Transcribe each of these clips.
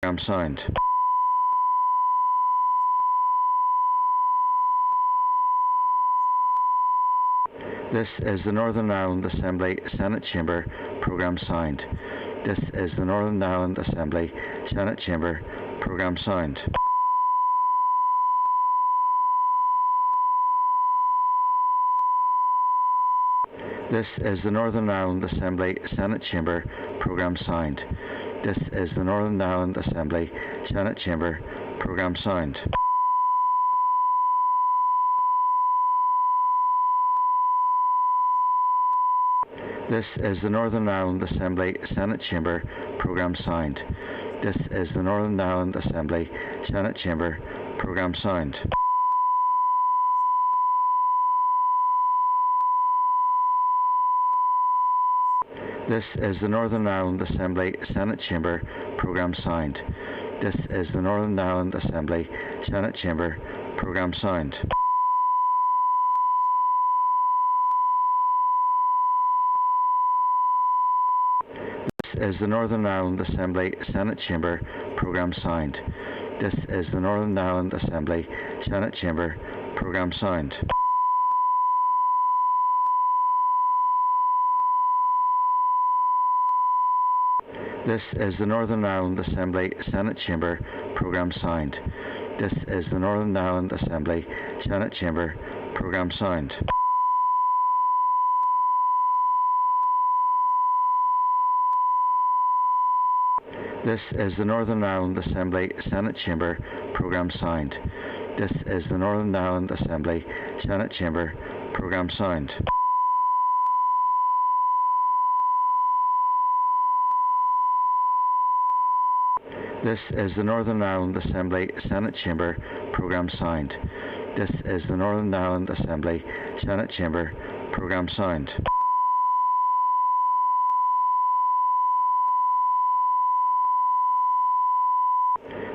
Program signed. This is the Northern Ireland Assembly Senate Chamber. Program signed. This is the Northern Ireland Assembly Senate Chamber. Program signed. This is the Northern Ireland Assembly Senate Chamber. Program signed. This is the Northern Ireland Assembly Senate Chamber. Program signed. This is the Northern Ireland Assembly Senate Chamber. Program signed. This is the Northern Ireland Assembly Senate Chamber. Program signed. This is the Northern Ireland Assembly Senate Chamber. Program signed. This is the Northern Ireland Assembly Senate Chamber. Program signed. This is the Northern Ireland Assembly Senate Chamber. Program signed. This is the Northern Ireland Assembly Senate Chamber. Program signed. This is the Northern Ireland Assembly Senate Chamber. Program signed. This is the Northern Ireland Assembly Senate Chamber. Program signed. This is the Northern Ireland Assembly Senate Chamber. Program signed. This is the Northern Ireland Assembly Senate Chamber. Program signed. This is the Northern Ireland Assembly Senate Chamber. Program signed. This is the Northern Ireland Assembly Senate Chamber. Program signed.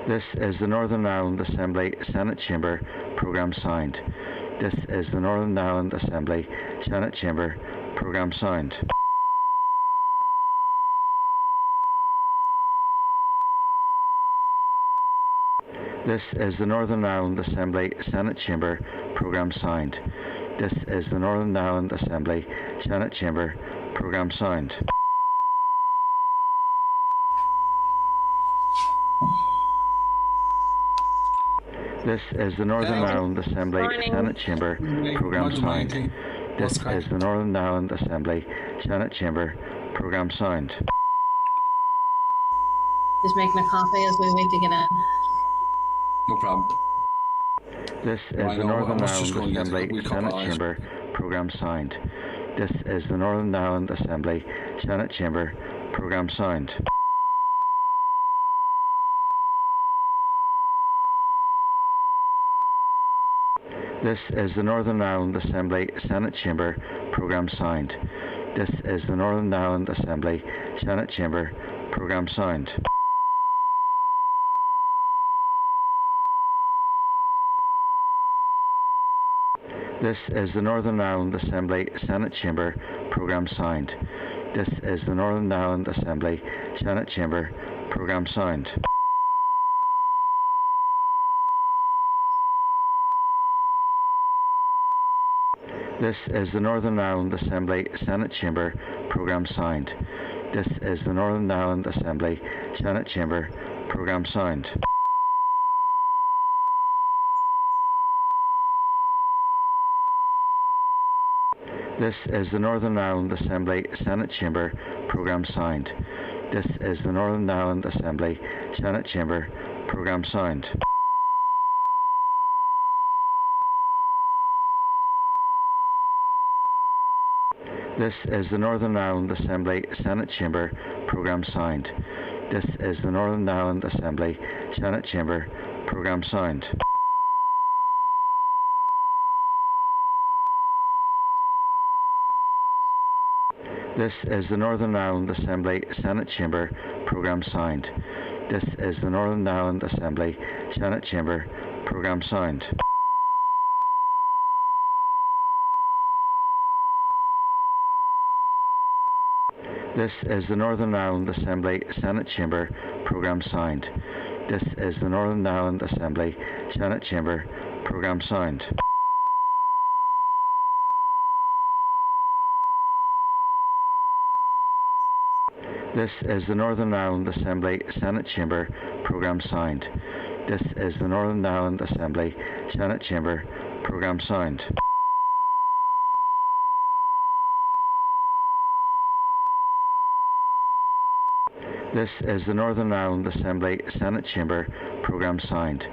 This is the Northern Ireland Assembly Senate Chamber. Program signed. This is the Northern Ireland Assembly Senate Chamber. Program signed. This is the Northern Ireland Assembly Senate Chamber. Program signed. This is the Northern Ireland Assembly Senate Chamber. Program signed. This is the Northern Ireland Assembly Senate Chamber. Program signed. This is the Northern Ireland Assembly Senate Chamber. Program signed. Just making a coffee as we wait to get in. No problem. This is the Northern Ireland Assembly Senate Chamber. Program signed. This is the Northern Ireland Assembly Senate Chamber. Program signed. This is the Northern Ireland Assembly Senate Chamber. Program signed. This is the Northern Ireland Assembly Senate Chamber. Program signed. This is the Northern Ireland Assembly Senate Chamber. Program signed. This is the Northern Ireland Assembly Senate Chamber. Program signed. This is the Northern Ireland Assembly Senate Chamber. Program signed. This is the Northern Ireland Assembly Senate Chamber. Program signed. This is the Northern Ireland Assembly Senate Chamber. Program signed. This is the Northern Ireland Assembly Senate Chamber. Program signed. This is the Northern Ireland Assembly Senate Chamber. Program signed. This is the Northern Ireland Assembly Senate Chamber. Program signed. This is the Northern Ireland Assembly Senate Chamber. Program signed. This is the Northern Ireland Assembly Senate Chamber. Program signed. This is the Northern Ireland Assembly Senate Chamber programme sound. This is the Northern Ireland Assembly Senate Chamber programme sound. This is the Northern Ireland Assembly Senate Chamber programme sound. This is the Northern Ireland Assembly Senate Chamber programme sound. This is the Northern Ireland Assembly Senate Chamber programme sound.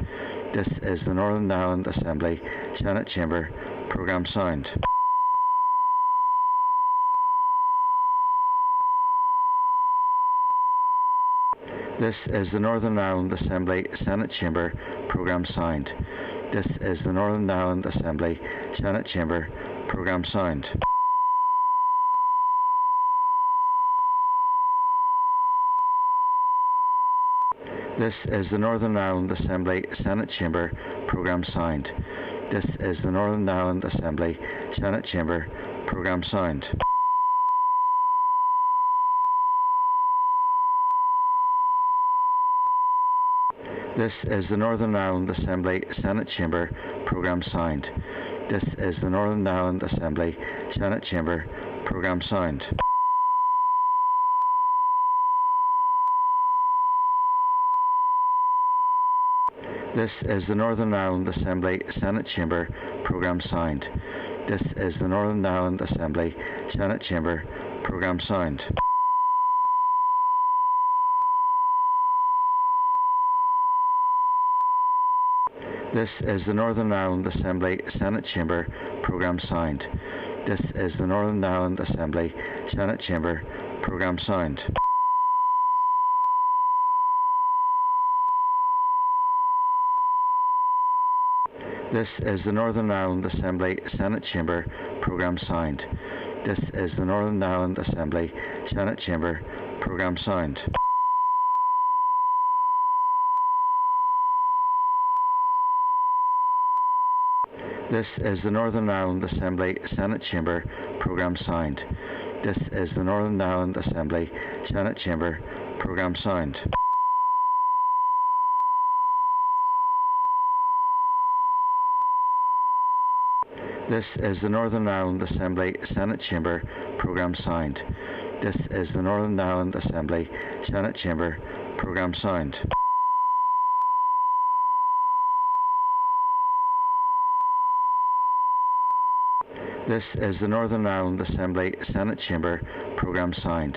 This is the Northern Ireland Assembly Senate Chamber programme sound. This is the Northern Ireland Assembly Senate Chamber programme sound. This is the Northern Ireland Assembly Senate Chamber programme sound. This is the Northern Ireland Assembly Senate Chamber programme sound. This is the Northern Ireland Assembly Senate Chamber programme sound. This is the Northern Ireland Assembly Senate Chamber programme sound. This is the Northern Ireland Assembly Senate Chamber programme sound. This is the Northern Ireland Assembly Senate Chamber programme sound. This is the Northern Ireland Assembly Senate Chamber programme sound. This is the Northern Ireland Assembly Senate Chamber programme sound. This is the Northern Ireland Assembly Senate Chamber programme sound. This is the Northern Ireland Assembly Senate Chamber programme sound. This is the Northern Ireland Assembly Senate Chamber programme sound. This is the Northern Ireland Assembly Senate Chamber programme sound. This is the Northern Ireland Assembly Senate Chamber programme sound. This is the Northern Ireland Assembly Senate Chamber programme sound. This is the Northern Ireland Assembly Senate Chamber programme sound.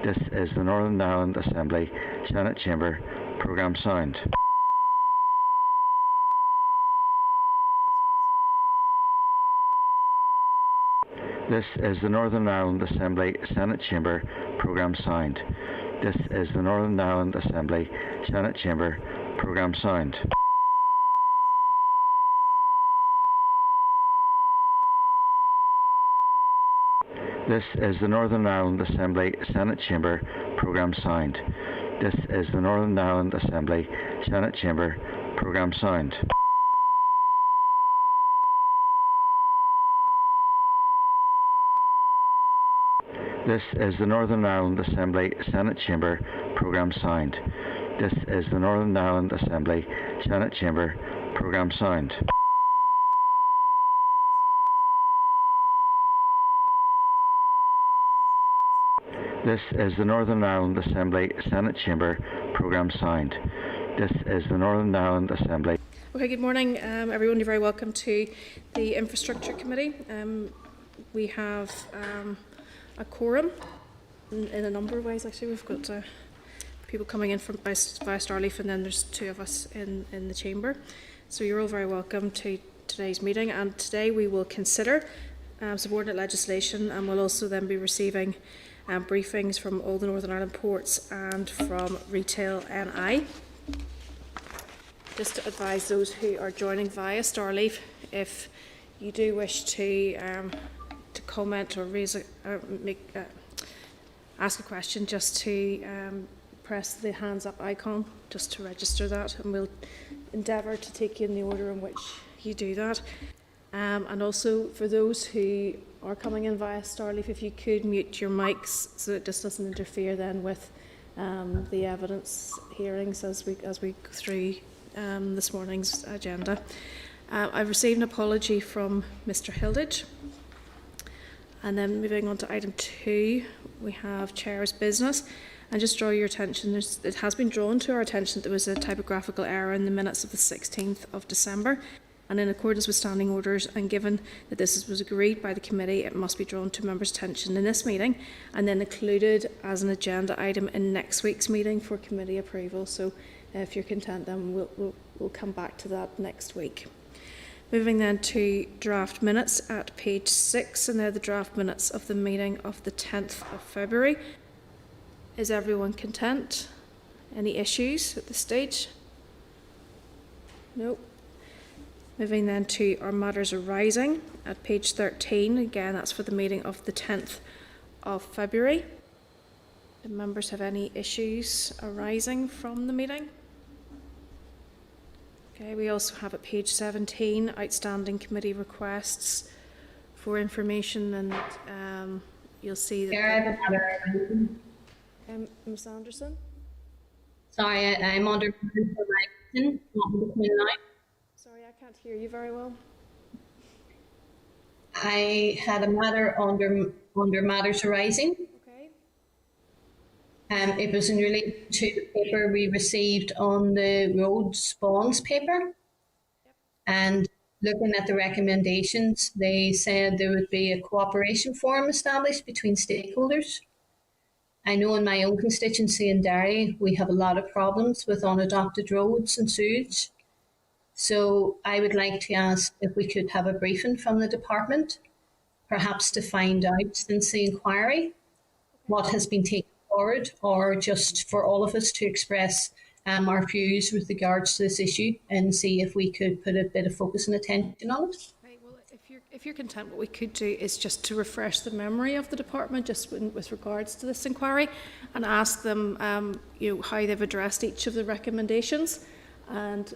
This is the Northern Ireland Assembly Senate Chamber programme sound. This is the Northern Ireland Assembly Senate Chamber programme sound. This is the Northern Ireland Assembly Senate Chamber programme sound. This is the Northern Ireland Assembly Senate Chamber programme sound. This is the Northern Ireland Assembly Senate Chamber programme sound. This is the Northern Ireland Assembly Senate Chamber programme sound. This is the Northern Ireland Assembly Senate Chamber programme sound. This is the Northern Ireland Assembly Senate Chamber programme sound. This is the Northern Ireland Assembly Senate Chamber programme sound. This is the Northern Ireland Assembly. Okay, good morning, everyone. You're very welcome to the Infrastructure Committee. We have a quorum in a number of ways. Actually, we've got people coming in from via Starleaf, and then there's two of us in the chamber. So you're all very welcome to today's meeting. And today we will consider subordinate legislation, and we'll also then be receiving briefings from all the Northern Ireland ports and from Retail NI. Just to advise those who are joining via Starleaf, if you do wish to comment or raise ask a question, just to press the hands up icon just to register that, and we'll endeavour to take you in the order in which you do that. And also for those who are coming in via Starleaf, if you could mute your mics so it just doesn't interfere then with the evidence hearings as we go through this morning's agenda. I've received an apology from Mr. Hilditch. And then moving on to item 2, we have Chair's business. And just draw your attention, it has been drawn to our attention that there was a typographical error in the minutes of the 16th of December. And in accordance with standing orders, and given that this was agreed by the committee, it must be drawn to members' attention in this meeting and then included as an agenda item in next week's meeting for committee approval. So if you're content, then we'll come back to that next week. Moving then to draft minutes at page 6, and they're the draft minutes of the meeting of the 10th of February. Is everyone content? Any issues at this stage? No. Moving then to our matters arising at page 13. Again, that's for the meeting of the 10th of February. Do members have any issues arising from the meeting? Okay, we also have at page 17 outstanding committee requests for information, and you'll see that. Ms. Anderson? Sorry, I'm under information. Sorry, I can't hear you very well. I had a matter under matters arising. Okay. It was in relation to the paper we received on the roads bonds paper. Yep. And looking at the recommendations, they said there would be a cooperation forum established between stakeholders. I know in my own constituency in Derry, we have a lot of problems with unadopted roads and sewage. So I would like to ask if we could have a briefing from the department, perhaps to find out since the inquiry what has been taken forward, or just for all of us to express our views with regards to this issue and see if we could put a bit of focus and attention on it. Right, well, if you're content, what we could do is just to refresh the memory of the department just with regards to this inquiry, and ask them how they've addressed each of the recommendations, and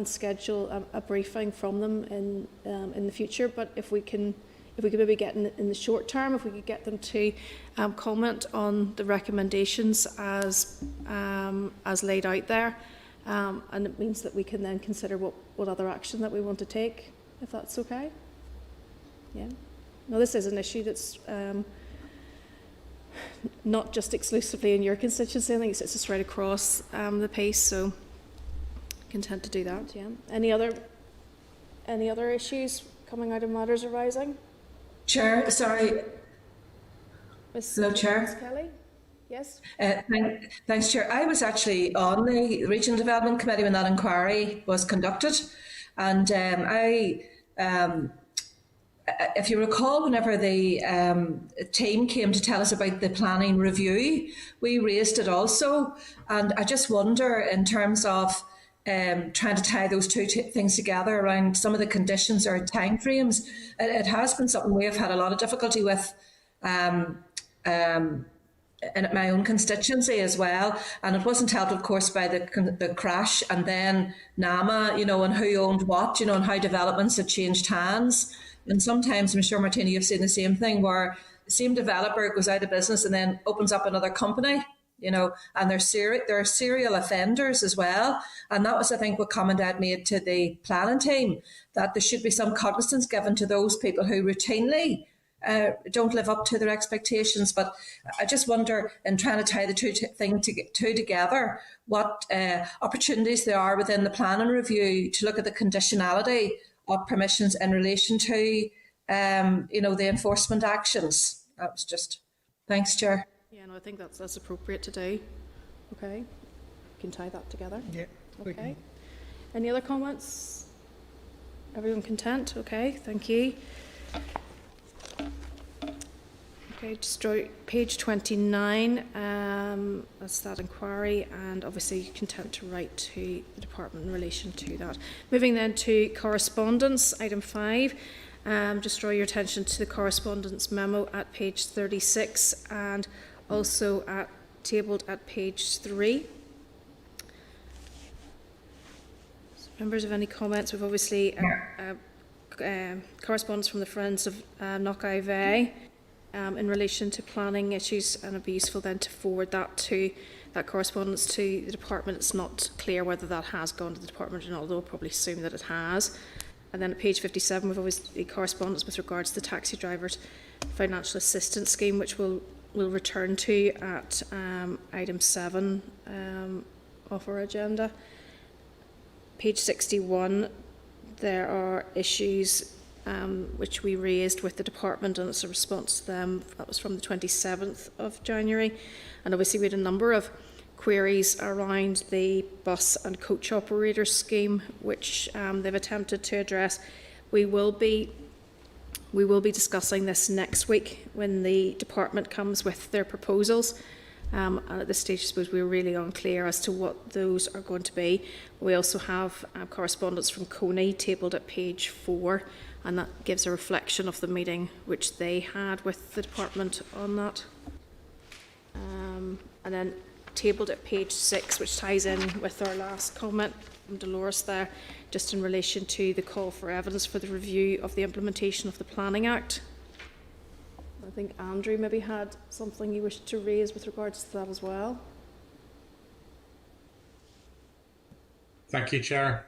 schedule a briefing from them in the future. But if we could maybe get in the short term, if we could get them to comment on the recommendations as laid out there, and it means that we can then consider what other action that we want to take, if that's okay. Yeah. No, this is an issue that's not just exclusively in your constituency. I think it's just right across the piece. So content to do that. Yeah. Any other issues coming out of matters arising? Chair, sorry. Hello, Chair. Ms. Kelly? Yes? Thanks, Chair. I was actually on the Regional Development Committee when that inquiry was conducted. And if you recall, whenever the team came to tell us about the planning review, we raised it also. And I just wonder, in terms of trying to tie those two things together around some of the conditions or timeframes, it has been something we have had a lot of difficulty with in my own constituency as well. And it wasn't helped, of course, by the crash and then NAMA, and who owned what, and how developments had changed hands. And sometimes, I'm sure, Martina, you've seen the same thing, where the same developer goes out of business and then opens up another company. And they're serial offenders as well. And that was, I think, what comment I'd made to the planning team, that there should be some cognizance given to those people who routinely don't live up to their expectations. But I just wonder, in trying to tie the two together, what opportunities there are within the planning review to look at the conditionality of permissions in relation to, the enforcement actions. That was just... Thanks, Chair. Yeah, no, I think that's appropriate to do. Okay, we can tie that together. Yeah. Okay. Any other comments? Everyone content? Okay, thank you. Okay, just page 29. That's that inquiry, and obviously content to write to the department in relation to that. Moving then to correspondence, item 5. Just draw your attention to the correspondence memo at page 36 and also tabled at page 3. So members have any comments? We've obviously correspondence from the Friends of Knockeye Bay in relation to planning issues, and it'd be useful then to forward that correspondence to the department. It's not clear whether that has gone to the department or not, although I'll probably assume that it has. And then at page 57, we've always the correspondence with regards to the taxi drivers financial assistance scheme, which we'll return to at item 7 of our agenda. Page 61, there are issues which we raised with the department, and it's a response to them. That was from the 27th of January. And obviously we had a number of queries around the bus and coach operator scheme, which they've attempted to address. We will be discussing this next week when the department comes with their proposals. And at this stage, I suppose we're really unclear as to what those are going to be. We also have correspondence from Coney tabled at page 4, and that gives a reflection of the meeting which they had with the department on that. And then tabled at page 6, which ties in with our last comment from Dolores there, just in relation to the call for evidence for the review of the implementation of the Planning Act. I think Andrew maybe had something you wished to raise with regards to that as well. Thank you, Chair.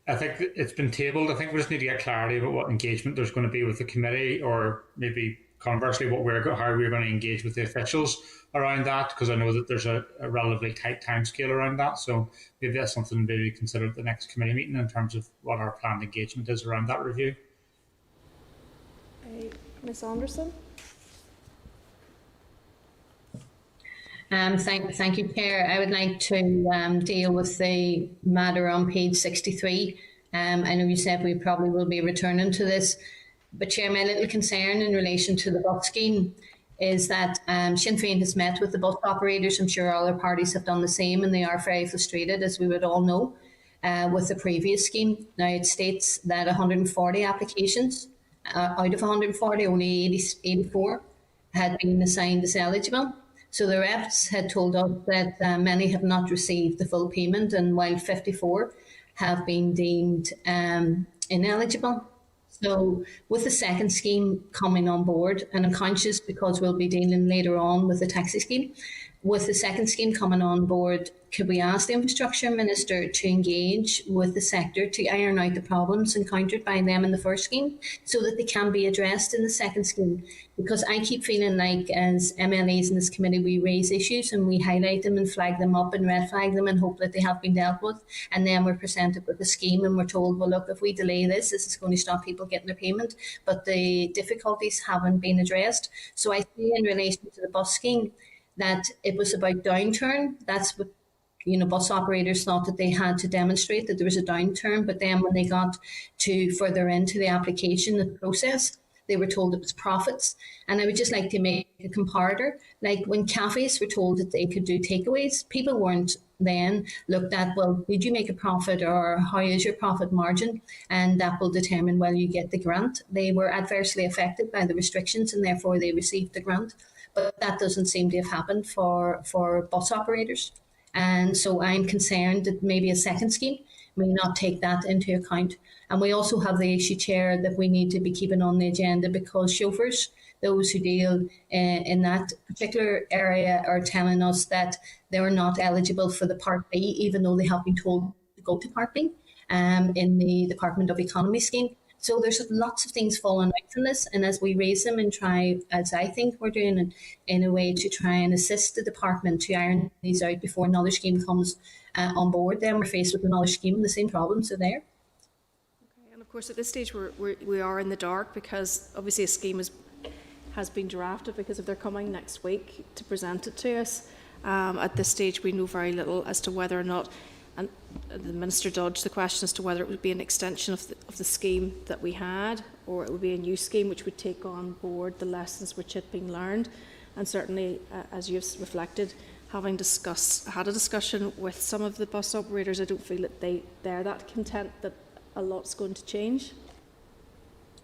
I think it's been tabled. I think we just need to get clarity about what engagement there's going to be with the committee, or maybe conversely how we're going to engage with the officials around that, because I know that there's a relatively tight timescale around that. So maybe that's something to maybe consider at the next committee meeting in terms of what our planned engagement is around that review. Ms Anderson? Thank you, Chair. I would like to deal with the matter on page 63. I know you said we probably will be returning to this, but Chair, my little concern in relation to the bus scheme is that Sinn Féin has met with the bus operators. I'm sure other parties have done the same, and they are very frustrated, as we would all know, with the previous scheme. Now, it states that 140 applications, out of 140, only 84 had been assigned as eligible. So the reps had told us that many have not received the full payment, and while 54 have been deemed ineligible. So with the second scheme coming on board, and I'm conscious because we'll be dealing later on with the taxi scheme, with the second scheme coming on board, could we ask the Infrastructure Minister to engage with the sector to iron out the problems encountered by them in the first scheme so that they can be addressed in the second scheme? Because I keep feeling like as MLAs in this committee, we raise issues and we highlight them and flag them up and red flag them and hope that they have been dealt with. And then we're presented with a scheme and we're told, well, look, if we delay this, this is going to stop people getting their payment. But the difficulties haven't been addressed. So I see in relation to the bus scheme that it was about downturn. That's what bus operators thought, that they had to demonstrate that there was a downturn. But then when they got to further into the application, the process, they were told it was profits. And I would just like to make a comparator. Like when cafes were told that they could do takeaways, people weren't then looked at, well, did you make a profit, or how is your profit margin? And that will determine whether you get the grant. They were adversely affected by the restrictions and therefore they received the grant. But that doesn't seem to have happened for bus operators. And so I'm concerned that maybe a second scheme may not take that into account. And we also have the issue, Chair, that we need to be keeping on the agenda, because chauffeurs, those who deal in that particular area, are telling us that they're not eligible for the Part B, even though they have been told to go to Part B in the Department of Economy scheme. So there's lots of things falling out from this, and as we raise them and try, as I think we're doing, in a way to try and assist the department to iron these out before another scheme comes on board, then we're faced with another scheme and the same problems are there. Okay, and of course at this stage we are in the dark, because obviously a scheme has been drafted, because if they're coming next week to present it to us, at this stage we know very little as to whether or not. And the Minister dodged the question as to whether it would be an extension of the scheme that we had, or it would be a new scheme which would take on board the lessons which had been learned. And certainly, as you've reflected, having had a discussion with some of the bus operators, I don't feel that they're that content that a lot's going to change.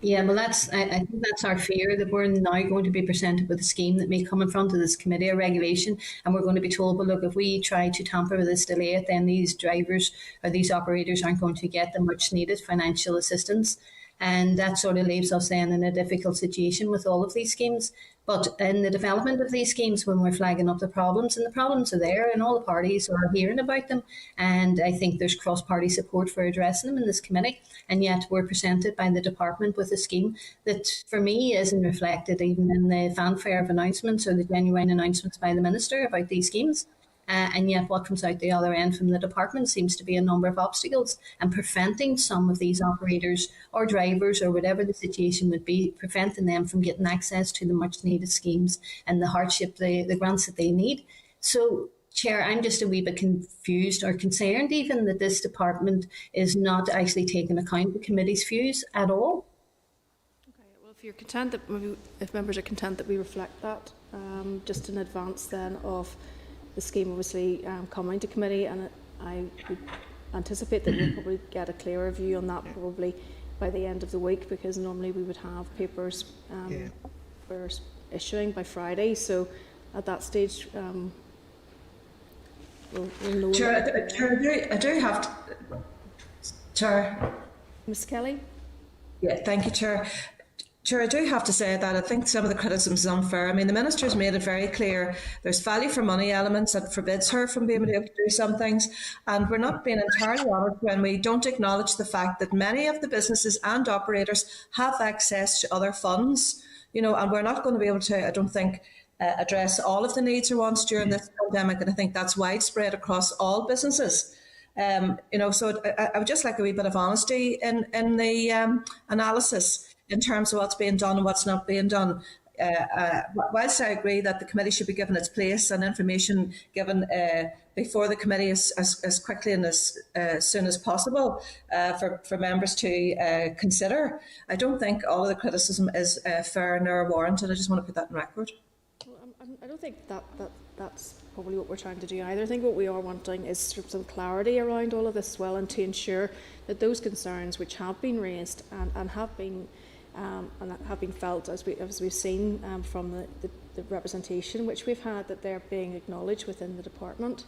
Yeah, well, I think that's our fear, that we're now going to be presented with a scheme that may come in front of this committee, a regulation, and we're going to be told, well, look, if we try to tamper with this, delay it, then these drivers or these operators aren't going to get the much needed financial assistance. And that sort of leaves us then in a difficult situation with all of these schemes. But in the development of these schemes, when we're flagging up the problems, and the problems are there, and all the parties are hearing about them, and I think there's cross-party support for addressing them in this committee, and yet we're presented by the department with a scheme that, for me, isn't reflected even in the fanfare of announcements or the genuine announcements by the Minister about these schemes. And yet what comes out the other end from the department seems to be a number of obstacles and preventing some of these operators or drivers or whatever the situation would be, preventing them from getting access to the much needed schemes and the hardship, the grants that they need. So, Chair, I'm just a wee bit confused or concerned even that this department is not actually taking account of the committee's views at all. Okay, well, if you're content that if members are content that we reflect that just in advance then of the scheme obviously coming to committee, and I would anticipate that we'll probably get a clearer view on that probably by the end of the week, because normally we would have papers for issuing by Friday. So at that stage, we'll know. Chair, I do have to. Chair. Ms. Kelly? Yeah, thank you, Chair. Chair, I do have to say that I think some of the criticism is unfair. I mean, the Minister's made it very clear there's value for money elements that forbids her from being able to do some things. And we're not being entirely honest when we don't acknowledge the fact that many of the businesses and operators have access to other funds, and we're not going to be able to, I don't think, address all of the needs or wants during this pandemic. And I think that's widespread across all businesses. So I would just like a wee bit of honesty in the analysis in terms of what's being done and what's not being done. Whilst I agree that the committee should be given its place and information given before the committee as quickly and as soon as possible for members to consider, I don't think all of the criticism is fair nor warranted. I just want to put that in record. Well, I don't think that's probably what we're trying to do either. I think what we are wanting is some clarity around all of this as well, and to ensure that those concerns which have been raised and have been felt, as we've seen from the representation which we've had, that they're being acknowledged within the department.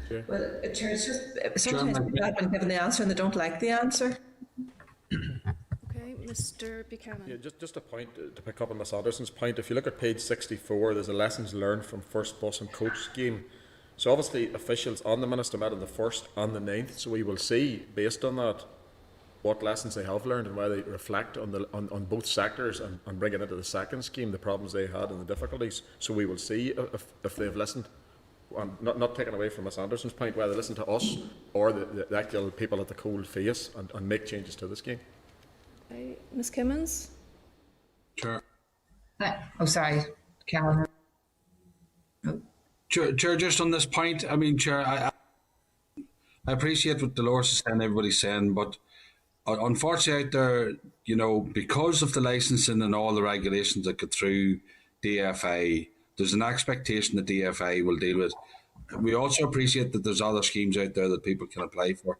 Sure. Well, Chair, it's just sometimes people have been given the answer and they don't like the answer. Okay, Mr. Buchanan. Yeah, just a point to pick up on Ms. Anderson's point. If you look at page 64, there's a lessons learned from first bus and coach scheme. So obviously officials on the Minister met on the 1st and the 9th, so we will see, based on that, what lessons they have learned and why they reflect on both sectors and bring it into the second scheme, the problems they had and the difficulties. So we will see if they've listened, and not taken away from Ms. Anderson's point, whether they listen to us or the actual people at the cold face and make changes to the scheme. Okay, Ms. Kimmins? Chair. Sorry, Caroline. Chair, just on this point, I mean, Chair, I appreciate what Dolores is saying, everybody's saying, but unfortunately out there, because of the licensing and all the regulations that go through DFA, there's an expectation that DFA will deal with. We also appreciate that there's other schemes out there that people can apply for.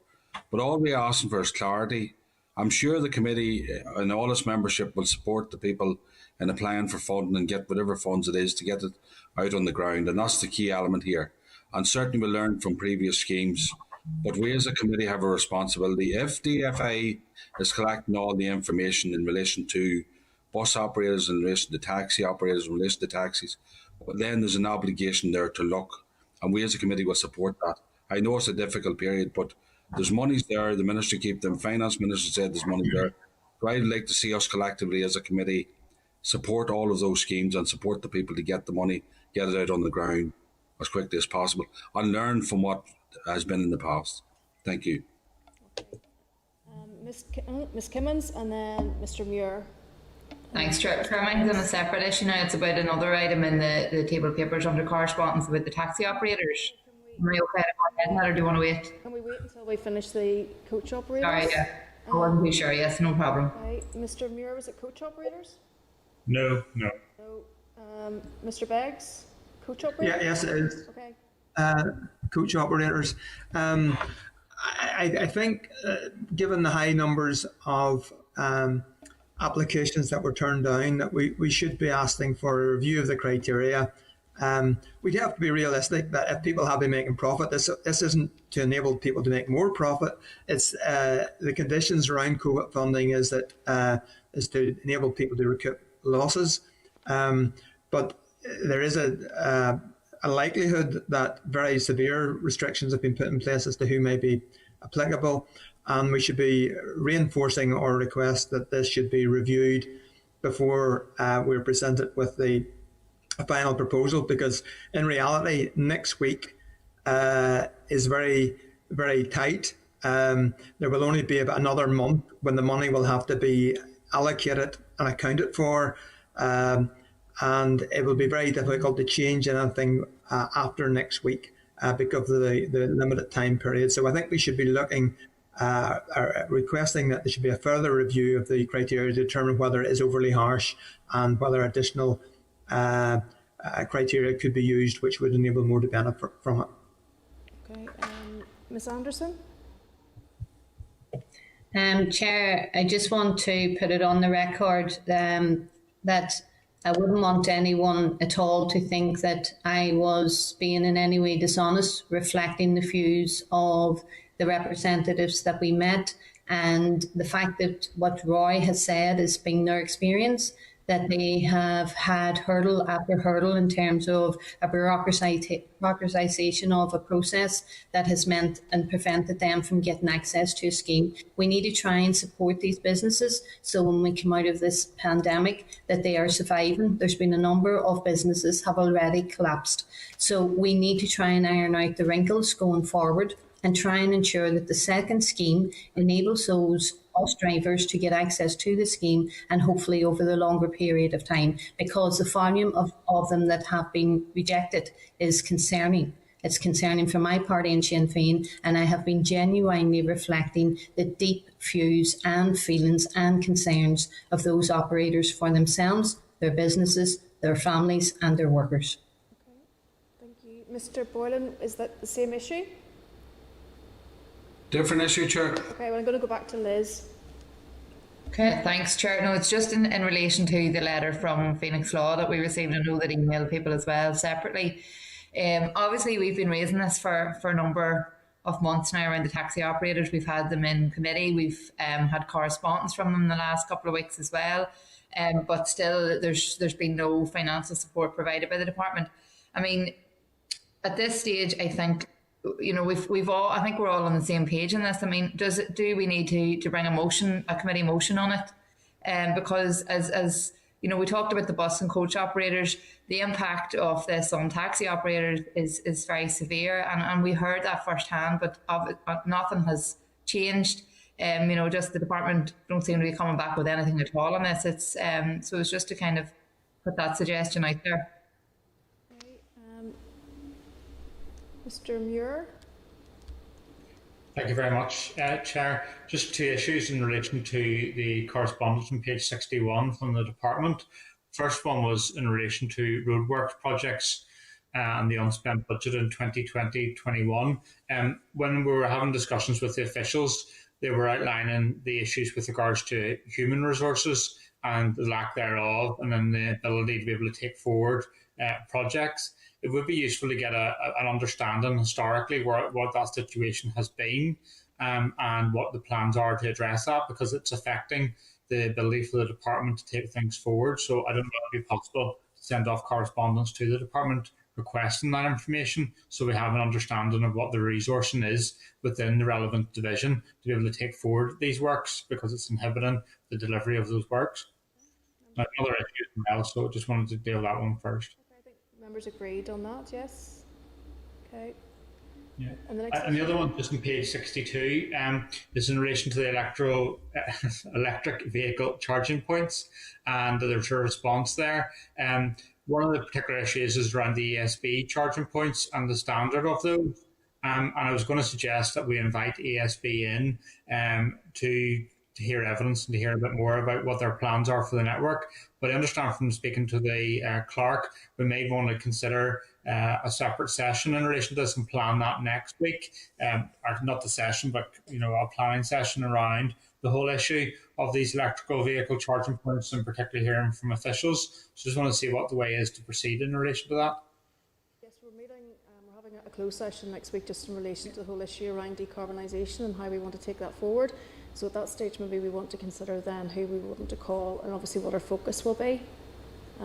But all we're asking for is clarity. I'm sure the committee and all its membership will support the people in applying for funding and get whatever funds it is to get it out on the ground. And that's the key element here. And certainly we learned from previous schemes. But we as a committee have a responsibility. If DFA is collecting all the information in relation to bus operators, in relation to taxi operators, in relation to taxis, then there's an obligation there to look. And we as a committee will support that. I know it's a difficult period, but there's monies there. The Minister keep them. Finance Minister said there's money there. So I'd like to see us collectively as a committee support all of those schemes and support the people to get the money, get it out on the ground as quickly as possible, and learn from what has been in the past. Thank you. Okay. Ms. Kimmins, and then Mr. Muir. Thanks, Chair. Mine's on a separate issue now. It's about another item in the table of papers under correspondence about the taxi operators. Am I okay to go ahead on that, or do you want to wait? Can we wait until we finish the coach operators? Sorry, yeah. I wasn't too sure. Yes, no problem. Okay. Mr. Muir, was it coach operators? No. No. Mr. Beggs, coach operators? Yes, it is. Okay. Coach operators. I think, given the high numbers of applications that were turned down, that we should be asking for a review of the criteria We have to be realistic that if people have been making profit, this isn't to enable people to make more profit. It's the conditions around COVID funding is to enable people to recoup losses. But there is a likelihood that very severe restrictions have been put in place as to who may be applicable, and we should be reinforcing our request that this should be reviewed before we're presented with a final proposal, because in reality next week is very, very tight. There will only be about another month when the money will have to be allocated and accounted for, and it will be very difficult to change anything after next week because of the limited time period. So I think we should be looking requesting that there should be a further review of the criteria to determine whether it is overly harsh and whether additional criteria could be used which would enable more to benefit from it. Okay, Ms Anderson? Chair, I just want to put it on the record that I wouldn't want anyone at all to think that I was being in any way dishonest, reflecting the views of the representatives that we met, and the fact that what Roy has said has been their experience, that they have had hurdle after hurdle in terms of a bureaucratisation of a process that has meant and prevented them from getting access to a scheme. We need to try and support these businesses so when we come out of this pandemic that they are surviving. There's been a number of businesses have already collapsed. So we need to try and iron out the wrinkles going forward and try and ensure that the second scheme enables those bus drivers to get access to the scheme, and hopefully over the longer period of time, because the volume of them that have been rejected is concerning. It's concerning for my party in Sinn Féin, and I have been genuinely reflecting the deep views and feelings and concerns of those operators for themselves, their businesses, their families and their workers. Okay, thank you. Mr Boylan, is that the same issue? Different issue, Chair. Okay, well, I'm going to go back to Liz. Okay, thanks, Chair. No, it's just in relation to the letter from Phoenix Law that we received. I know that emailed people as well separately. Obviously, we've been raising this for a number of months now around the taxi operators. We've had them in committee. We've had correspondence from them the last couple of weeks as well. But still, there's been no financial support provided by the department. I mean, at this stage, I think, you know, we've all, I think we're all on the same page in this. I mean, do we need to bring a committee motion on it? Because as you know, we talked about the bus and coach operators, the impact of this on taxi operators is very severe, and we heard that firsthand, but nothing has changed. You know, just the department don't seem to be coming back with anything at all on this. It's so it's just to kind of put that suggestion out there. Mr Muir. Thank you very much, Chair. Just two issues in relation to the correspondence on page 61 from the department. First one was in relation to roadworks projects and the unspent budget in 2020-21. When we were having discussions with the officials, they were outlining the issues with regards to human resources and the lack thereof, and then the ability to be able to take forward projects. It would be useful to get an understanding historically what that situation has been and what the plans are to address that, because it's affecting the ability for the department to take things forward. So I don't know if it would be possible to send off correspondence to the department requesting that information so we have an understanding of what the resourcing is within the relevant division to be able to take forward these works, because it's inhibiting the delivery of those works. Another issue as well, so I just wanted to deal with that one first. Members agreed on that, yes? Okay. Yeah. And the other one, just on page 62, is in relation to the electric vehicle charging points and there's a response there. One of the particular issues is around the ESB charging points and the standard of those. And I was going to suggest that we invite ESB in to hear evidence and to hear a bit more about what their plans are for the network. But I understand from speaking to the clerk, we may want to consider a separate session in relation to this and plan that next week. Or not the session, but a planning session around the whole issue of these electrical vehicle charging points, and particularly hearing from officials. So just want to see what the way is to proceed in relation to that. a closed session next week just in relation to the whole issue around decarbonisation and how we want to take that forward. So at that stage, maybe we want to consider then who we want to call and obviously what our focus will be.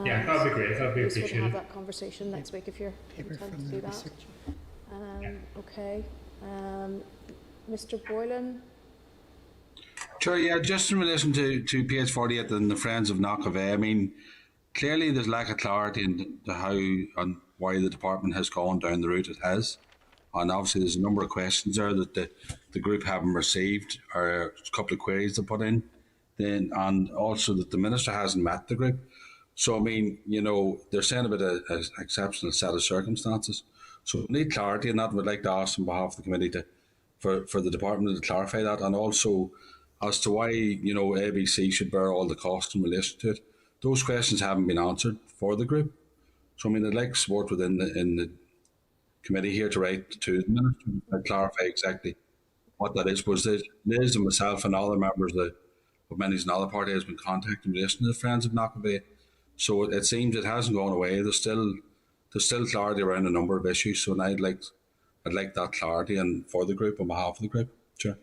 Yeah, that would be great. That would be We'll appreciated. have that conversation next week if you're intent to do that. Okay. Mr. Boylan. Sure, yeah, just in relation to page 48 and the Friends of Knockaway, I mean, clearly there's lack of clarity into how and why the department has gone down the route it has. And obviously there's a number of questions there that the group haven't received, or a couple of queries to put in, and also that the Minister hasn't met the group. So, I mean, you know, they're saying about an exceptional set of circumstances. So we need clarity, and that we'd like to ask on behalf of the committee for the department to clarify that, and also as to why, you know, ABC should bear all the cost in relation to it. Those questions haven't been answered for the group. So, I mean, I'd like support within the committee here to write to the Minister and clarify exactly what that is. Because Liz and myself and other members of many's another party has been contacted in relation to the Friends of Knockaway. So it seems it hasn't gone away. There's still clarity around a number of issues. So I'd like that clarity and for the group on behalf of the group. Sure.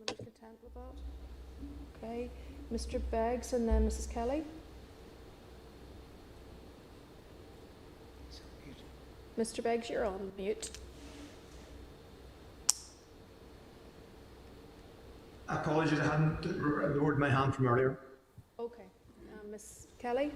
Content with that? Okay. Mr. Beggs and then Mrs. Kelly. Mr. Beggs, you're on mute. Apologies, I hadn't lowered my hand from earlier. Okay. Ms. Kelly.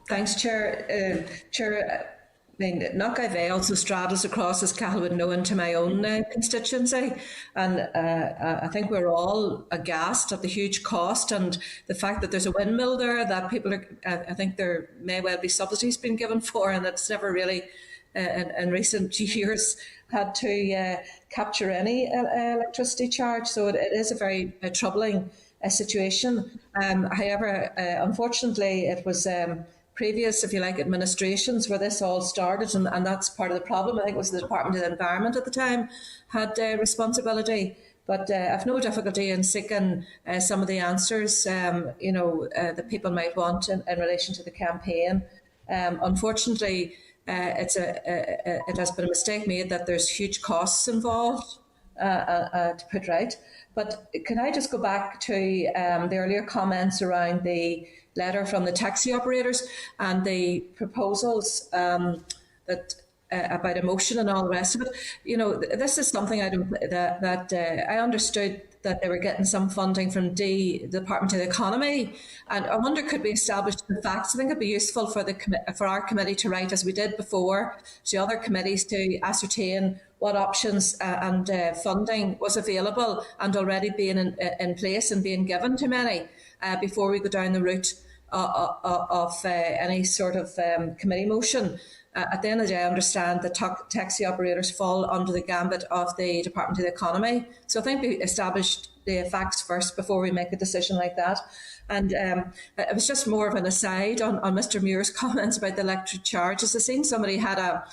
Thanks, Chair. Chair, I mean, Knockaway also straddles across, as Cathal would know, into my own constituency. And I think we're all aghast at the huge cost and the fact that there's a windmill there that people are, I think there may well be subsidies being given for, and it's never really, in recent years, had to capture any electricity charge. So it is a very troubling situation. However, unfortunately, it was previous, if you like, administrations where this all started, and that's part of the problem. I think it was the Department of the Environment at the time had responsibility. But I've no difficulty in seeking some of the answers, that people might want in relation to the campaign. Unfortunately, it has been a mistake made that there's huge costs involved, to put right. But can I just go back to the earlier comments around the letter from the taxi operators and the proposals that about emotion and all the rest of it? You know, this is something I understood that they were getting some funding from the Department of the Economy, and I wonder, could we establish the facts? I think it'd be useful for our committee to write, as we did before, to other committees to ascertain what options and funding was available and already being in place and being given to many before we go down the route of any sort of committee motion. At the end of the day, I understand that taxi operators fall under the gambit of the Department of the Economy. So I think we established the facts first before we make a decision like that. And it was just more of an aside on Mr. Muir's comments about the electric charges. I seen somebody had a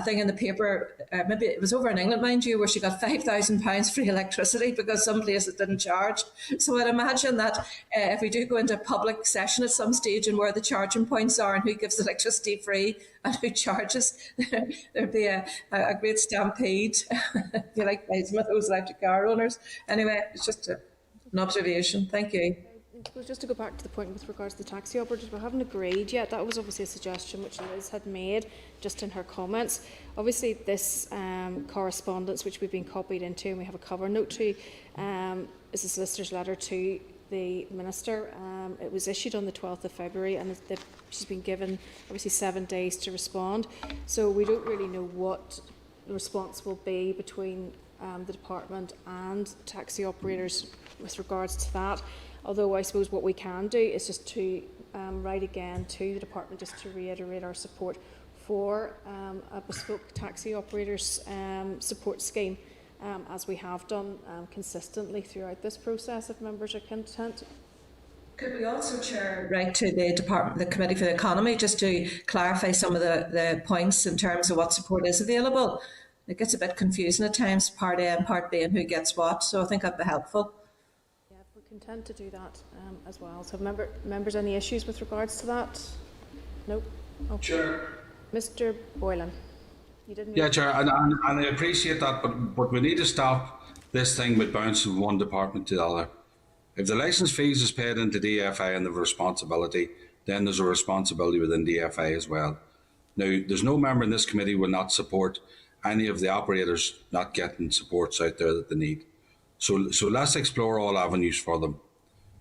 thing in the paper, maybe it was over in England, mind you, where she got £5,000 free electricity because some places didn't charge. So I'd imagine that if we do go into a public session at some stage and where the charging points are and who gives electricity free and who charges, there'd be a great stampede, if you like, by some of those electric car owners. Anyway, it's just an observation. Thank you. Well, just to go back to the point with regards to the taxi operators, we haven't agreed yet. That was obviously a suggestion which Liz had made just in her comments. Obviously, this correspondence, which we've been copied into and we have a cover note to, is a solicitor's letter to the Minister. It was issued on the 12th of February and she's been given obviously 7 days to respond. So we don't really know what the response will be between the department and taxi operators with regards to that. Although I suppose what we can do is just to write again to the department just to reiterate our support for a bespoke taxi operators support scheme, as we have done consistently throughout this process, if members are content. Could we also, Chair, write to the Committee for the Economy just to clarify some of the points in terms of what support is available? It gets a bit confusing at times, Part A and Part B, and who gets what, so I think that'd be helpful. Content to do that as well. So, members, any issues with regards to that? Nope. Okay. Sure. Mr. Boylan, you didn't. Yeah, Chair, and I appreciate that, but we need to stop this thing with bouncing from one department to the other. If the licence fees is paid into DFA and the responsibility, then there's a responsibility within DFA as well. Now, there's no member in this committee will not support any of the operators not getting supports out there that they need. So let's explore all avenues for them.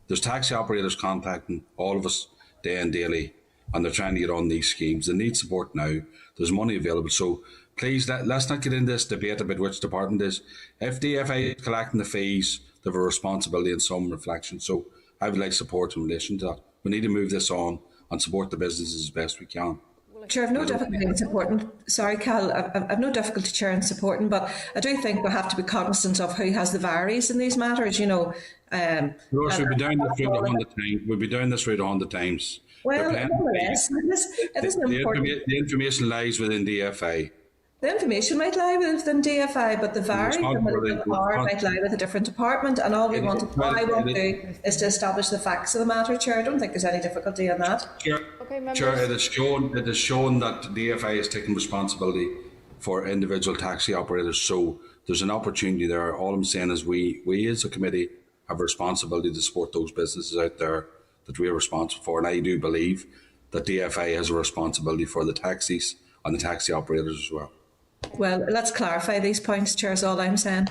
There's taxi operators contacting all of us day and daily, and they're trying to get on these schemes. They need support now. There's money available. So please, let's not get into this debate about which department is. If DFA is collecting the fees, they have a responsibility and some reflection. So I would like support in relation to that. We need to move this on and support the businesses as best we can. Chair, I've no difficulty in supporting. Sorry, Cal, I've no difficulty, Chair, in supporting, but I do think we have to be cognizant of who has the varies in these matters. You know, Ross, we'll be down this route 100 times. We'll be down this route 100 times. Well, it is important. The information lies within DFA. The information might lie within DFI, but the varied and the power might lie with a different department. And all I want to do is to establish the facts of the matter, Chair. I don't think there's any difficulty in that. Chair, it is shown that DFI is taking responsibility for individual taxi operators. So there's an opportunity there. All I'm saying is we as a committee have a responsibility to support those businesses out there that we are responsible for. And I do believe that DFI has a responsibility for the taxis and the taxi operators as well. Well, let's clarify these points, Chair, is all I'm saying.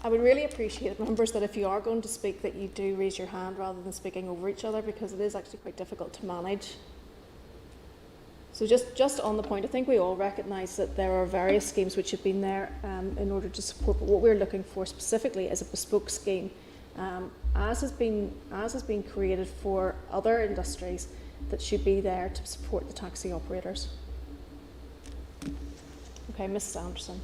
I would really appreciate, members, that if you are going to speak, that you do raise your hand rather than speaking over each other, because it is actually quite difficult to manage. So just on the point, I think we all recognise that there are various schemes which have been there in order to support, but what we're looking for specifically is a bespoke scheme, as has been created for other industries, that should be there to support the taxi operators. Okay, Mrs. Anderson.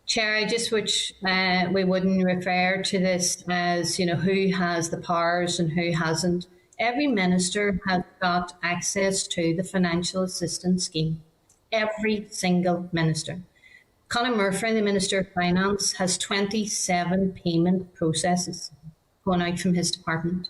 Chair, I just wish we wouldn't refer to this as, who has the powers and who hasn't. Every minister has got access to the financial assistance scheme. Every single minister. Conor Murphy, the Minister of Finance, has 27 payment processes going out from his department.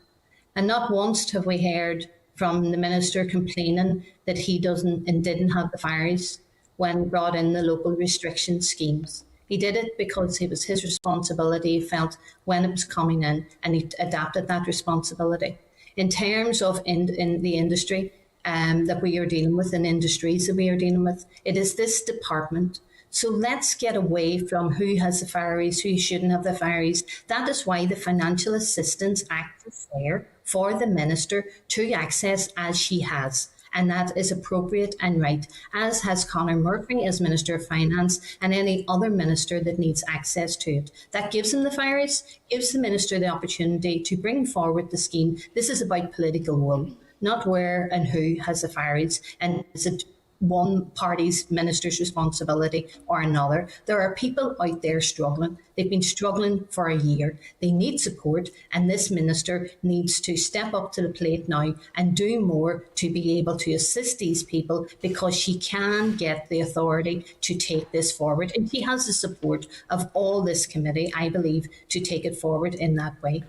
And not once have we heard from the minister complaining that he doesn't and didn't have the fires when he brought in the local restriction schemes. He did it because it was his responsibility, he felt, when it was coming in, and he adapted that responsibility. In terms of in the industry that we are dealing with, and industries that we are dealing with, it is this department. So let's get away from who has the fires, who shouldn't have the fires. That is why the Financial Assistance Act is there for the minister to access as she has. And that is appropriate and right, as has Conor Murphy as Minister of Finance and any other minister that needs access to it. That gives them the fires, gives the minister the opportunity to bring forward the scheme. This is about political will, not where and who has the fires, and is it one party's minister's responsibility or another. There are people out there struggling. They've been struggling for a year. They need support, and this minister needs to step up to the plate now and do more to be able to assist these people, because she can get the authority to take this forward, and she has the support of all this committee, I believe, to take it forward in that way.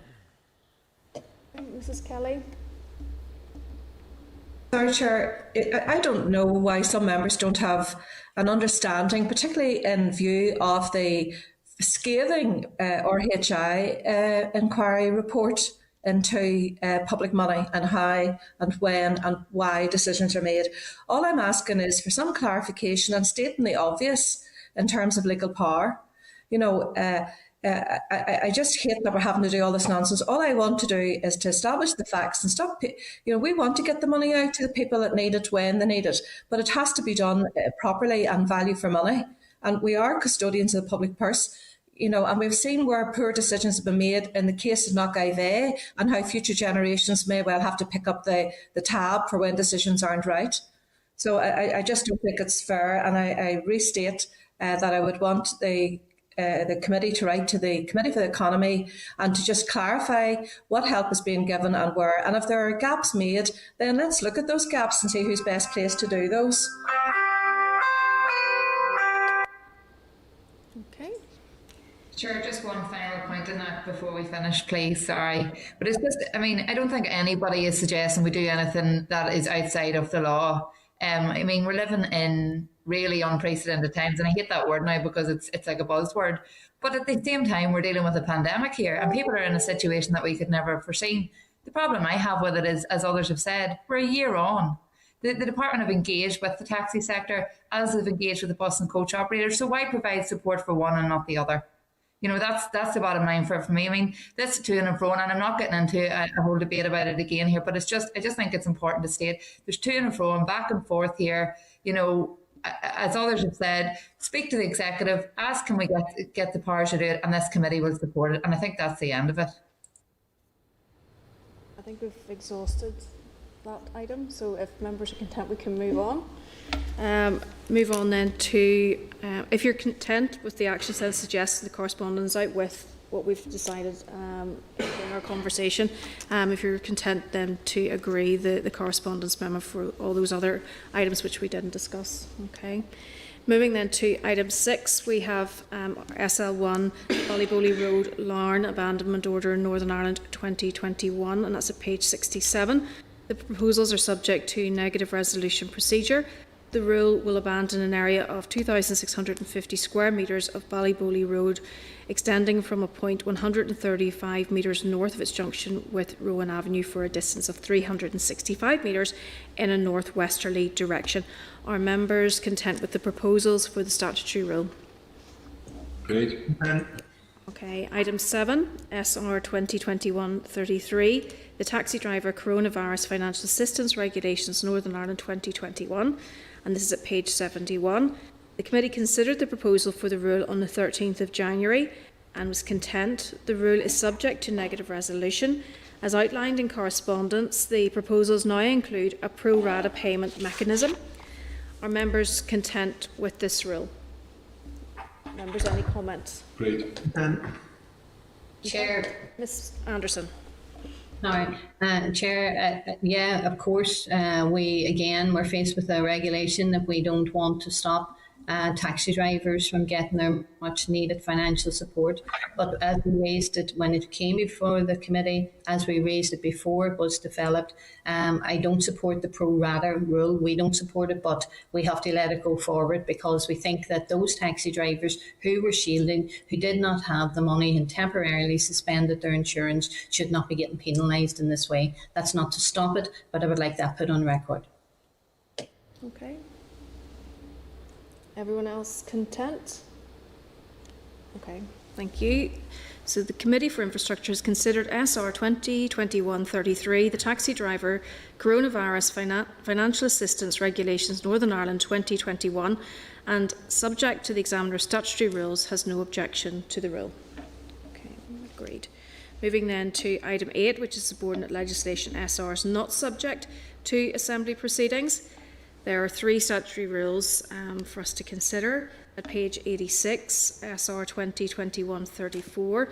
Mrs. Kelly. Sorry, Chair, I don't know why some members don't have an understanding, particularly in view of the scathing RHI inquiry report into public money and how and when and why decisions are made. All I'm asking is for some clarification and stating the obvious in terms of legal power. I just hate that we're having to do all this nonsense. All I want to do is to establish the facts and stop. We want to get the money out to the people that need it when they need it, but it has to be done properly and value for money. And we are custodians of the public purse, and we've seen where poor decisions have been made in the case of Knockivey, and how future generations may well have to pick up the tab for when decisions aren't right. So I just don't think it's fair, and I restate that I would want the committee to write to the Committee for the Economy and to just clarify what help is being given and where. And if there are gaps made, then let's look at those gaps and see who's best placed to do those. Okay. Sure, just one final point on that before we finish, please? Sorry. But it's just, I mean, I don't think anybody is suggesting we do anything that is outside of the law. I mean, we're living in really unprecedented times, and I hate that word now because it's like a buzzword. But at the same time, we're dealing with a pandemic here, and people are in a situation that we could never have foreseen. The problem I have with it is, as others have said, we're a year on. The department have engaged with the taxi sector as they've engaged with the bus and coach operators. So why provide support for one and not the other? You know, that's the bottom line for me. I mean, this to and fro, and I'm not getting into a whole debate about it again here, but I just think it's important to state there's to and fro and back and forth here. You know, as others have said, speak to the executive, ask can we get the powers to do it, and this committee will support it. And I think that's the end of it. I think we've exhausted that item, so if members are content, we can move on. Move on then to, if you're content with the actions that suggested, the correspondence out with what we've decided in our conversation, if you're content then to agree the correspondence memo for all those other items which we didn't discuss. Okay. Moving then to item 6, we have SL1 Ballyboley Road, Larne, Abandonment Order, Northern Ireland 2021, and that's at page 67. The proposals are subject to negative resolution procedure. The rule will abandon an area of 2,650 square metres of Ballyboley Road, extending from a point 135 metres north of its junction with Rowan Avenue for a distance of 365 metres in a northwesterly direction. Are members content with the proposals for the statutory rule? Great. Okay, item 7, SR 2021-33, the Taxi Driver Coronavirus Financial Assistance Regulations Northern Ireland 2021, and this is at page 71. The committee considered the proposal for the rule on the 13th of January and was content. The rule is subject to negative resolution. As outlined in correspondence, the proposals now include a pro rata payment mechanism. Are members content with this rule? Members, any comments? Great. Chair. Ms Anderson. No, Chair, yeah, of course, we're faced with a regulation that we don't want to stop taxi drivers from getting their much needed financial support. But as we raised it when it came before the committee, as we raised it before it was developed, I don't support the pro rata rule. We don't support it, but we have to let it go forward because we think that those taxi drivers who were shielding, who did not have the money and temporarily suspended their insurance should not be getting penalised in this way. That's not to stop it, but I would like that put on record. Okay. Everyone else content? Okay, thank you. So the Committee for Infrastructure has considered SR 2021-33, the Taxi Driver Coronavirus Financial Assistance Regulations Northern Ireland 2021, and subject to the examiner's statutory rules, has no objection to the rule. Okay, agreed. Moving then to item 8, which is subordinate legislation SRs not subject to Assembly proceedings. There are 3 statutory rules for us to consider. At page 86, SR 2021-34,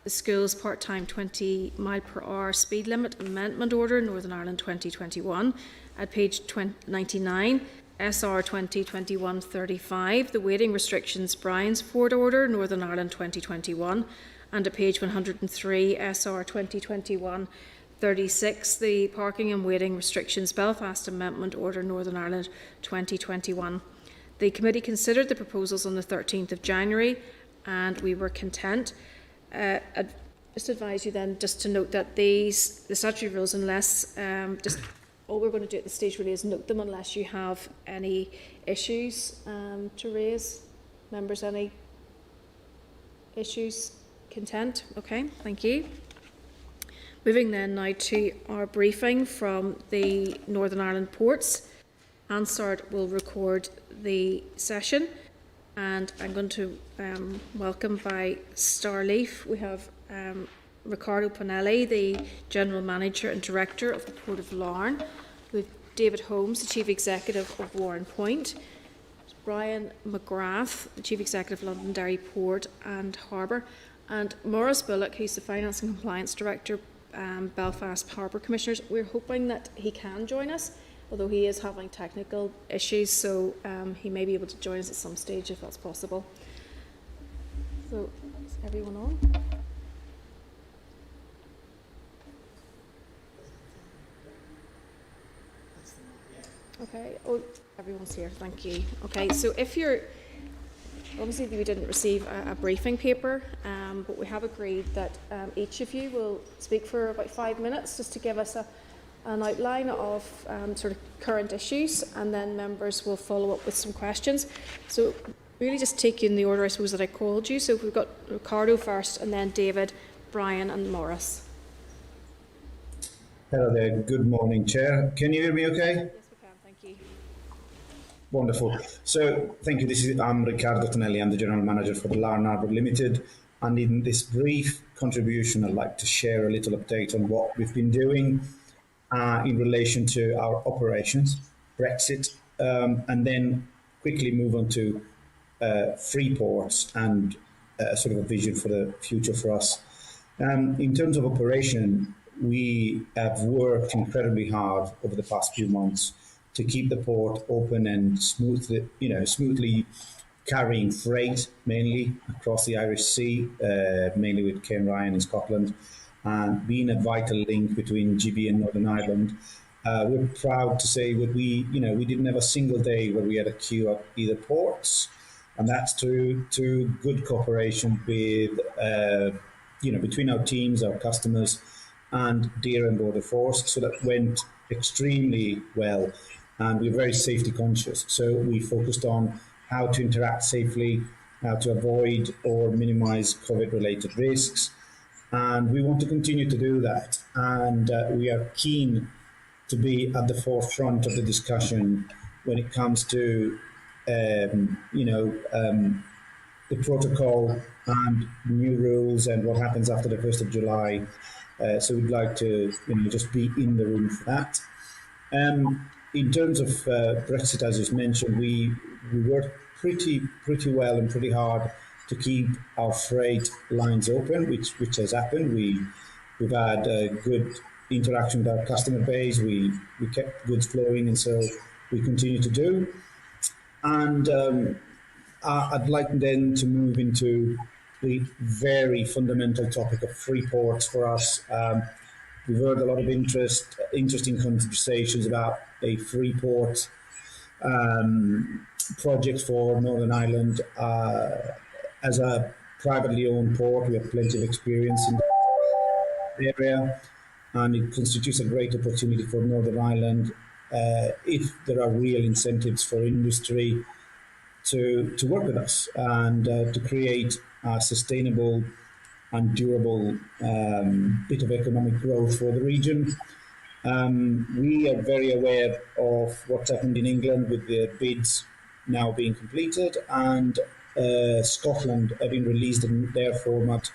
the school's part-time 20 mile per hour speed limit amendment order, Northern Ireland 2021. At page 99, SR 2021-35, the waiting restrictions Brian's Ford order, Northern Ireland 2021. And at page 103, SR 2021-36, the Parking and Waiting Restrictions Belfast Amendment Order, Northern Ireland 2021. The committee considered the proposals on the 13th of January and we were content. I'd just advise you then just to note that the statutory rules, unless all we're going to do at this stage really is note them unless you have any issues to raise. Members, any issues? Content? Okay, thank you. Moving then now to our briefing from the Northern Ireland ports. Hansard will record the session, and I'm going to welcome by Starleaf. We have Ricardo Tonelli, the General Manager and Director of the Port of Larne. We have David Holmes, the Chief Executive of Warrenpoint. Brian McGrath, the Chief Executive of Londonderry Port and Harbour. And Maurice Bullick, who's the Finance and Compliance Director, Belfast Harbour Commissioners. We're hoping that he can join us, although he is having technical issues, so he may be able to join us at some stage if that's possible. So, is everyone on? Okay. Oh, everyone's here. Thank you. Okay. So if you're obviously we didn't receive a briefing paper, but we have agreed that each of you will speak for about 5 minutes just to give us an outline of sort of current issues, and then members will follow up with some questions. So really just take you in the order, I suppose, that I called you. So we've got Ricardo first, and then David, Brian and Maurice. Hello there, good morning, Chair. Can you hear me okay? Yes, we can, thank you. Wonderful. So, thank you. I'm Ricardo Tonelli, I'm the General Manager for the Larne Harbour Limited. And in this brief contribution, I'd like to share a little update on what we've been doing in relation to our operations, Brexit, and then quickly move on to free ports and sort of a vision for the future for us. In terms of operation, we have worked incredibly hard over the past few months to keep the port open and smoothly carrying freight, mainly across the Irish Sea, mainly with Ryan in Scotland, and being a vital link between GB and Northern Ireland. We're proud to say that we didn't have a single day where we had a queue at either ports, and that's through good cooperation with between our teams, our customers, and Deer and Border Force. So that went extremely well, and we're very safety conscious. So we focused on how to interact safely, how to avoid or minimise COVID-related risks, and we want to continue to do that. And we are keen to be at the forefront of the discussion when it comes to the protocol and new rules and what happens after the 1st of July. So we'd like to just be in the room for that. In terms of Brexit, as you mentioned, we worked pretty well and pretty hard to keep our freight lines open, which has happened. We've had good interaction with our customer base. We kept goods flowing, and so we continue to do. And I'd like then to move into the very fundamental topic of free ports for us. We've heard a lot of interesting conversations about a free port project for Northern Ireland. As a privately owned port, we have plenty of experience in the area, and it constitutes a great opportunity for Northern Ireland if there are real incentives for industry to work with us and to create a sustainable and durable bit of economic growth for the region. We are very aware of what's happened in England with the bids now being completed, and Scotland having released their format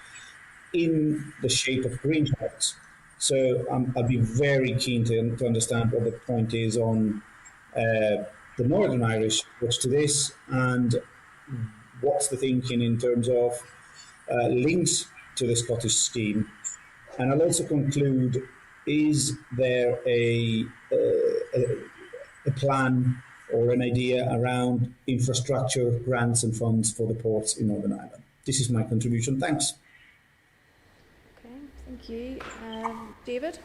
in the shape of green cards. So I'd be very keen to understand what the point is on the Northern Irish approach to this, and what's the thinking in terms of links to the Scottish scheme. And I'll also conclude, is there a plan or an idea around infrastructure grants and funds for the ports in Northern Ireland? This is my contribution. Thanks. Okay, thank you. David?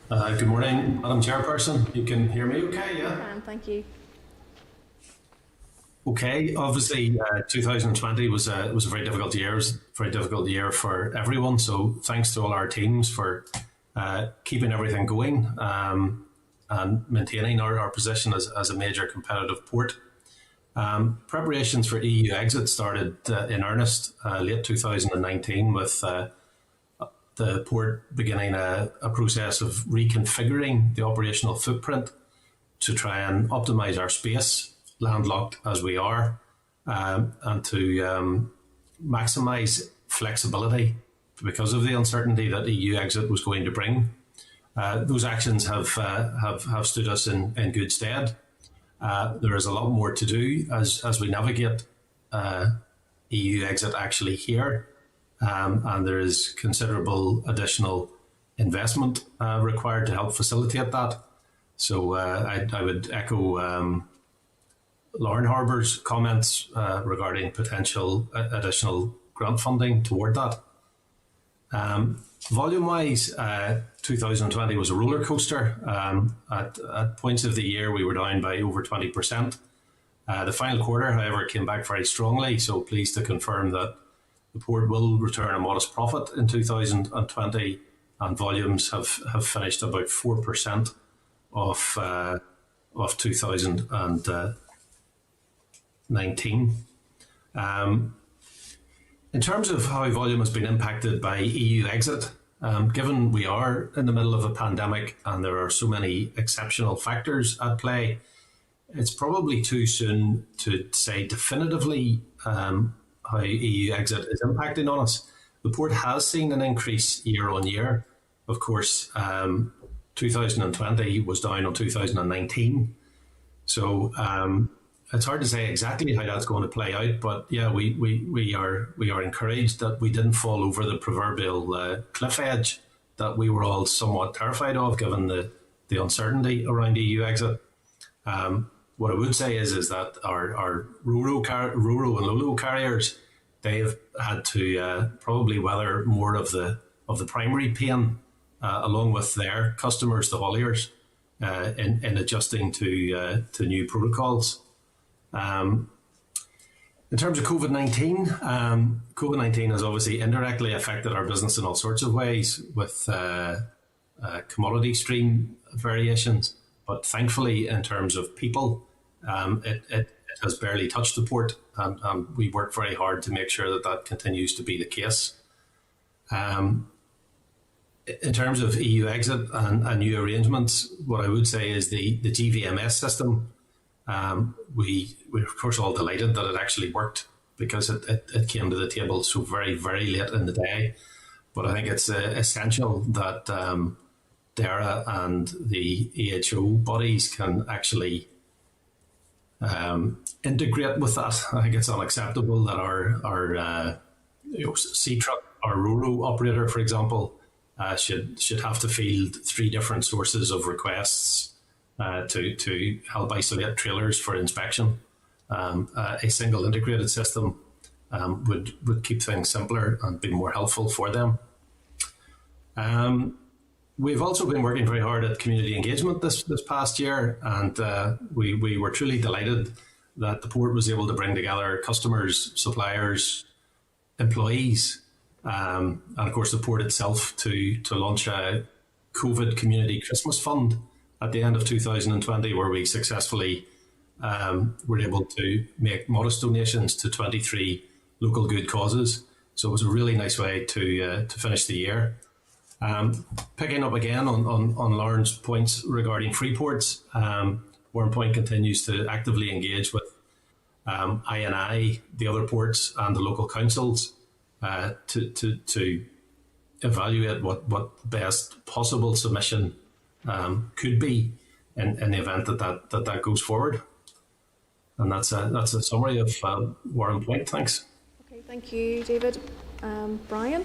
Good morning, Madam Chairperson. You can hear me okay, yeah? I can, thank you. Okay, obviously 2020 was a very difficult year. It was a very difficult year for everyone. So thanks to all our teams for keeping everything going and maintaining our position as a major competitive port. Preparations for EU exit started in earnest late 2019 with the port beginning a process of reconfiguring the operational footprint to try and optimise our space, landlocked as we are, and to maximise flexibility because of the uncertainty that EU exit was going to bring. Those actions have stood us in good stead. There is a lot more to do as we navigate EU exit actually here, and there is considerable additional investment required to help facilitate that. So I would echo Larne Harbour's comments regarding potential additional grant funding toward that. Volume-wise, 2020 was a roller coaster. At points of the year, we were down by over 20%. The final quarter, however, came back very strongly, so pleased to confirm that the port will return a modest profit in 2020, and volumes have finished about 4% of 2019. In terms of how volume has been impacted by EU exit, given we are in the middle of a pandemic and there are so many exceptional factors at play, it's probably too soon to say definitively how EU exit is impacting on us. The port has seen an increase year on year. Of course, 2020 was down on 2019. So it's hard to say exactly how that's going to play out, but yeah, we are encouraged that we didn't fall over the proverbial cliff edge that we were all somewhat terrified of, given the uncertainty around EU exit. What I would say is that our Roro and Lolo carriers, they've had to probably weather more of the primary pain, along with their customers, the hauliers, in adjusting to new protocols. In terms of COVID-19, COVID-19 has obviously indirectly affected our business in all sorts of ways with commodity stream variations. But thankfully, in terms of people, it has barely touched the port, and we work very hard to make sure that continues to be the case. In terms of EU exit and new arrangements, what I would say is the GVMS system. We're of course all delighted that it actually worked, because it came to the table so very, very late in the day. But I think it's essential that DERA and the EHO bodies can actually integrate with that. I think it's unacceptable that our sea truck, our Roro operator, for example, should have to field 3 different sources of requests to help isolate trailers for inspection. A single integrated system would keep things simpler and be more helpful for them. We've also been working very hard at community engagement this past year, and we were truly delighted that the port was able to bring together customers, suppliers, employees, and of course the port itself to launch a COVID Community Christmas Fund at the end of 2020, where we successfully were able to make modest donations to 23 local good causes. So it was a really nice way to finish the year. Picking up again on Lauren's points regarding free ports, Warrenpoint continues to actively engage with INI, the other ports, and the local councils to evaluate what the best possible submission could be in the event that goes forward. And that's a summary of Warrenpoint. Thanks. Okay, thank you, David. Brian?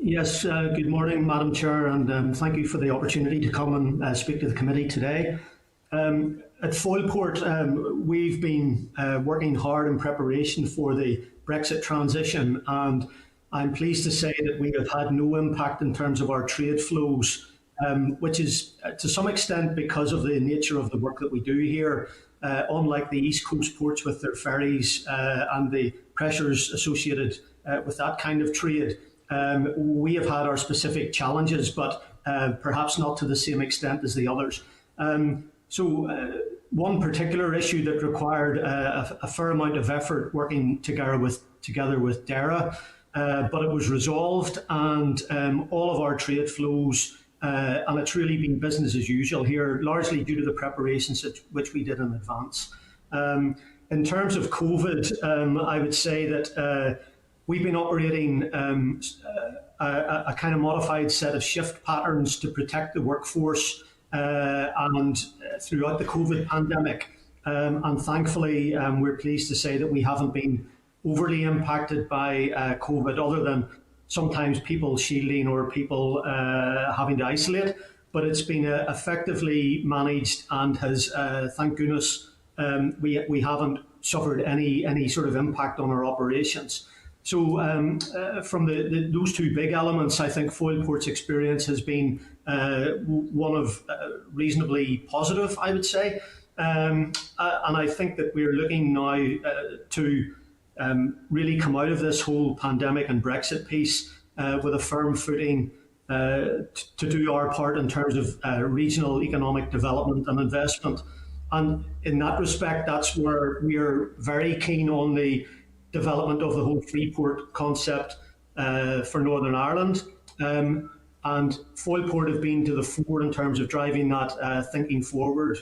Yes, good morning, Madam Chair, and thank you for the opportunity to come and speak to the committee today. At Foyleport, we've been working hard in preparation for the Brexit transition, and I'm pleased to say that we have had no impact in terms of our trade flows, which is to some extent because of the nature of the work that we do here. Unlike the East Coast ports with their ferries and the pressures associated with that kind of trade, we have had our specific challenges, but perhaps not to the same extent as the others. One particular issue that required a fair amount of effort working together with DERA, but it was resolved, and all of our trade flows, and it's really been business as usual here, largely due to the preparations which we did in advance. In terms of COVID, I would say that we've been operating a kind of modified set of shift patterns to protect the workforce and throughout the COVID pandemic. And thankfully, we're pleased to say that we haven't been overly impacted by COVID, other than sometimes people shielding or people having to isolate. But it's been effectively managed and has, thank goodness, we haven't suffered any sort of impact on our operations. So from those two big elements, I think Foyleport's experience has been one of reasonably positive, I would say. And I think that we're looking now to really come out of this whole pandemic and Brexit piece with a firm footing to do our part in terms of regional economic development and investment. And in that respect, that's where we are very keen on the development of the whole Freeport concept for Northern Ireland. And Foyleport have been to the fore in terms of driving that thinking forward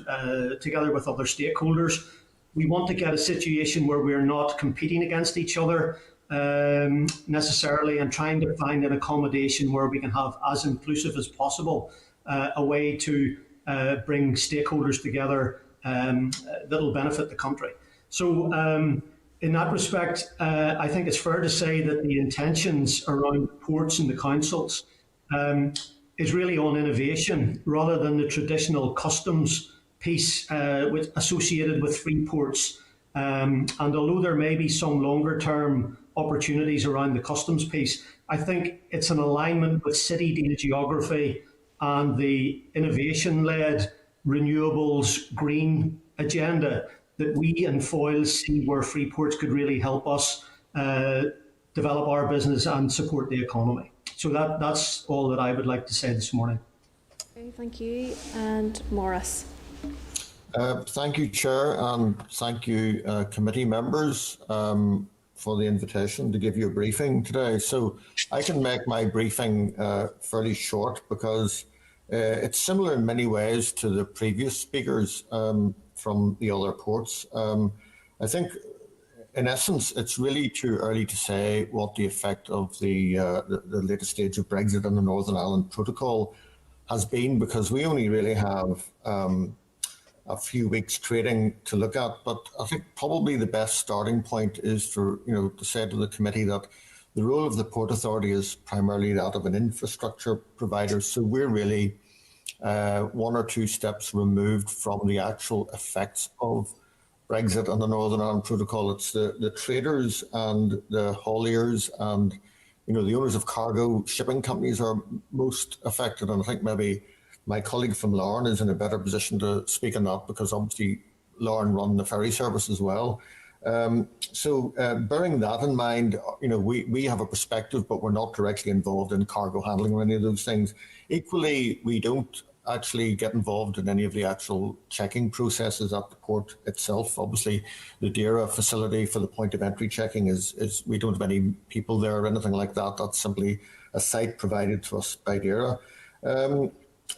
together with other stakeholders. We want to get a situation where we're not competing against each other necessarily, and trying to find an accommodation where we can have as inclusive as possible a way to bring stakeholders together that'll benefit the country. So in that respect, I think it's fair to say that the intentions around ports and the councils is really on innovation rather than the traditional customs piece associated with free ports. And although there may be some longer term opportunities around the customs piece, I think it's an alignment with city data geography and the innovation-led renewables green agenda that we and Foyles see where free ports could really help us develop our business and support the economy. So that's all that I would like to say this morning. Okay, thank you. And Maurice. Thank you, Chair, and thank you, committee members, for the invitation to give you a briefing today. So I can make my briefing fairly short because it's similar in many ways to the previous speakers from the other ports. I think, in essence, it's really too early to say what the effect of the latest stage of Brexit and the Northern Ireland Protocol has been, because we only really have a few weeks trading to look at. But I think probably the best starting point is to say to the committee that the role of the Port Authority is primarily that of an infrastructure provider. So we're really one or two steps removed from the actual effects of Brexit and the Northern Ireland Protocol. It's the traders and the hauliers and the owners of cargo shipping companies are most affected. And I think maybe my colleague from Larne is in a better position to speak on that, because obviously Larne run the ferry service as well. So bearing that in mind, we have a perspective, but we're not directly involved in cargo handling or any of those things. Equally, we don't actually get involved in any of the actual checking processes at the port itself. Obviously, the DERA facility for the point of entry checking is we don't have any people there or anything like that. That's simply a site provided to us by DERA.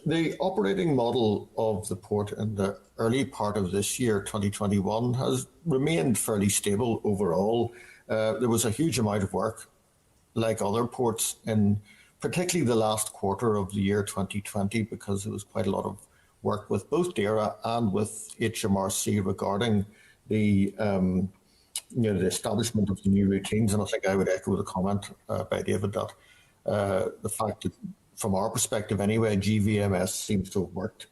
The operating model of the port in the early part of this year, 2021, has remained fairly stable overall. There was a huge amount of work, like other ports, in particularly the last quarter of the year 2020, because there was quite a lot of work with both DERA and with HMRC regarding the the establishment of the new routines. And I think I would echo the comment by David that the fact that, from our perspective anyway, GVMS seems to have worked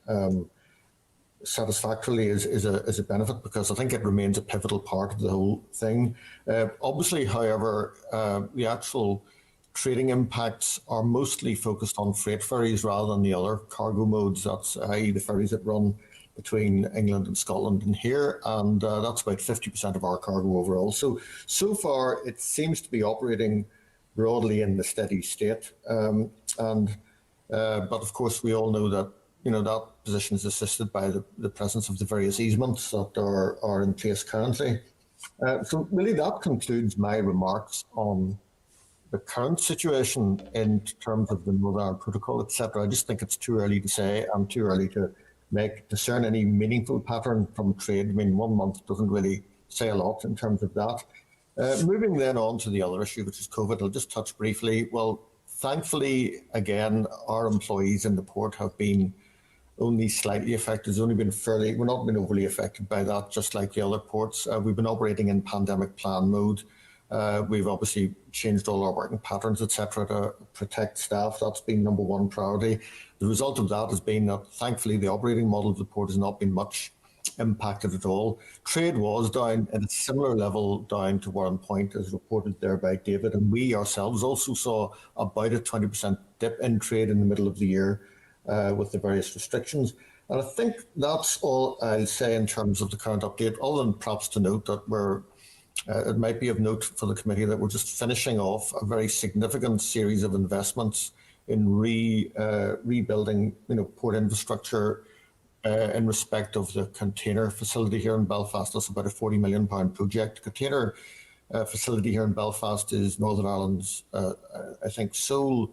satisfactorily is a benefit, because I think it remains a pivotal part of the whole thing. Obviously, however, the actual trading impacts are mostly focused on freight ferries rather than the other cargo modes. That's i.e. the ferries that run between England and Scotland and here, and that's about 50% of our cargo overall. So far, it seems to be operating broadly in the steady state. But of course, we all know that that position is assisted by the presence of the various easements that are in place currently. So really, that concludes my remarks on the current situation in terms of the Northern Ireland Protocol, etc. I just think it's too early to say and too early to discern any meaningful pattern from trade. I mean, 1 month doesn't really say a lot in terms of that. Moving then on to the other issue, which is COVID, I'll just touch briefly. Well, thankfully, again, our employees in the port have been only slightly affected. It's only been we're not been overly affected by that, just like the other ports. We've been operating in pandemic plan mode. We've obviously changed all our working patterns, etc., to protect staff. That's been number one priority. The result of that has been that, thankfully, the operating model of the port has not been much impacted at all. Trade was down at a similar level down to Warrenpoint, as reported there by David, and we ourselves also saw about a 20% dip in trade in the middle of the year with the various restrictions. And I think that's all I'll say in terms of the current update, other than perhaps to note that it might be of note for the committee that we're just finishing off a very significant series of investments in rebuilding, port infrastructure in respect of the container facility here in Belfast. That's about a £40 million project. The container facility here in Belfast is Northern Ireland's, I think, sole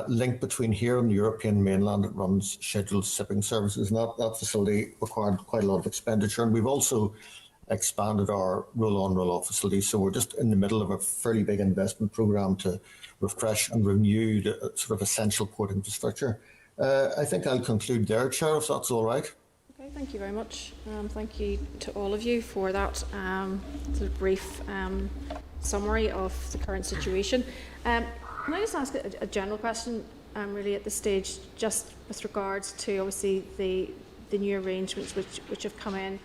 link between here and the European mainland. It runs scheduled shipping services, and that facility required quite a lot of expenditure. And we've also expanded our roll-on, roll-off facility. So we're just in the middle of a fairly big investment programme to refresh and renew the sort of essential port infrastructure. I think I'll conclude there, Chair, if that's all right. Okay, thank you very much. Thank you to all of you for that sort of brief summary of the current situation. Can I just ask a general question, really, at this stage, just with regards to obviously the new arrangements which have come in?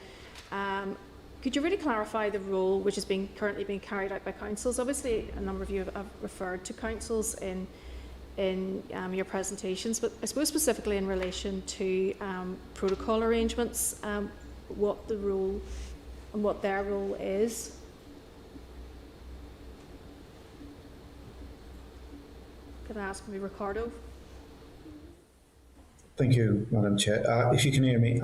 Could you really clarify the role which is currently being carried out by councils? Obviously, a number of you have referred to councils in your presentations, but I suppose specifically in relation to protocol arrangements, what the role and what their role is. Can I ask maybe Ricardo? Thank you, Madam Chair. If you can hear me.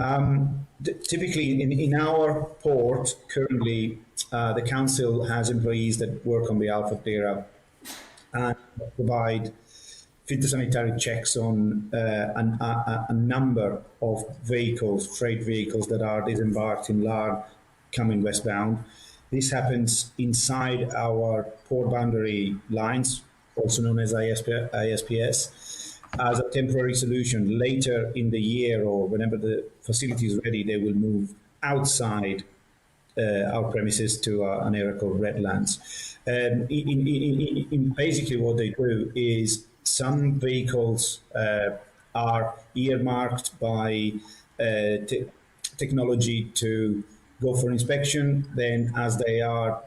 Typically, in our port, currently, the council has employees that work on behalf of DERA and provide phytosanitary checks on a number of vehicles, freight vehicles that are disembarked in Larne coming westbound. This happens inside our port boundary lines, also known as ISPS, as a temporary solution. Later in the year, or whenever the facility is ready, they will move outside our premises to an area called Redlands. Basically what they do is some vehicles are earmarked by technology to go for inspection. Then as they are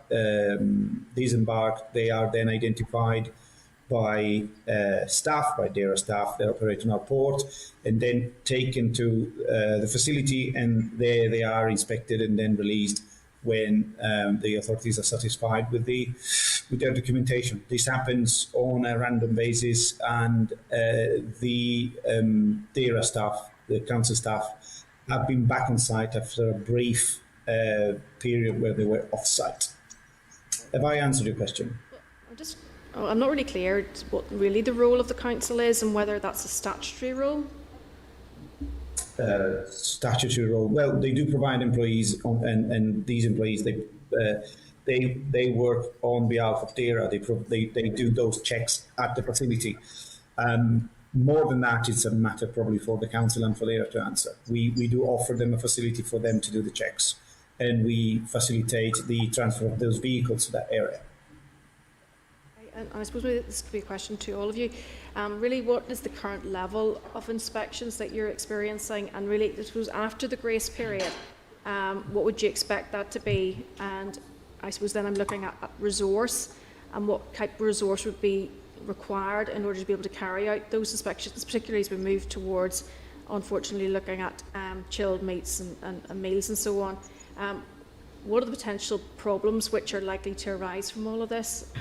disembarked, they are then identified by staff, by DERA staff that operate in our port, and then taken to the facility, and there they are inspected and then released when the authorities are satisfied with their documentation. This happens on a random basis, and the DERA staff, the council staff, have been back on site after a brief period where they were off-site. Have I answered your question? I'm not really clear what really the role of the council is and whether that's a statutory role. Statutory role. Well, they do provide employees, and these employees they work on behalf of DERA. They do those checks at the facility. More than that, it's a matter probably for the council and for DERA to answer. We do offer them a facility for them to do the checks, and we facilitate the transfer of those vehicles to that area. And I suppose this could be a question to all of you. Really, what is the current level of inspections that you're experiencing? And really, I suppose after the grace period, what would you expect that to be? And I suppose then I'm looking at resource, and what type of resource would be required in order to be able to carry out those inspections, particularly as we move towards, unfortunately, looking at chilled meats and meals and so on. What are the potential problems which are likely to arise from all of this?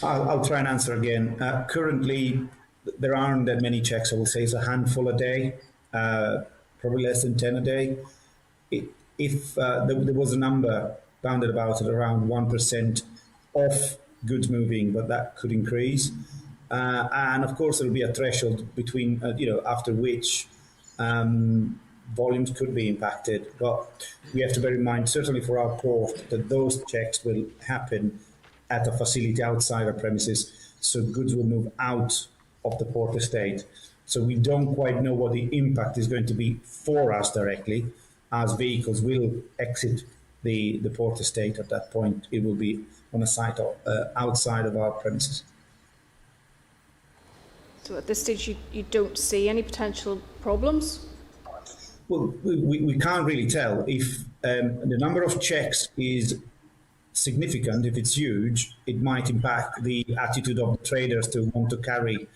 I'll try and answer again. Currently, there aren't that many checks. I will say it's a handful a day, probably less than 10 a day. If there was a number bounded about at around 1% of goods moving, but that could increase. And of course, there will be a threshold between, after which volumes could be impacted. But we have to bear in mind, certainly for our port, that those checks will happen at a facility outside our premises, so goods will move out of the port estate. So we don't quite know what the impact is going to be for us directly, as vehicles will exit the port estate at that point. It will be on a site outside of our premises. So at this stage, you don't see any potential problems? Well, we can't really tell. If the number of checks is significant, if it's huge, it might impact the attitude of the traders to want to carry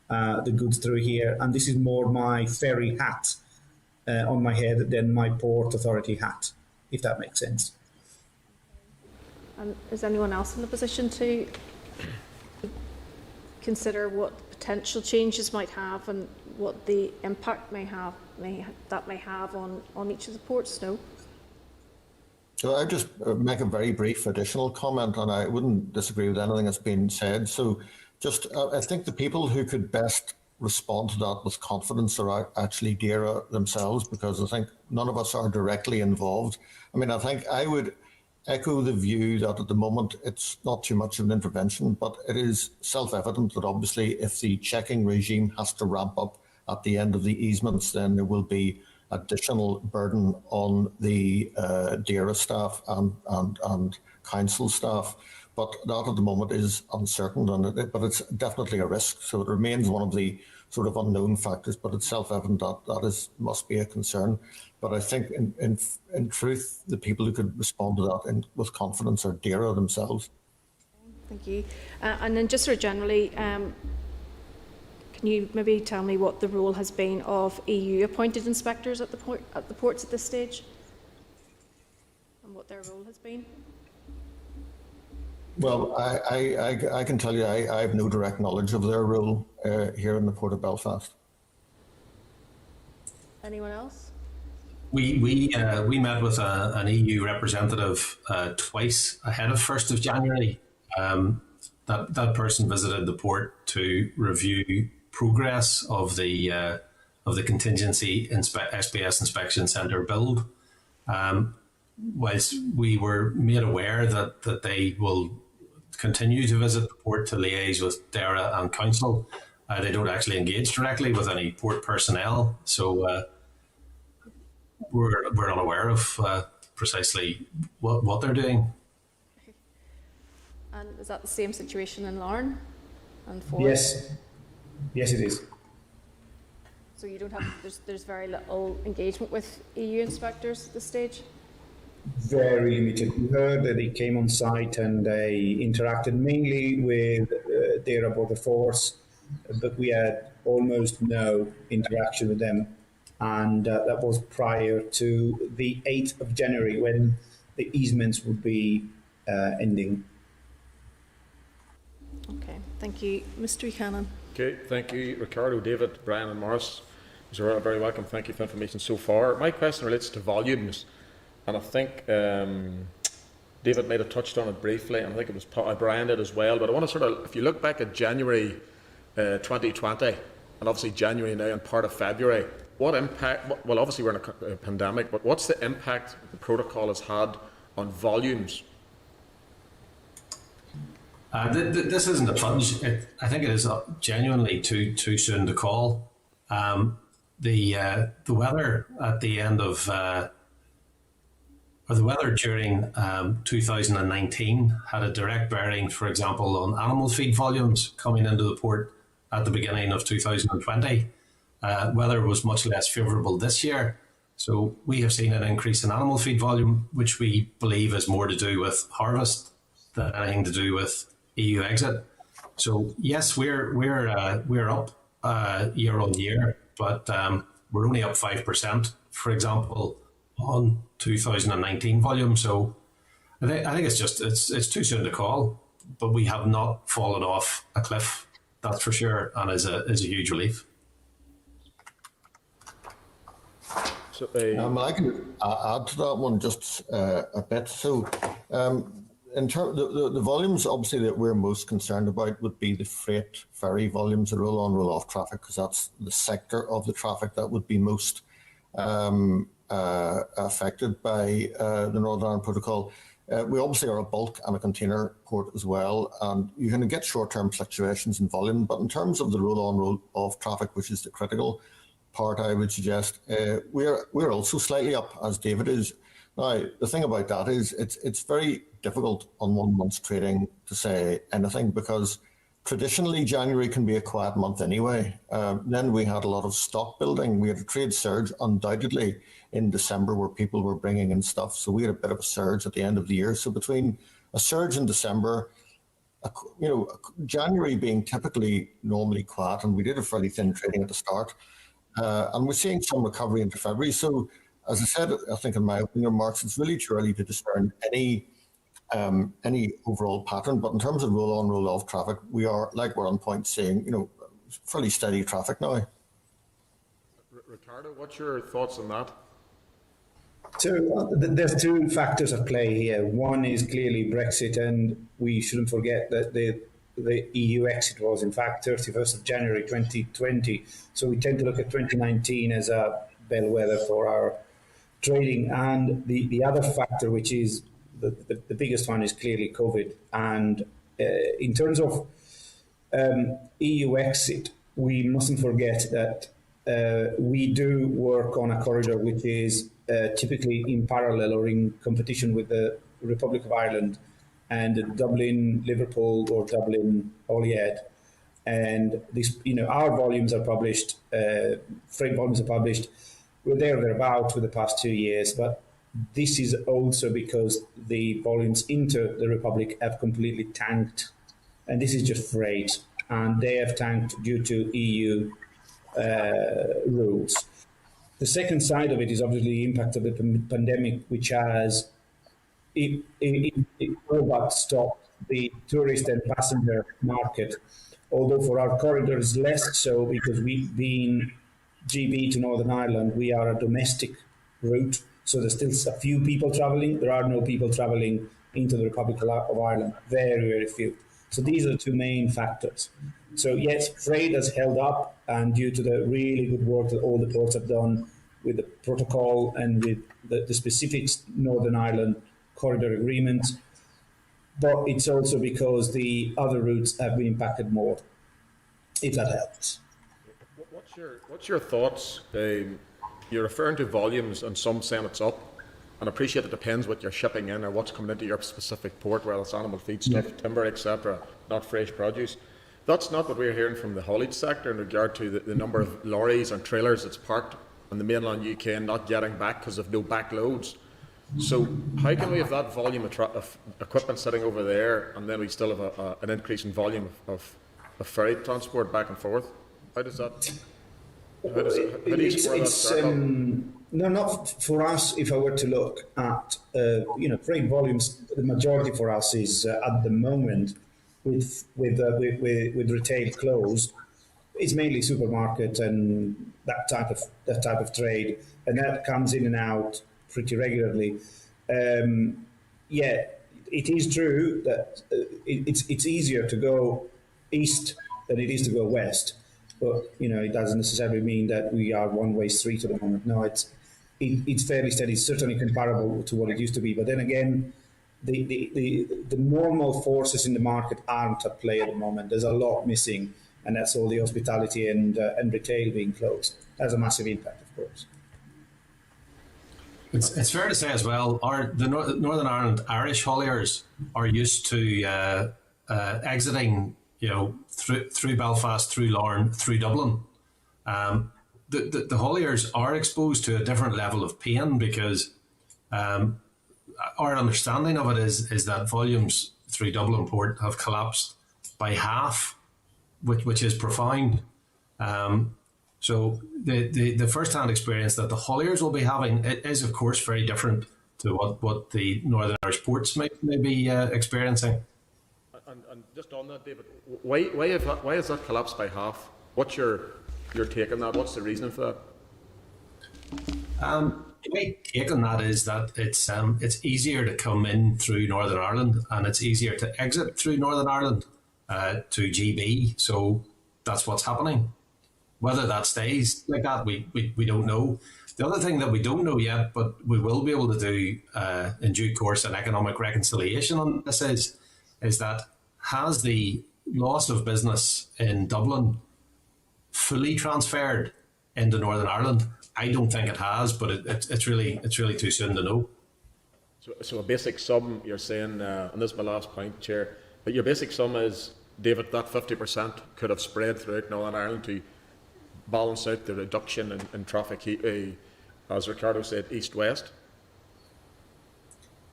the goods through here. And this is more my ferry hat on my head than my port authority hat, if that makes sense. And is anyone else in a position to consider what potential changes might have and what the impact may have on each of the ports? No. So I just make a very brief additional comment, and I wouldn't disagree with anything that's been said. So just, I think the people who could best respond to that with confidence are actually DAERA themselves, because I think none of us are directly involved. I mean, I think I would echo the view that at the moment it's not too much of an intervention, but it is self-evident that obviously if the checking regime has to ramp up at the end of the easements, then there will be additional burden on the DAERA staff and council staff. But that at the moment is uncertain, but it's definitely a risk. So it remains one of the sort of unknown factors, but it's self-evident that must be a concern. But I think in truth, the people who could respond to that with confidence are DAERA themselves. Thank you. And then just sort of generally, can you maybe tell me what the role has been of EU appointed inspectors at the ports at this stage, and what their role has been? Well, I can tell you I have no direct knowledge of their role here in the Port of Belfast. Anyone else? We met with an EU representative twice ahead of 1st of January. That person visited the port to review progress of the contingency SPS inspection centre build. Whilst we were made aware that they will continue to visit the port to liaise with DAERA and council, they don't actually engage directly with any port personnel. So we're unaware of precisely what they're doing. And is that the same situation in Larne and Ford? Yes, it is. So you don't have, there's very little engagement with EU inspectors at this stage? Very limited. We heard that they came on site and they interacted mainly with DAERA Border Force, but we had almost no interaction with them. And that was prior to the 8th of January when the easements would be ending. Okay, thank you. Mr. Cannon. Okay, thank you, Ricardo, David, Brian and Maurice. You're very welcome. Thank you for the information so far. My question relates to volumes, and I think David might have touched on it briefly, and I think it was Brian did as well, but I want to sort of, if you look back at January 2020, and obviously January now and part of February, what impact, well obviously we're in a pandemic, but what's the impact the protocol has had on volumes? This isn't a plunge. I think it is genuinely too soon to call. The weather at the end of, or the weather during 2019 had a direct bearing, for example, on animal feed volumes coming into the port at the beginning of 2020. Weather was much less favourable this year. So we have seen an increase in animal feed volume, which we believe is more to do with harvest than anything to do with EU exit. So yes, we're up year on year, but we're only up 5%, for example, on 2019 volume. So I think it's too soon to call, but we have not fallen off a cliff, that's for sure, and is a huge relief. So I can add to that one just a bit. So in terms the volumes, obviously, that we're most concerned about would be the freight ferry volumes, the roll-on, roll-off traffic, because that's the sector of the traffic that would be most affected by the Northern Ireland Protocol. We obviously are a bulk and a container port as well, and you're going to get short-term fluctuations in volume. But in terms of the roll-on, roll-off traffic, which is the critical part, I would suggest we're also slightly up, as David is. Now, the thing about that is it's very difficult on 1 month's trading to say anything, because traditionally, January can be a quiet month anyway. Then we had a lot of stock building. We had a trade surge, undoubtedly, in December where people were bringing in stuff. So we had a bit of a surge at the end of the year. So between a surge in December, January being typically normally quiet, and we did a fairly thin trading at the start, and we're seeing some recovery into February. So, as I said, I think in my opening remarks, it's really too early to discern any overall pattern. But in terms of roll-on, roll-off traffic, we are, like Warrenpoint, seeing fairly steady traffic now. Ricardo, what's your thoughts on that? So there's two factors at play here. One is clearly Brexit, and we shouldn't forget that the EU exit was in fact 31st of January 2020. So we tend to look at 2019 as a bellwether for our trading. And the other factor, which is the biggest one, is clearly COVID. And in terms of EU exit, we mustn't forget that we do work on a corridor which is typically in parallel or in competition with the Republic of Ireland and Dublin, Liverpool, or Dublin, Holyhead. And this, our volumes are published, freight volumes are published. We're thereabouts for the past 2 years, but this is also because the volumes into the Republic have completely tanked. And this is just freight. And they have tanked due to EU rules. The second side of it is obviously the impact of the pandemic, which has it all but stopped the tourist and passenger market. Although for our corridors less so, because we've been GB to Northern Ireland, we are a domestic route. So there's still a few people travelling. There are no people travelling into the Republic of Ireland. Very, very few. So these are the two main factors. So yes, freight has held up, and due to the really good work that all the ports have done with the protocol and with the specific Northern Ireland corridor agreements, but it's also because the other routes have been impacted more, if that helps. What's your thoughts? You're referring to volumes, and some saying it's up. And I appreciate it depends what you're shipping in or what's coming into your specific port, whether it's animal feed stuff, timber, etc., not fresh produce. That's not what we're hearing from the haulage sector in regard to the number of lorries and trailers that's parked on the mainland UK and not getting back because of no backloads. So how can we have that volume of equipment sitting over there, and then we still have an increase in volume of ferry transport back and forth? How do you square that circle? No, not for us. If I were to look at freight volumes, the majority for us is at the moment with retail closed. It's mainly supermarket and that type of trade, and that comes in and out pretty regularly. It is true that it's easier to go east than it is to go west. But it doesn't necessarily mean that we are one-way street at the moment. No, it's fairly steady. It's certainly comparable to what it used to be. But then again, the normal forces in the market aren't at play at the moment. There's a lot missing, and that's all the hospitality and retail being closed. Has a massive impact, of course. It's fair to say as well, the Northern Ireland Irish hauliers are used to exiting, through Belfast, through Larne, through Dublin. The hauliers are exposed to a different level of pain because our understanding of it is that volumes through Dublin port have collapsed by half, which is profound. So the first-hand experience that the hauliers will be having is, of course, very different to what the Northern Irish ports may be experiencing. And just on that, David, why has that collapsed by half? What's your take on that? What's the reason for that? My take on that is that it's easier to come in through Northern Ireland and it's easier to exit through Northern Ireland to GB. So that's what's happening. Whether that stays like that, we don't know. The other thing that we don't know yet, but we will be able to do in due course an economic reconciliation on this is that has the loss of business in Dublin fully transferred into Northern Ireland? I don't think it has, but it's really too soon to know. So a basic sum, you're saying, and this is my last point, Chair, but your basic sum is David, that 50% could have spread throughout Northern Ireland to balance out the reduction in traffic, as Ricardo said, east-west?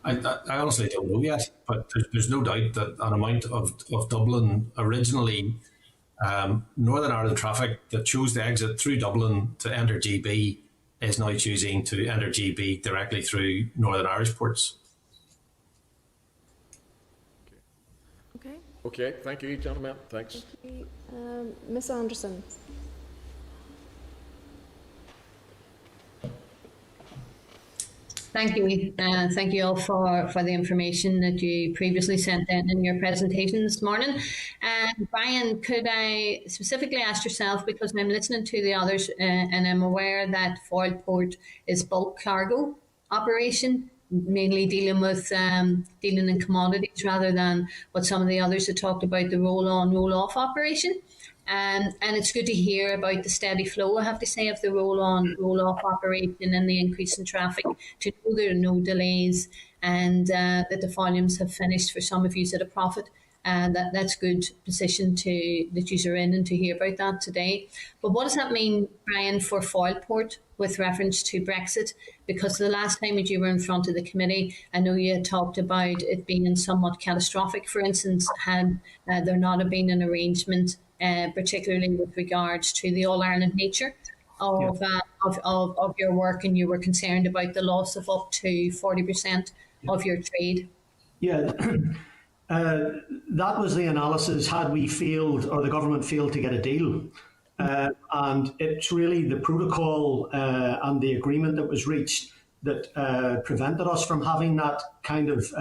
I honestly don't know yet, but there's no doubt that an amount of Dublin originally, Northern Ireland traffic that chose to exit through Dublin to enter GB is now choosing to enter GB directly through Northern Irish ports. Okay, thank you, gentlemen. Thanks. Thank you. Ms. Anderson. Thank you. Thank you all for the information that you previously sent in your presentation this morning. Brian, could I specifically ask yourself, because I'm listening to the others and I'm aware that Foyle Port is bulk cargo operation, mainly dealing in commodities rather than what some of the others have talked about, the roll-on, roll-off operation. And it's good to hear about the steady flow, I have to say, of the roll-on, roll-off operation and the increase in traffic, to know there are no delays and that the volumes have finished for some of you at a profit. And that's good position that you are in, and to hear about that today. But what does that mean, Brian, for Foyle Port with reference to Brexit? Because the last time that you were in front of the committee, I know you had talked about it being somewhat catastrophic. For instance, had there not have been an arrangement, particularly with regards to the All-Ireland nature of your work, and you were concerned about the loss of up to 40% of your trade. Yeah. That was the analysis had we failed, or the government failed to get a deal. And it's really the protocol and the agreement that was reached that prevented us from having that kind of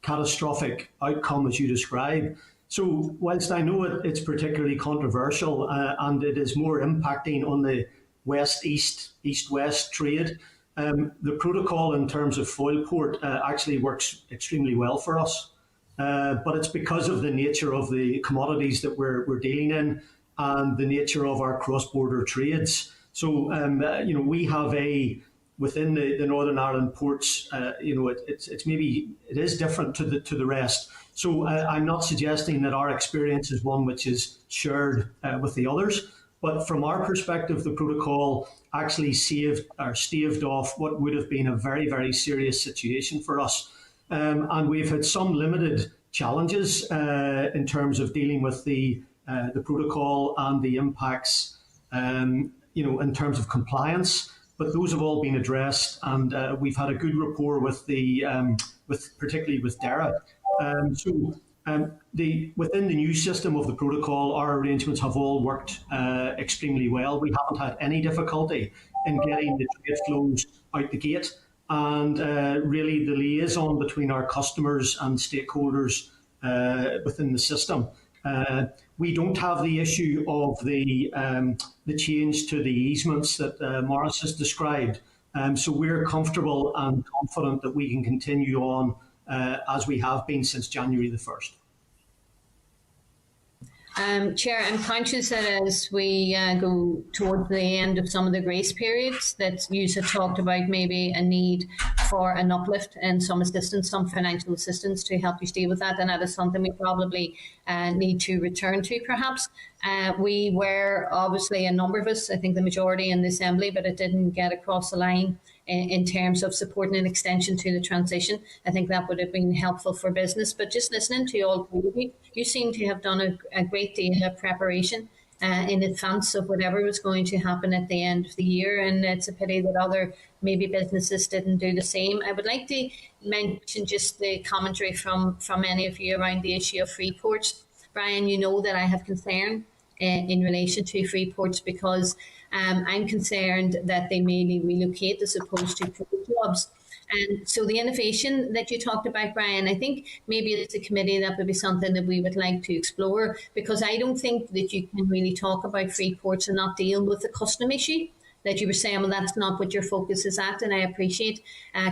catastrophic outcome as you describe. So whilst I know it's particularly controversial and it is more impacting on the west-east, east-west trade, the protocol in terms of Foyle Port actually works extremely well for us. But it's because of the nature of the commodities that we're dealing in and the nature of our cross-border trades. So, we have within the Northern Ireland ports, it is different to the rest. So I'm not suggesting that our experience is one which is shared with the others. But from our perspective, the protocol actually staved off what would have been a very, very serious situation for us. And we've had some limited challenges in terms of dealing with the protocol and the impacts, in terms of compliance. But those have all been addressed, and we've had a good rapport with particularly with DERA. Within the new system of the protocol, our arrangements have all worked extremely well. We haven't had any difficulty in getting the trade flows out the gate. And really the liaison between our customers and stakeholders within the system. We don't have the issue of the change to the easements that Maurice has described. So we're comfortable and confident that we can continue on as we have been since January the 1st. Chair, I'm conscious that as we go towards the end of some of the grace periods, that you have talked about maybe a need for an uplift and some assistance, some financial assistance to help you stay with that. And that is something we probably need to return to, perhaps. We were obviously a number of us, I think the majority in the Assembly, but it didn't get across the line in terms of supporting an extension to the transition. I think that would have been helpful for business. But just listening to all three of you, you seem to have done a great deal of preparation in advance of whatever was going to happen at the end of the year. And it's a pity that other maybe businesses didn't do the same. I would like to mention just the commentary from many of you around the issue of free ports. Brian, you know that I have concern in relation to free ports because I'm concerned that they may relocate as opposed to jobs. And so the innovation that you talked about, Brian, I think maybe it's a committee that would be something that we would like to explore, because I don't think that you can really talk about free ports and not deal with the custom issue that you were saying, well, that's not what your focus is at, and I appreciate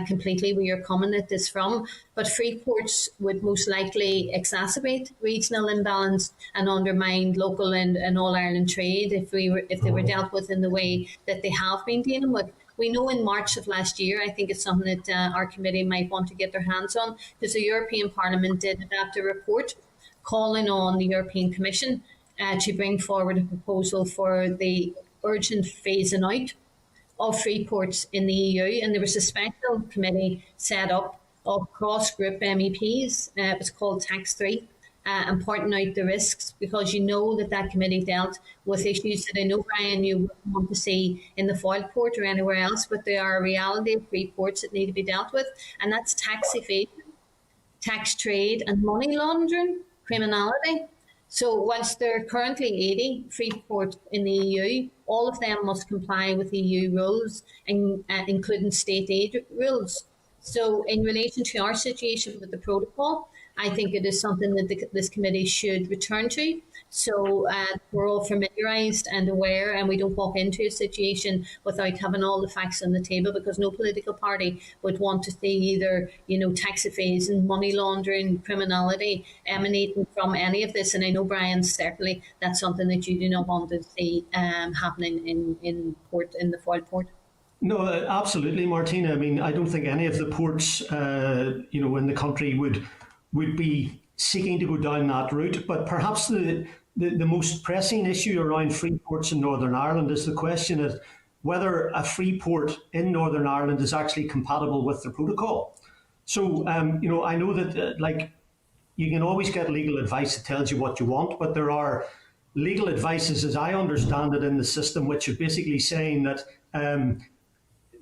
completely where you're coming at this from. But free ports would most likely exacerbate regional imbalance and undermine local and all-Ireland trade if they were dealt with in the way that they have been dealing with. We know in March of last year, I think it's something that our committee might want to get their hands on, because the European Parliament did adopt a report calling on the European Commission to bring forward a proposal for the urgent phasing out of free ports in the EU. And there was a special committee set up of cross-group MEPs. It was called Tax 3. And pointing out the risks, because you know that committee dealt with issues that I know, Brian, you wouldn't want to see in the foil port or anywhere else, but they are a reality of free ports that need to be dealt with, and that's tax evasion, tax trade and money laundering, criminality. So whilst there are currently 80 free ports in the EU, all of them must comply with EU rules, including state aid rules. So in relation to our situation with the protocol, I think it is something that this committee should return to. So we're all familiarised and aware, and we don't walk into a situation without having all the facts on the table, because no political party would want to see either, tax evasion, money laundering, criminality emanating from any of this. And I know, Brian, certainly that's something that you do not want to see happening in the foil port. No, absolutely, Martina. I mean, I don't think any of the ports, in the country would be seeking to go down that route. But perhaps the most pressing issue around free ports in Northern Ireland is the question of whether a free port in Northern Ireland is actually compatible with the protocol. So, I know that you can always get legal advice that tells you what you want, but there are legal advices, as I understand it, in the system, which are basically saying that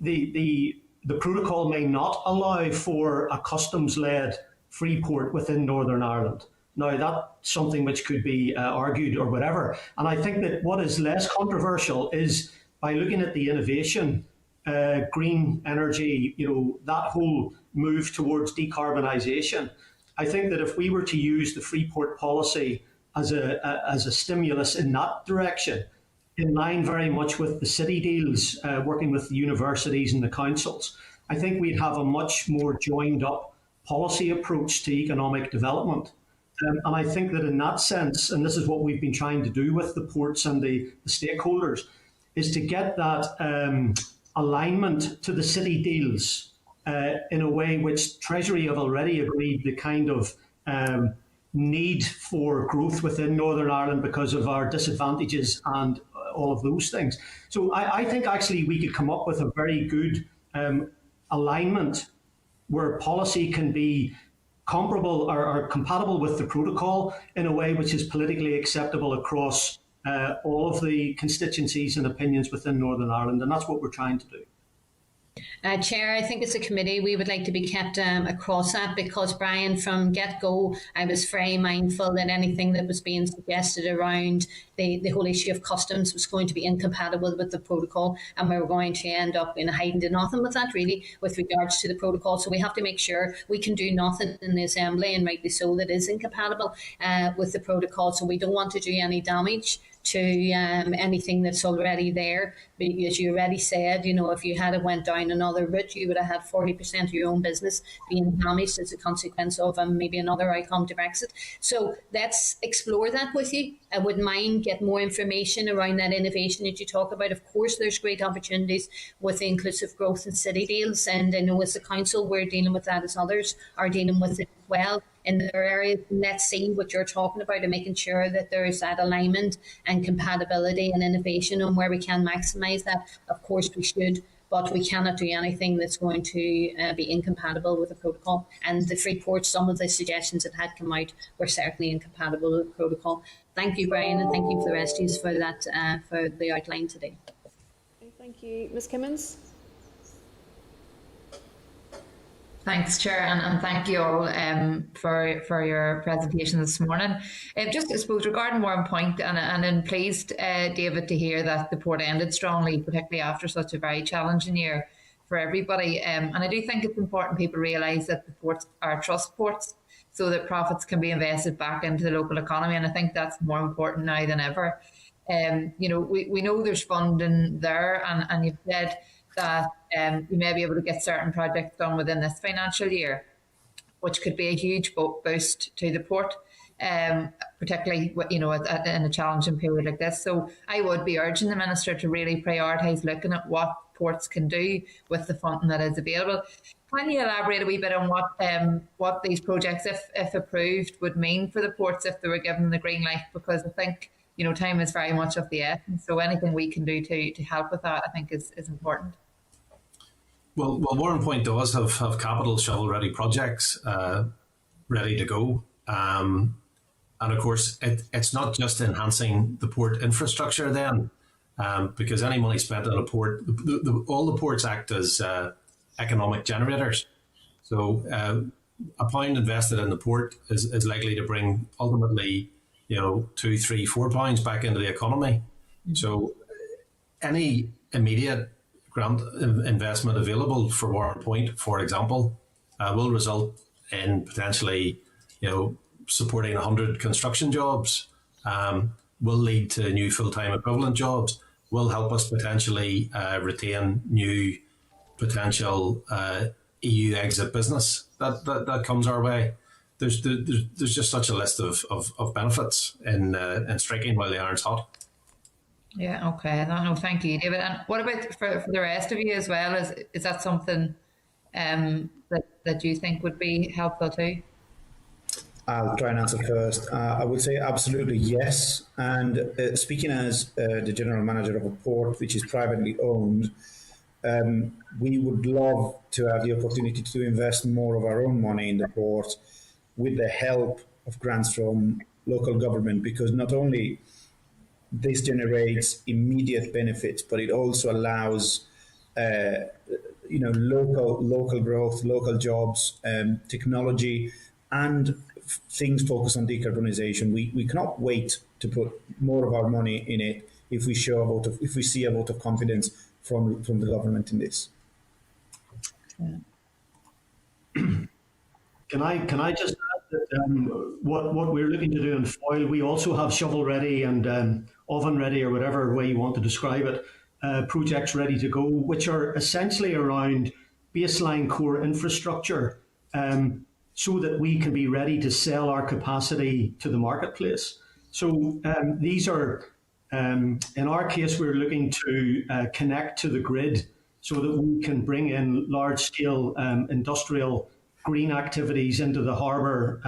the protocol may not allow for a customs-led free port within Northern Ireland. Now, that's something which could be argued or whatever. And I think that what is less controversial is by looking at the innovation, green energy, that whole move towards decarbonisation. I think that if we were to use the free port policy as a stimulus in that direction, in line very much with the city deals, working with the universities and the councils, I think we'd have a much more joined up policy approach to economic development. And I think that in that sense, and this is what we've been trying to do with the ports and the stakeholders, is to get that alignment to the city deals in a way which Treasury have already agreed the kind of need for growth within Northern Ireland because of our disadvantages and all of those things. So I think actually we could come up with a very good alignment where policy can be comparable or compatible with the protocol in a way which is politically acceptable across all of the constituencies and opinions within Northern Ireland. And that's what we're trying to do. Chair, I think as a committee we would like to be kept across that, because, Brian, from get-go I was very mindful that anything that was being suggested around the whole issue of customs was going to be incompatible with the protocol, and we were going to end up in hiding to nothing with that, really, with regards to the protocol. So we have to make sure we can do nothing in the Assembly, and rightly so, that is incompatible with the protocol. So we don't want to do any damage to anything that's already there. But as you already said, if you had went down another route, you would have had 40% of your own business being damaged as a consequence of maybe another outcome to Brexit. So let's explore that with you. I wouldn't mind get more information around that innovation that you talk about. Of course, there's great opportunities with the inclusive growth and city deals, and I know as a council we're dealing with that as others are dealing with it as well in their areas. Let's see what you're talking about and making sure that there is that alignment and compatibility and innovation, and where we can maximise that. Of course we should, but we cannot do anything that's going to be incompatible with the protocol. And the free ports, some of the suggestions that had come out were certainly incompatible with the protocol. Thank you, Brian, and thank you for the rest of you for that, for the outline today. Thank you. Ms. Kimmins? Thanks, Chair, and thank you all for your presentation this morning. Just, I suppose, regarding Warrenpoint, and I'm pleased, David, to hear that the port ended strongly, particularly after such a very challenging year for everybody. And I do think it's important people realise that the ports are trust ports, so that profits can be invested back into the local economy, and I think that's more important now than ever. We know there's funding there, and you've said that you may be able to get certain projects done within this financial year, which could be a huge boost to the port. particularly in a challenging period like this. So I would be urging the Minister to really prioritise looking at what ports can do with the funding that is available. Can you elaborate a wee bit on what these projects, if approved, would mean for the ports if they were given the green light? Because I think time is very much of the essence. So anything we can do to help with that, I think, is important. Well, Warrenpoint does have capital shovel-ready projects ready to go. And of course, it's not just enhancing the port infrastructure then, because any money spent on a port, all the ports act as economic generators. So a pound invested in the port is likely to bring ultimately, 2, 3, 4 pounds back into the economy. So any immediate grant investment available for Warrenpoint, for example, will result in potentially, supporting 100 construction jobs, will lead to new full-time equivalent jobs, will help us potentially retain new potential EU exit business that comes our way. There's just such a list of benefits in striking while the iron's hot. Yeah, okay. No, thank you, David. And what about for the rest of you as well? Is that something that you think would be helpful too? I'll try and answer first. I would say absolutely yes. And speaking as the general manager of a port which is privately owned, we would love to have the opportunity to invest more of our own money in the port with the help of grants from local government, because not only this generates immediate benefits, but it also allows local growth, local jobs, technology, and things focused on decarbonisation. We cannot wait to put more of our money in it if we see a vote of confidence from the government in this. Yeah. Can I just add that what we're looking to do in foil, we also have shovel ready and oven ready, or whatever way you want to describe it, projects ready to go, which are essentially around baseline core infrastructure, so that we can be ready to sell our capacity to the marketplace. So these are, in our case, we're looking to connect to the grid so that we can bring in large-scale industrial green activities into the Harbour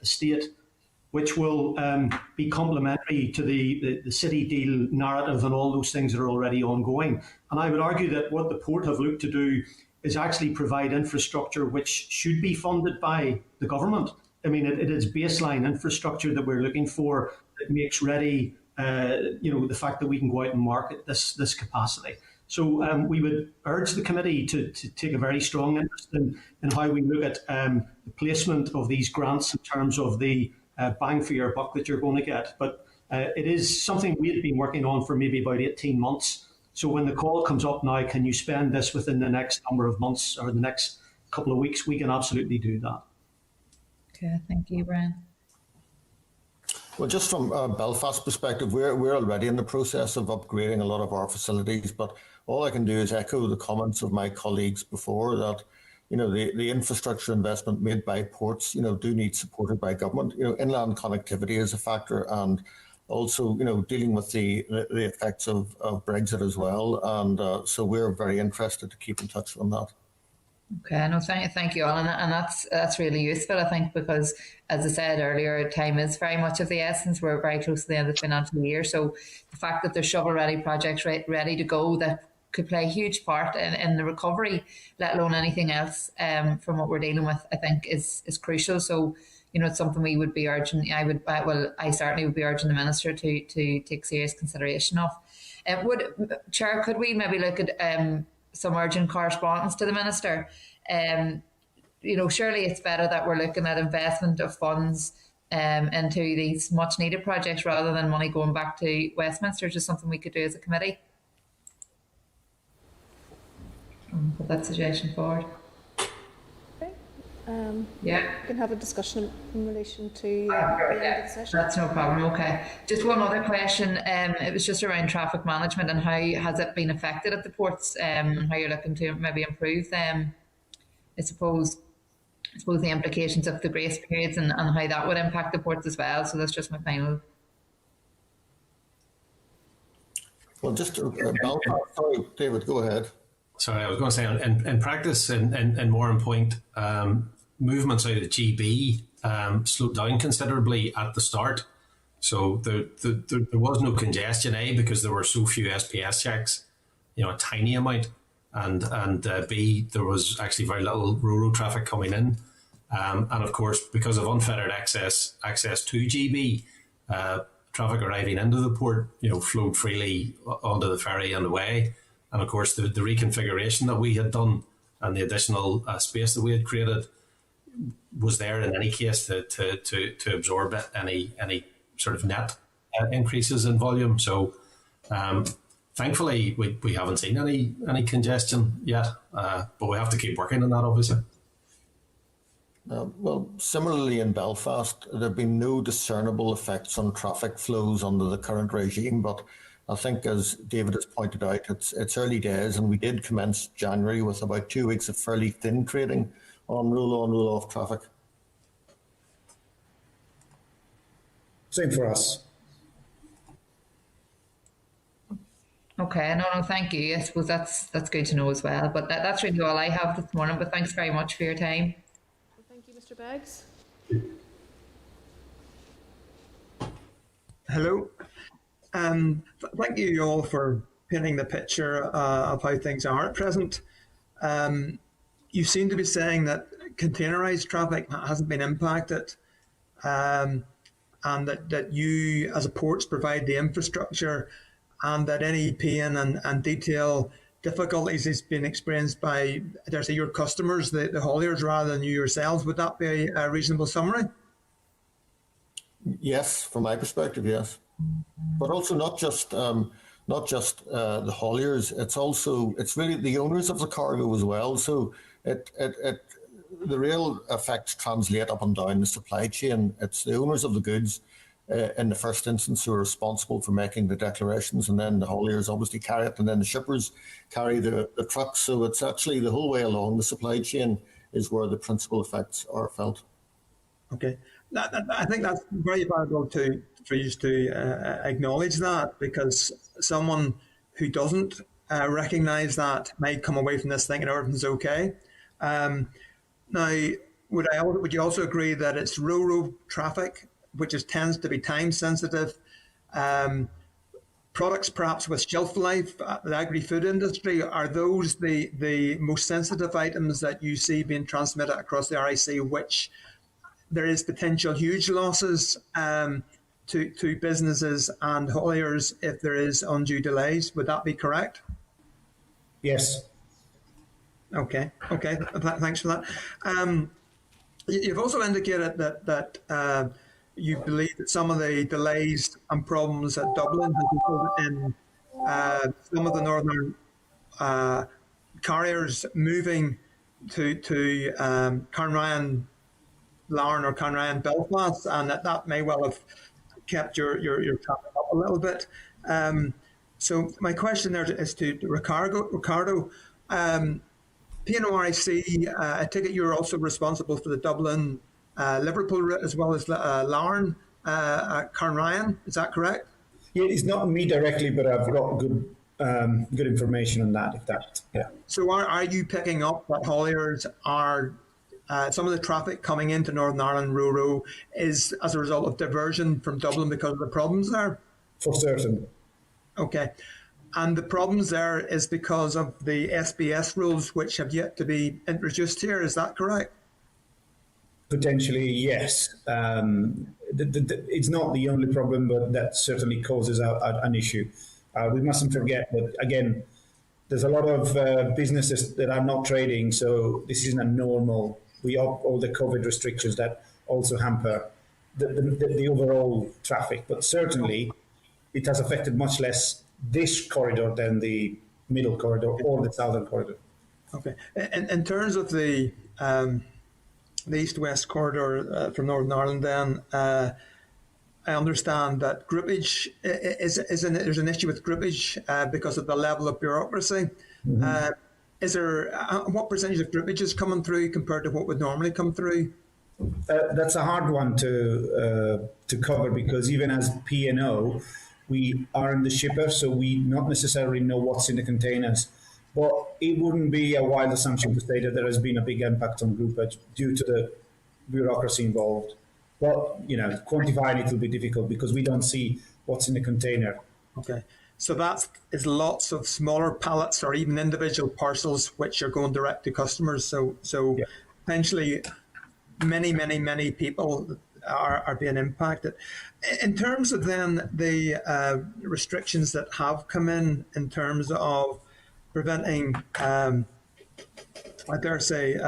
estate, which will be complementary to the city deal narrative and all those things that are already ongoing. And I would argue that what the port have looked to do is actually provide infrastructure which should be funded by the government. I mean, it is baseline infrastructure that we're looking for that makes ready, the fact that we can go out and market this capacity. So we would urge the committee to take a very strong interest in how we look at the placement of these grants in terms of the bang for your buck that you're going to get. But it is something we had been working on for maybe about 18 months. So when the call comes up now, can you spend this within the next number of months or the next couple of weeks, we can absolutely do that. Okay, thank you, Brian. Well, just from Belfast perspective, we're already in the process of upgrading a lot of our facilities, but all I can do is echo the comments of my colleagues before that, the infrastructure investment made by ports, do need supported by government. Inland connectivity is a factor, and also, dealing with the effects of Brexit as well. And so we're very interested to keep in touch on that. Okay, no, thank you all, and that's really useful, I think, because as I said earlier, time is very much of the essence. We're very close to the end of the financial year, so the fact that there's shovel-ready projects ready to go that could play a huge part in the recovery, let alone anything else from what we're dealing with, I think is crucial. So, it's something we would be urging. I certainly would be urging the Minister to take serious consideration of. Chair, could we maybe look at some urgent correspondence to the Minister? Surely it's better that we're looking at investment of funds into these much needed projects rather than money going back to Westminster. Just something we could do as a committee. Put that suggestion forward. Okay. We can have a discussion in relation to the end of the session. That's no problem. Okay. Just one other question. It was just around traffic management and how has it been affected at the ports, and how you're looking to maybe improve them. I suppose I suppose the implications of the grace periods and how that would impact the ports as well. So that's just my final. Well, just Belfast, sorry, David, go ahead. Sorry, I was going to say, in practice, in Warrenpoint, movements out of GB slowed down considerably at the start. So there was no congestion, A, because there were so few SPS checks, a tiny amount, and B, there was actually very little rural traffic coming in. And of course, because of unfettered access to GB, traffic arriving into the port, flowed freely onto the ferry and away. And of course, the reconfiguration that we had done and the additional space that we had created was there in any case to absorb any sort of net increases in volume. So thankfully, we haven't seen any congestion yet, but we have to keep working on that, obviously. Well, similarly in Belfast, there have been no discernible effects on traffic flows under the current regime, but I think, as David has pointed out, it's early days, and we did commence January with about 2 weeks of fairly thin trading on roll-on, roll-off traffic. Same for us. Okay, no, thank you. I suppose that's good to know as well. But that's really all I have this morning. But thanks very much for your time. Thank you, Mr. Beggs. Hello. Thank you all for painting the picture of how things are at present. You seem to be saying that containerised traffic hasn't been impacted, and that you as a ports provide the infrastructure, and that any pain and detail difficulties is being experienced by, dare say, your customers, the hauliers, rather than you yourselves. Would that be a reasonable summary? Yes, from my perspective, yes. But also not just the hauliers. It's really the owners of the cargo as well. So the real effects translate up and down the supply chain. It's the owners of the goods in the first instance who are responsible for making the declarations, and then the hauliers obviously carry it, and then the shippers carry the trucks. So it's actually the whole way along the supply chain is where the principal effects are felt. Okay. I think that's very valuable for you to acknowledge that, because someone who doesn't recognise that might come away from this thinking everything's okay. Now, would you also agree that it's rural traffic, which tends to be time sensitive, products perhaps with shelf life, the agri-food industry, are those the most sensitive items that you see being transmitted across the RIC, which there is potential huge losses to businesses and hauliers if there is undue delays? Would that be correct? Yes. Okay. Thanks for that. You've also indicated that you believe that some of the delays and problems at Dublin have resulted in some of the northern carriers moving to Carnryan, Larne, or Carnryan, Belfast, and that may well have kept your traffic up a little bit. So my question there is to Ricardo. P&ORIC, I take it you're also responsible for the Dublin Liverpool route as well as Larne, Carnryan. Is that correct? Yeah, it's not me directly, but I've got good information on that. Yeah. So are you picking up that hauliers are some of the traffic coming into Northern Ireland Ro-Ro is as a result of diversion from Dublin because of the problems there? For certain. Okay. And the problems there is because of the SBS rules, which have yet to be introduced here. Is that correct? Potentially, yes. It's not the only problem, but that certainly causes an issue. We mustn't forget that, again, there's a lot of businesses that are not trading, so this isn't a normal. We have all the COVID restrictions that also hamper the overall traffic, but certainly it has affected much less this corridor than the middle corridor or the southern corridor. Okay. In terms of the east-west corridor from Northern Ireland, then I understand that groupage there's an issue with groupage because of the level of bureaucracy. Mm-hmm. is there what percentage of groupage is coming through compared to what would normally come through? That's a hard one to cover, because even as P&O, we aren't the shipper, so we not necessarily know what's in the containers. But it wouldn't be a wild assumption to say that there has been a big impact on groupage due to the bureaucracy involved. But, quantifying it will be difficult because we don't see what's in the container. Okay. So that is lots of smaller pallets or even individual parcels which are going direct to customers. So yeah. Potentially many people are being impacted. In terms of then the restrictions that have come in terms of preventing, I dare say,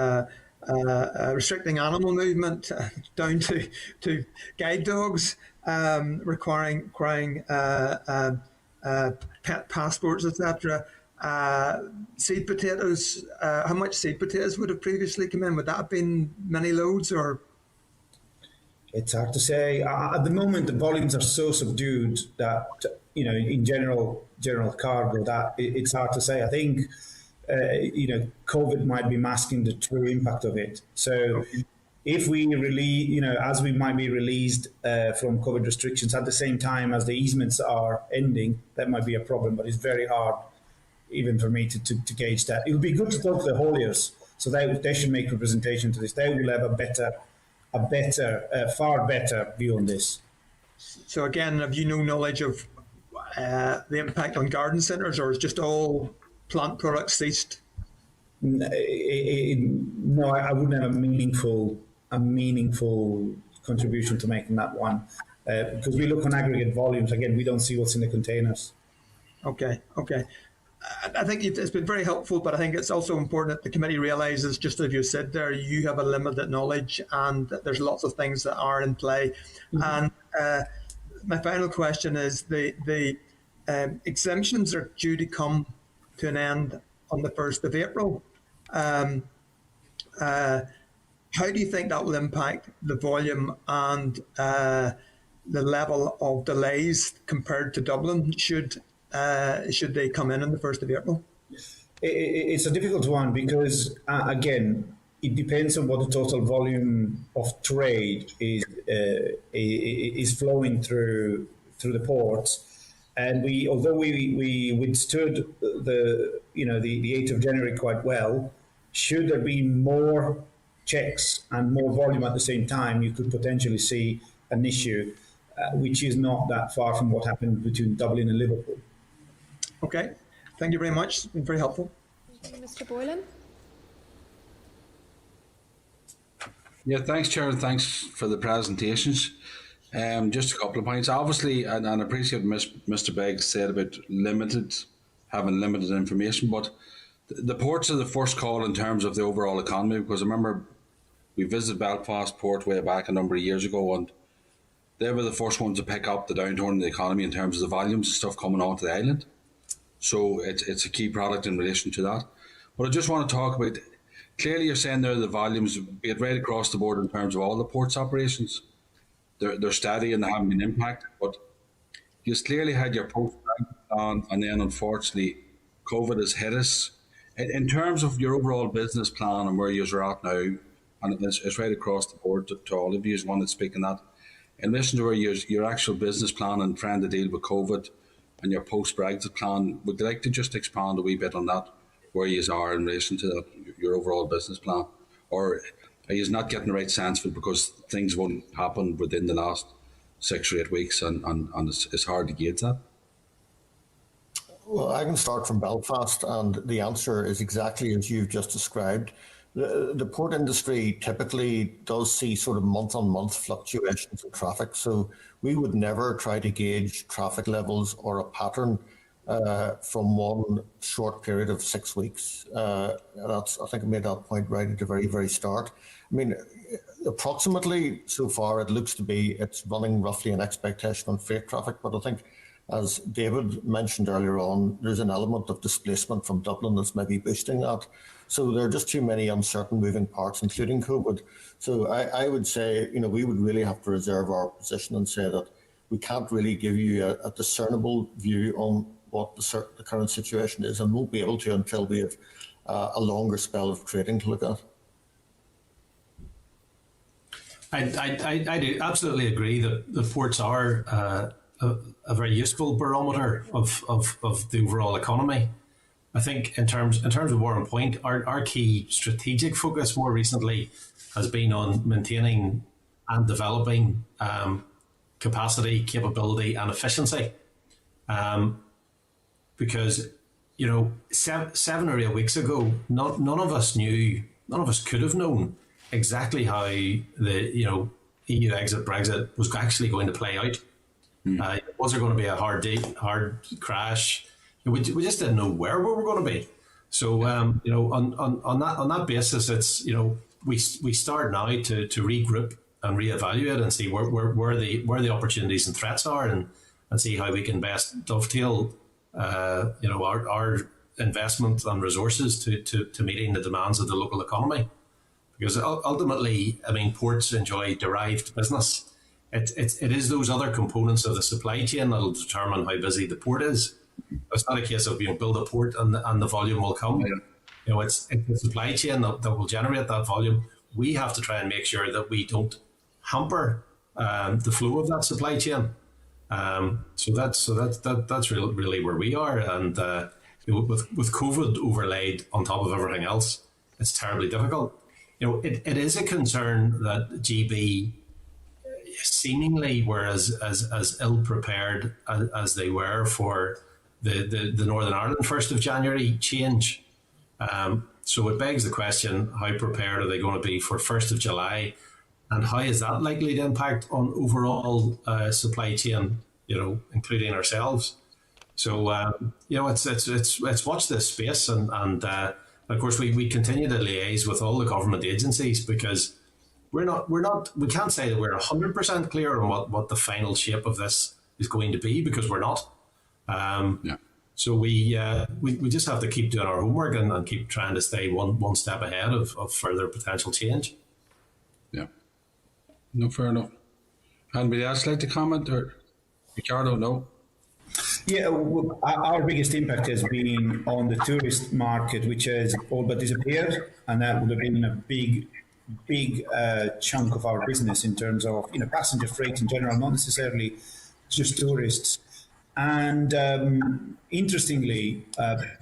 restricting animal movement down to guide dogs, requiring pet passports, etc. Seed potatoes. How much seed potatoes would have previously come in? Would that have been many loads, or? It's hard to say. At the moment, the volumes are so subdued that in general cargo, that it's hard to say. I think COVID might be masking the true impact of it. So if we release, as we might be released from COVID restrictions at the same time as the easements are ending, that might be a problem. But it's very hard, even for me, to gauge that. It would be good to talk to the hauliers, so they should make representation to this. They will have a far better view on this. So again, have you no knowledge of the impact on garden centres, or is just all plant products ceased? No, I wouldn't have a meaningful contribution to making that one, because we look on aggregate volumes. Again, we don't see what's in the containers. Okay. I think it's been very helpful, but I think it's also important that the committee realises, just as you said there, you have a limited knowledge and there's lots of things that are in play. Mm-hmm. And my final question is, the exemptions are due to come to an end on the 1st of April. How do you think that will impact the volume and the level of delays compared to Dublin should they come in on the 1st of April? It's a difficult one because, again, it depends on what the total volume of trade is flowing through the ports. And although we withstood the 8th of January quite well, should there be more checks and more volume at the same time, you could potentially see an issue, which is not that far from what happened between Dublin and Liverpool. Okay, thank you very much. It's been very helpful. Thank you, Mr. Boylan. Yeah, thanks, Chair, and thanks for the presentations. Just a couple of points. Obviously, and I appreciate what Mr. Beggs said about having limited information, but the ports are the first call in terms of the overall economy, because I remember we visited Belfast port way back a number of years ago, and they were the first ones to pick up the downturn in the economy in terms of the volumes of stuff coming onto the island. So it's a key product in relation to that. But I just want to talk about, clearly you're saying there the volumes, be it right across the board in terms of all the ports operations, they're steady and they haven't been impacted. But you clearly had your post-Brexit plan, and then unfortunately COVID has hit us. In terms of your overall business plan and where you're at now, and it's right across the board to all of you as one that's speaking that, in relation to where your actual business plan and trying to deal with COVID and your post-Brexit plan, would you like to just expand a wee bit on that, where you are in relation to that, your overall business plan? Or are you not getting the right sense of it because things won't happen within the last 6 or 8 weeks and it's hard to gauge that? Well, I can start from Belfast, and the answer is exactly as you've just described. The port industry typically does see sort of month-on-month fluctuations in traffic, so we would never try to gauge traffic levels or a pattern from one short period of 6 weeks. I think I made that point right at the very, very start. I mean, approximately so far it looks to be it's running roughly an expectation on freight traffic, but I think, as David mentioned earlier on, there's an element of displacement from Dublin that's maybe boosting that. So there are just too many uncertain moving parts, including COVID. So I would say, we would really have to reserve our position and say that we can't really give you a discernible view on what the current situation is, and won't be able to until we have a longer spell of trading to look at. I do absolutely agree that the ports are a very useful barometer of the overall economy. I think in terms of Warrenpoint, our key strategic focus more recently has been on maintaining and developing capacity, capability, and efficiency. Because 7 or 8 weeks ago, none of us could have known exactly how the EU exit Brexit was actually going to play out. Was there going to be a hard crash? We just didn't know where we were going to be. So on that basis, it's we start now to regroup and reevaluate and see where the opportunities and threats are, and see how we can best dovetail our investment and resources to meeting the demands of the local economy. Because ultimately, I mean, ports enjoy derived business. It is those other components of the supply chain that will determine how busy the port is. It's not a case of build a port and the volume will come. Yeah. It's the supply chain that will generate that volume. We have to try and make sure that we don't hamper the flow of that supply chain. So that's really where we are. And with COVID overlaid on top of everything else, it's terribly difficult. It is a concern that GB seemingly were as ill prepared as they were for the Northern Ireland 1st of January change. So it begs the question, how prepared are they going to be for 1st of July? And how is that likely to impact on overall supply chain, including ourselves? So, it's watch this space. And of course, we continue to liaise with all the government agencies, because we can't say that we're 100% clear on what the final shape of this is going to be, because we're not. So we just have to keep doing our homework and keep trying to stay one step ahead of further potential change. Yeah. No, fair enough. Anybody else like to comment, or Ricardo? No. Yeah, our biggest impact has been on the tourist market, which has all but disappeared, and that would have been a big chunk of our business in terms of passenger freight in general, not necessarily just tourists. And interestingly,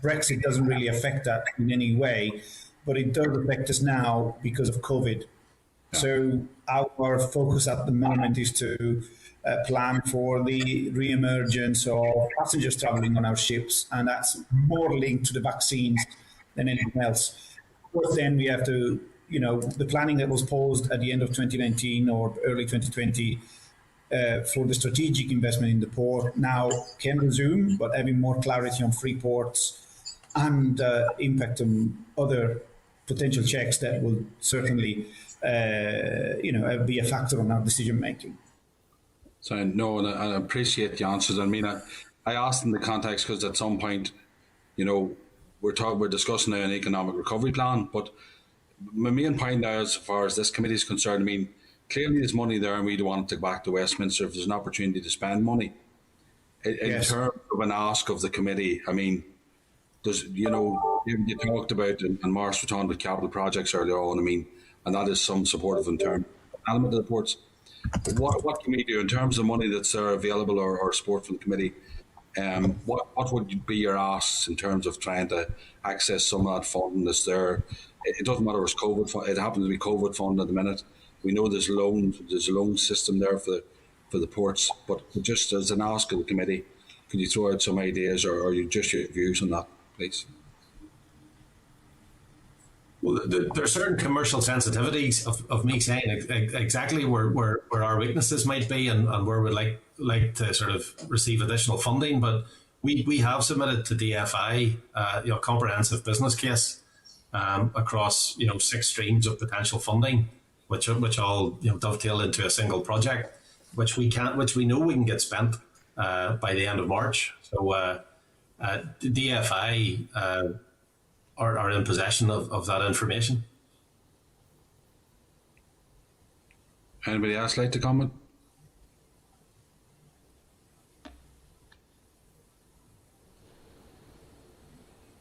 Brexit doesn't really affect that in any way, but it does affect us now because of COVID. Yeah. So our focus at the moment is to plan for the re-emergence of passengers travelling on our ships, and that's more linked to the vaccines than anything else. Of course, then we have to, the planning that was paused at the end of 2019 or early 2020 for the strategic investment in the port now can resume, but having more clarity on free ports and impact on other potential checks that will certainly, be a factor on our decision making. So no, and I appreciate the answers. I mean, I asked in the context because at some point, we're discussing now an economic recovery plan. But my main point now, as far as this committee is concerned, I mean, clearly there's money there, and we don't want to take back to Westminster if there's an opportunity to spend money. In terms of an ask of the committee, I mean, there's you talked about, and Maurice was talking about capital projects earlier on. I mean, and that is some supportive in terms of element of the ports. What can we do in terms of money that's available or support from the committee? What would be your asks in terms of trying to access some of that funding that's there? It doesn't matter if it's COVID fund. It happens to be COVID fund at the minute. We know there's a loan system there for the ports, but just as an ask of the committee, could you throw out some ideas or you just your views on that, please? Well, there are certain commercial sensitivities of me saying exactly where our weaknesses might be and where we'd like to sort of receive additional funding. But we have submitted to DFI a comprehensive business case across 6 streams of potential funding, which all dovetail into a single project, which we know we can get spent by the end of March. So DFI are in possession of that information. Anybody else like to comment?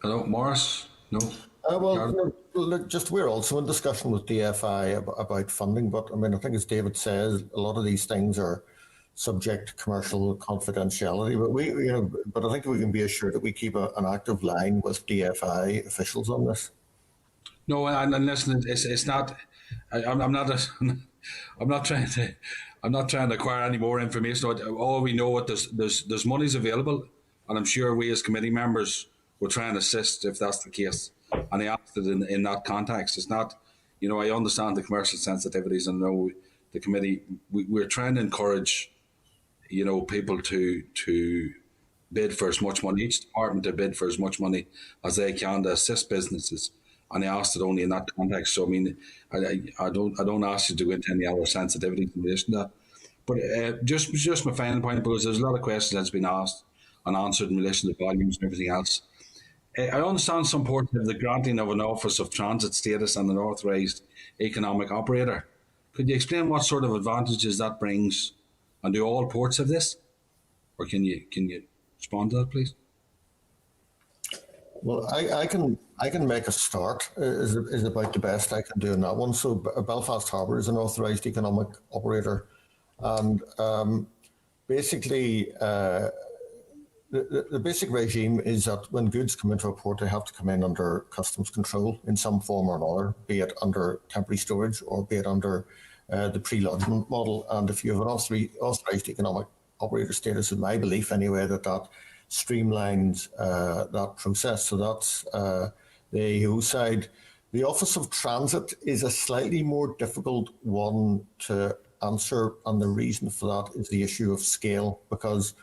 Hello, Maurice? No. Look, just we're also in discussion with DFI about funding, but I mean, I think as David says, a lot of these things are subject to commercial confidentiality. But I think we can be assured that we keep an active line with DFI officials on this. No, and listen, it's not. I'm not. I'm not trying to. I'm not trying to acquire any more information. All we know is there's monies available, and I'm sure we as committee members will try and assist if that's the case. And I asked it in that context. It's not, I understand the commercial sensitivities, and know the committee. We're trying to encourage, people to bid for as much money, each department to bid for as much money as they can to assist businesses. And I asked it only in that context. So I mean, I don't ask you to go into any other sensitivities in relation to that. But just my final point, because there's a lot of questions that's been asked and answered in relation to volumes and everything else. I understand some portion of the granting of an Office of Transit status and an authorised economic operator. Could you explain what sort of advantages that brings, and do all ports have this? Or can you respond to that, please? Well, I can make a start. Is about the best I can do in that one. So Belfast Harbour is an authorised economic operator, and basically. The basic regime is that when goods come into a port, they have to come in under customs control in some form or another, be it under temporary storage or be it under the pre-lodgement model. And if you have an authorised economic operator status, in my belief anyway, that streamlines that process. So that's the AO side. The Office of Transit is a slightly more difficult one to answer, and the reason for that is the issue of scale, because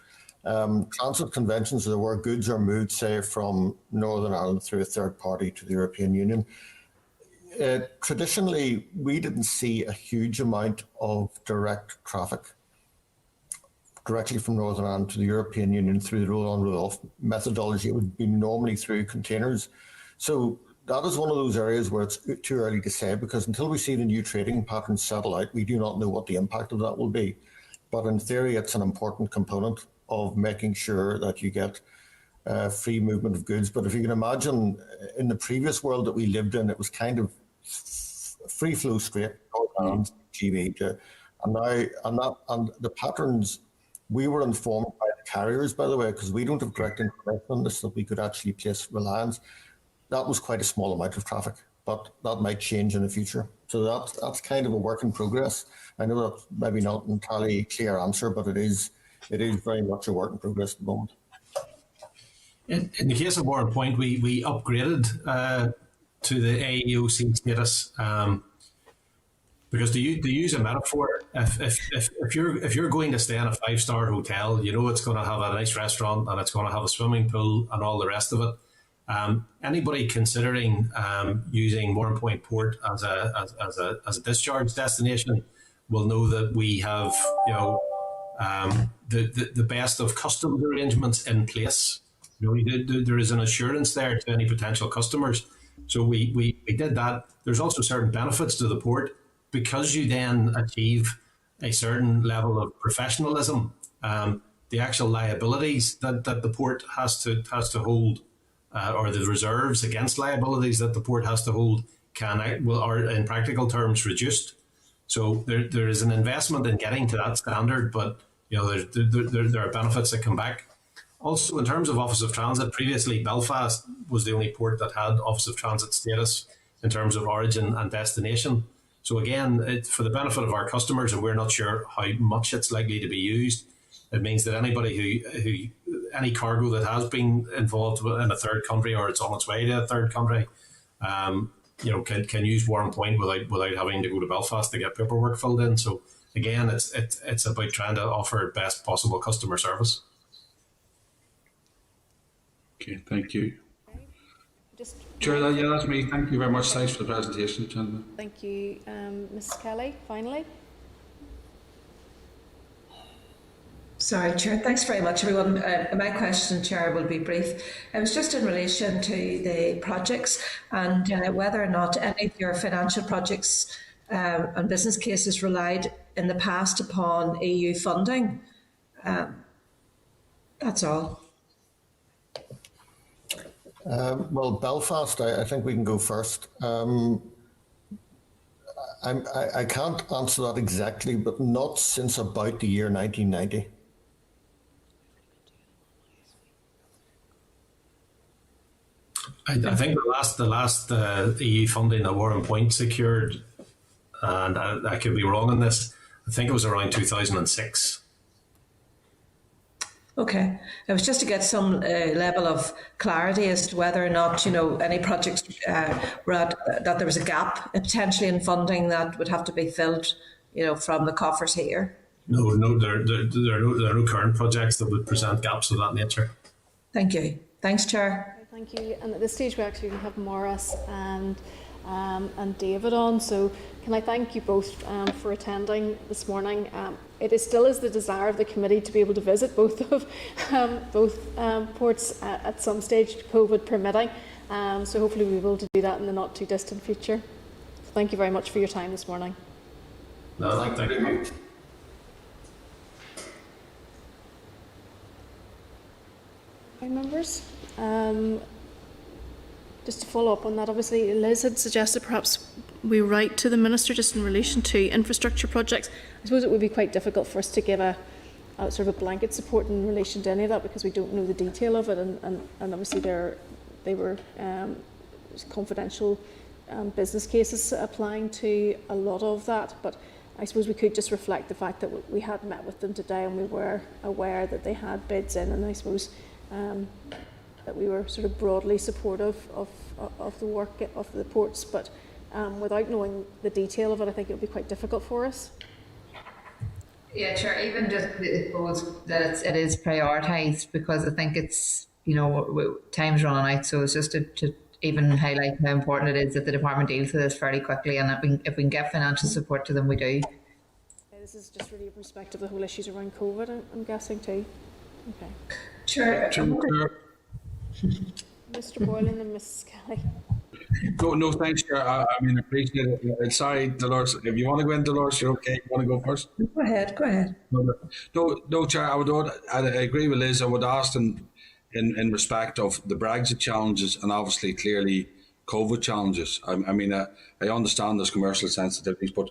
transit conventions are where goods are moved, say, from Northern Ireland through a third party to the European Union. Traditionally, we didn't see a huge amount of direct traffic directly from Northern Ireland to the European Union through the roll-on, roll-off methodology. It would be normally through containers. So that is one of those areas where it's too early to say, because until we see the new trading patterns settle out, we do not know what the impact of that will be. But in theory, it's an important component of making sure that you get free movement of goods. But if you can imagine, in the previous world that we lived in, it was kind of free flow straight down GB. And the patterns, we were informed by the carriers, by the way, because we don't have direct information on this, that we could actually place reliance. That was quite a small amount of traffic, but that might change in the future. So that's kind of a work in progress. I know that's maybe not an entirely clear answer, but it is very much a work in progress at the moment. In the case of Warrenpoint, we upgraded to the AEOC status because to use a metaphor, if you're going to stay in a 5-star hotel, it's going to have a nice restaurant and it's going to have a swimming pool and all the rest of it. Anybody considering using Warrenpoint Port as a discharge destination will know that we have the best of customs arrangements in place. There is an assurance there to any potential customers. So we did that. There's also certain benefits to the port because you then achieve a certain level of professionalism. The actual liabilities that the port has to hold, or the reserves against liabilities that the port has to hold, are in practical terms reduced. So there is an investment in getting to that standard, but there are benefits that come back. Also, in terms of Office of Transit, previously Belfast was the only port that had Office of Transit status in terms of origin and destination. So again, for the benefit of our customers, and we're not sure how much it's likely to be used, it means that anybody any cargo that has been involved in a third country or it's on its way to a third country, can use Warrenpoint without having to go to Belfast to get paperwork filled in. So again, it's about trying to offer best possible customer service. Okay, thank you. Chair, that's me. Thank you very much. Thanks for the presentation, gentlemen. Thank you. Mrs. Kelly, finally. Sorry, Chair. Thanks very much, everyone. My question, Chair, will be brief. It was just in relation to the projects and whether or not any of your financial projects and business cases relied in the past upon EU funding. That's all. Well, Belfast, I think we can go first. I can't answer that exactly, but not since about the year 1990. I think the last EU funding that Warrenpoint secured, and I could be wrong on this, I think it was around 2006. Okay, it was just to get some level of clarity as to whether or not, any projects that there was a gap potentially in funding that would have to be filled, from the coffers here. No, there are no current projects that would present gaps of that nature. Thank you. Thanks, Chair. Thank you. And at this stage, we actually have Maurice and David on. So can I thank you both for attending this morning. It still is the desire of the committee to be able to visit both ports at some stage, COVID permitting. So hopefully we'll be able to do that in the not too distant future. So thank you very much for your time this morning. No, thank you. Okay, members. Just to follow up on that, obviously Liz had suggested perhaps we write to the Minister just in relation to infrastructure projects. I suppose it would be quite difficult for us to give a sort of a blanket support in relation to any of that because we don't know the detail of it, and obviously they were confidential business cases applying to a lot of that. But I suppose we could just reflect the fact that we had met with them today and we were aware that they had bids in, and I suppose that we were sort of broadly supportive of the work of the ports, but without knowing the detail of it, I think it would be quite difficult for us. Yeah, sure. Even just it suppose that it is prioritised, because I think it's, time's running out, so it's just to even highlight how important it is that the department deals with this fairly quickly, and that if we can get financial support to them, we do. This is just really in respect of the whole issues around COVID, I'm guessing too. Okay. Sure. Mr. Boylan and Ms. Kelly. No, thanks, Chair. I appreciate it. Sorry, Dolores. If you want to go in, Dolores, you're okay. You want to go first? Go ahead. No, Chair. I agree with Liz. I would ask in respect of the Brexit challenges and obviously clearly COVID challenges. I understand there's commercial sensitivities, but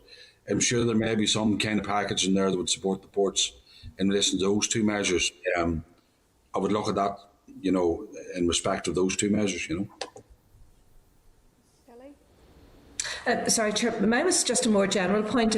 I'm sure there may be some kind of package in there that would support the ports in relation to those two measures. I would look at that, in respect of those two measures, Sorry, Chair, mine was just a more general point.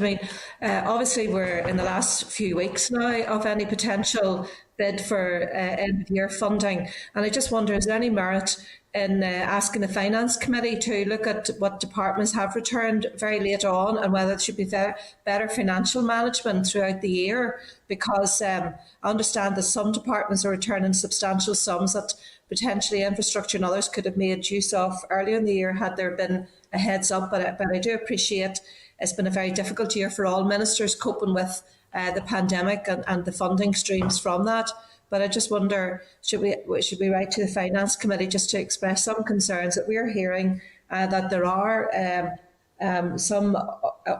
Obviously we're in the last few weeks now of any potential bid for end of year funding, and I just wonder, is there any merit in asking the Finance Committee to look at what departments have returned very late on and whether it should be better financial management throughout the year? Because I understand that some departments are returning substantial sums that potentially infrastructure and others could have made use of earlier in the year had there been a heads up. But I do appreciate it's been a very difficult year for all ministers coping with the pandemic and the funding streams from that. But I just wonder, should we write to the Finance Committee just to express some concerns that we are hearing that there are some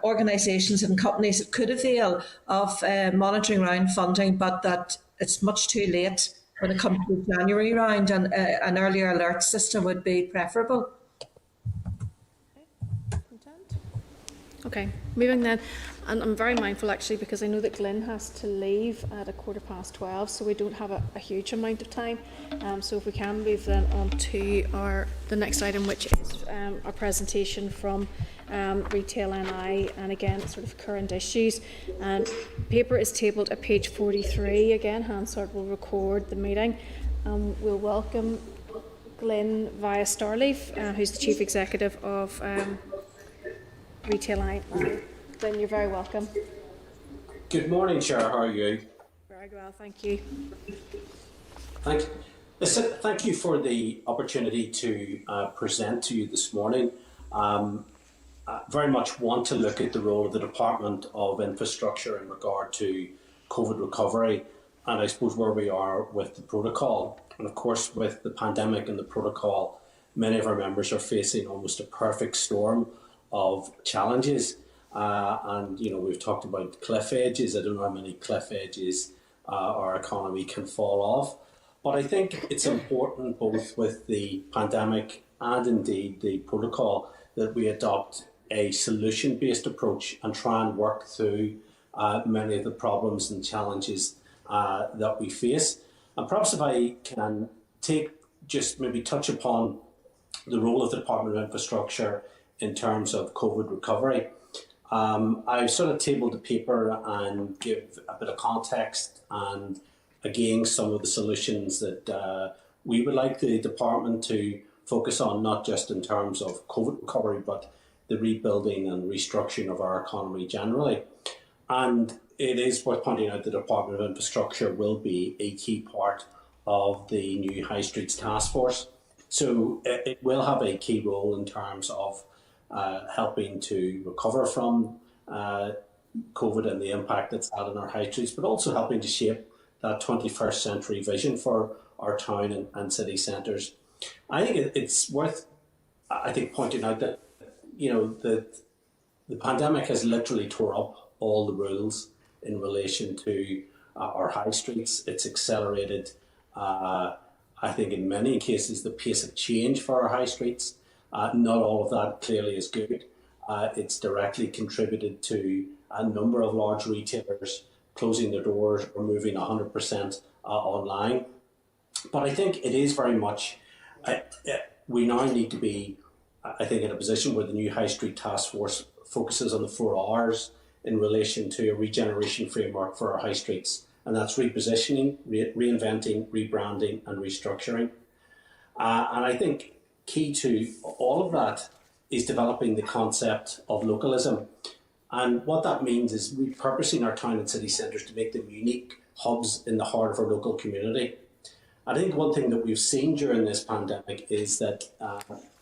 organisations and companies that could avail of monitoring round funding, but that it's much too late when it comes to the January round, and an earlier alert system would be preferable. Okay, moving then, and I'm very mindful actually because I know that Glyn has to leave at 12:15, so we don't have a huge amount of time. So if we can move then on to the next item, which is our presentation from Retail NI, and again sort of current issues. Paper is tabled at page 43. Again, Hansard will record the meeting. We'll welcome Glyn via Starleaf, who's the Chief Executive of Retail NI. Glyn, you're very welcome. Good morning, Chair. How are you? Very well, thank you. Thank you for the opportunity to present to you this morning. I very much want to look at the role of the Department of Infrastructure in regard to COVID recovery, and I suppose where we are with the protocol. And of course, with the pandemic and the protocol, many of our members are facing almost a perfect storm of challenges. And we've talked about cliff edges. I don't know how many cliff edges our economy can fall off. But I think it's important, both with the pandemic and indeed the protocol, that we adopt a solution-based approach and try and work through many of the problems and challenges that we face. And perhaps if I can maybe touch upon the role of the Department of Infrastructure in terms of COVID recovery. I've sort of tabled a paper and give a bit of context and again some of the solutions that we would like the department to focus on, not just in terms of COVID recovery, but the rebuilding and restructuring of our economy generally. And it is worth pointing out the Department of Infrastructure will be a key part of the new High Streets Task Force. So it will have a key role in terms of helping to recover from COVID and the impact it's had on our high streets, but also helping to shape that 21st century vision for our town and city centres. I think it's worth, pointing out that, that the pandemic has literally tore up all the rules in relation to our high streets. It's accelerated, I think in many cases, the pace of change for our high streets. Not all of that clearly is good. It's directly contributed to a number of large retailers closing their doors or moving 100% online. But I think it is very much, we now need to be, in a position where the new High Street Task Force focuses on the 4 Rs in relation to a regeneration framework for our high streets. And that's repositioning, reinventing, rebranding and restructuring. And I think key to all of that is developing the concept of localism. And what that means is repurposing our town and city centres to make them unique hubs in the heart of our local community. I think one thing that we've seen during this pandemic is that,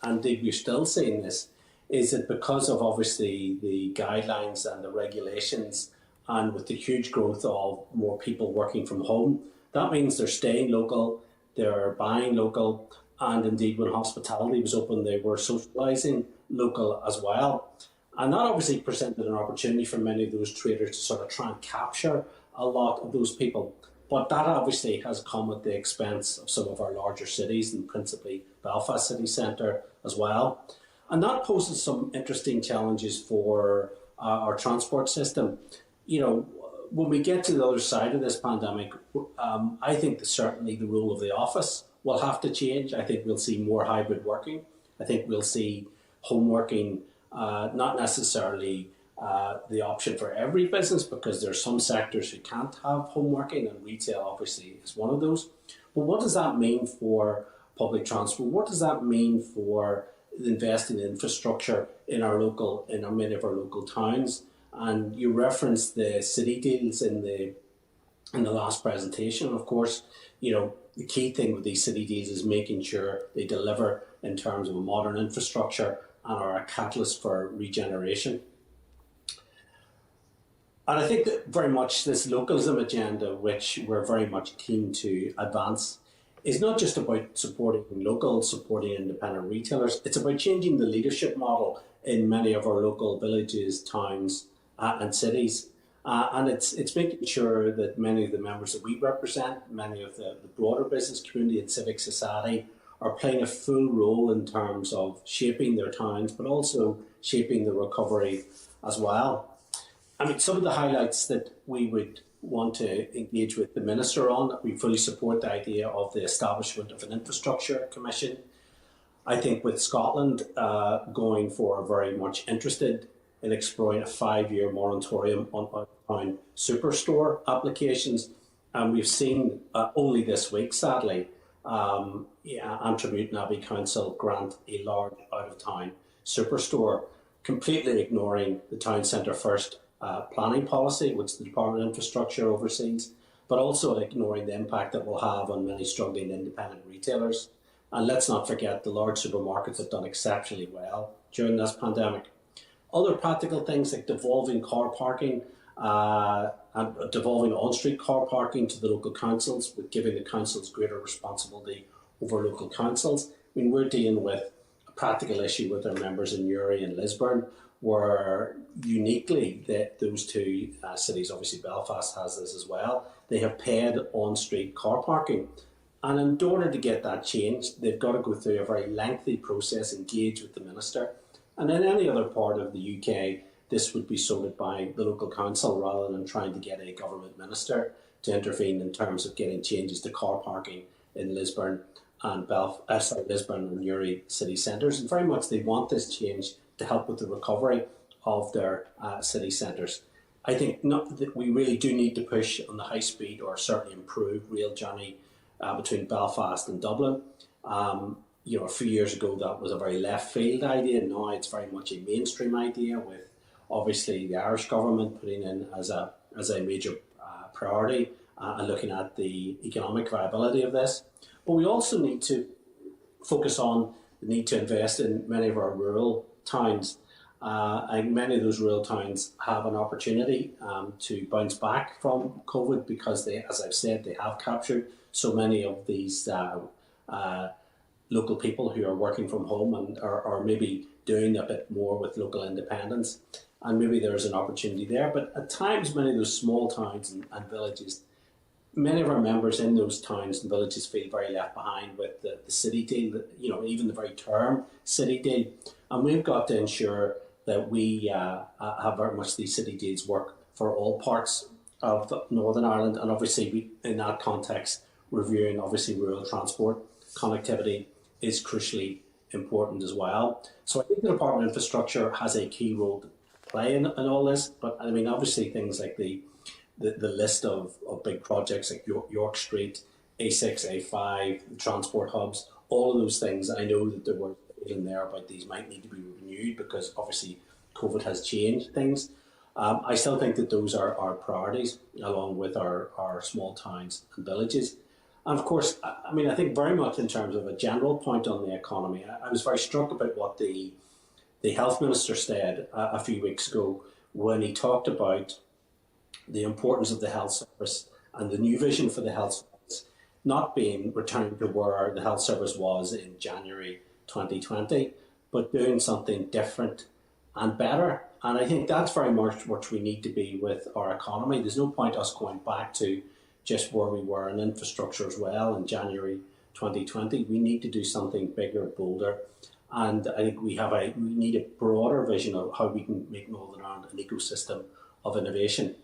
and indeed we're still seeing this, is that because of obviously the guidelines and the regulations, and with the huge growth of more people working from home, that means they're staying local, they're buying local, and indeed when hospitality was open, they were socialising local as well. And that obviously presented an opportunity for many of those traders to sort of try and capture a lot of those people. But that obviously has come at the expense of some of our larger cities, and principally Belfast city centre as well. And that poses some interesting challenges for our transport system. When we get to the other side of this pandemic, I think that certainly the role of the office will have to change. I think we'll see more hybrid working. I think we'll see home working, not necessarily the option for every business, because there are some sectors who can't have home working, and retail obviously is one of those. But what does that mean for public transport? What does that mean for investing in infrastructure in many of our local towns? And you referenced the city deals in the last presentation. Of course, the key thing with these city deals is making sure they deliver in terms of a modern infrastructure and are a catalyst for regeneration. And I think that very much this localism agenda, which we're very much keen to advance, is not just about supporting locals, supporting independent retailers. It's about changing the leadership model in many of our local villages, towns, and cities. And it's making sure that many of the members that we represent, many of the broader business community and civic society, are playing a full role in terms of shaping their towns, but also shaping the recovery as well. Some of the highlights that we would want to engage with the Minister on, we fully support the idea of the establishment of an infrastructure commission. I think with Scotland going for very much interested in exploring a 5-year moratorium on out-of-town superstore applications. And we've seen only this week, sadly, Antrim Abbey Council grant a large out-of-town superstore, completely ignoring the town centre first planning policy, which the Department of Infrastructure oversees, but also ignoring the impact that will have on many struggling independent retailers. And let's not forget the large supermarkets have done exceptionally well during this pandemic. Other practical things like devolving car parking and devolving on-street car parking to the local councils, with giving the councils greater responsibility over local councils. We're dealing with a practical issue with our members in Uri and Lisburn, where uniquely those two cities, obviously Belfast has this as well, they have paid on-street car parking. And in order to get that changed, they've got to go through a very lengthy process, engage with the minister. And in any other part of the UK, this would be sorted by the local council rather than trying to get a government minister to intervene in terms of getting changes to car parking in Lisburn and Lisburn and Newry city centres. And very much they want this change to help with the recovery of their city centres. I think that we really do need to push on the high speed or certainly improve rail journey between Belfast and Dublin. A few years ago that was a very left field idea. Now it's very much a mainstream idea, with obviously the Irish government putting in as a major priority and looking at the economic viability of this. But we also need to focus on the need to invest in many of our rural towns. And many of those rural towns have an opportunity to bounce back from COVID because they, as I've said, they have captured so many of these local people who are working from home and are maybe doing a bit more with local independence. And maybe there's an opportunity there. But at times, many of those small towns and villages, many of our members in those towns and villages feel very left behind with the city deal, even the very term city deal. And we've got to ensure that we have very much these city deals work for all parts of Northern Ireland. And obviously, in that context, reviewing obviously rural transport connectivity is crucially important as well. So I think the Department of Infrastructure has a key role to play in all this. But I mean, obviously, things like the list of big projects like York Street, A6, A5, the transport hubs, all of those things, I know that there were in there about these might need to be renewed because obviously COVID has changed things. I still think that those are our priorities along with our small towns and villages. And of course, I mean, I think very much in terms of a general point on the economy, I was very struck about what the health minister said a few weeks ago when he talked about the importance of the health service and the new vision for the health service not being returned to where the health service was in January 2020, but doing something different and better. And I think that's very much what we need to be with our economy. There's no point us going back to just where we were in infrastructure as well in January 2020. We need to do something bigger, bolder. And I think we need a broader vision of how we can make Northern Ireland an ecosystem of innovation.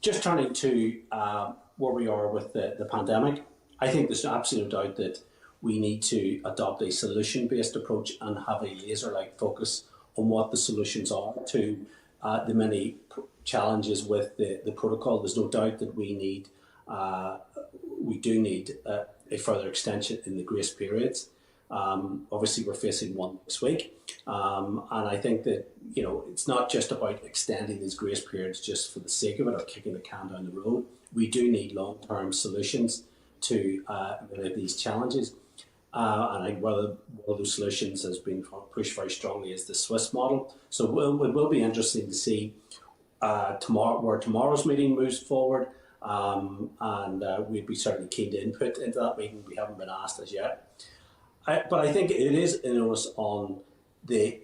Just turning to where we are with the pandemic, I think there's absolute doubt that we need to adopt a solution-based approach and have a laser-like focus on what the solutions are to the many challenges with the protocol. There's no doubt that we do need a further extension in the grace periods. Obviously, we're facing one this week, and I think that it's not just about extending these grace periods just for the sake of it or kicking the can down the road. We do need long-term solutions to many of these challenges. And I think one of those solutions has been pushed very strongly is the Swiss model. So it will be interesting to see where tomorrow's meeting moves forward. And we'd be certainly keen to input into that meeting. We haven't been asked as yet. But I think it is an onus on the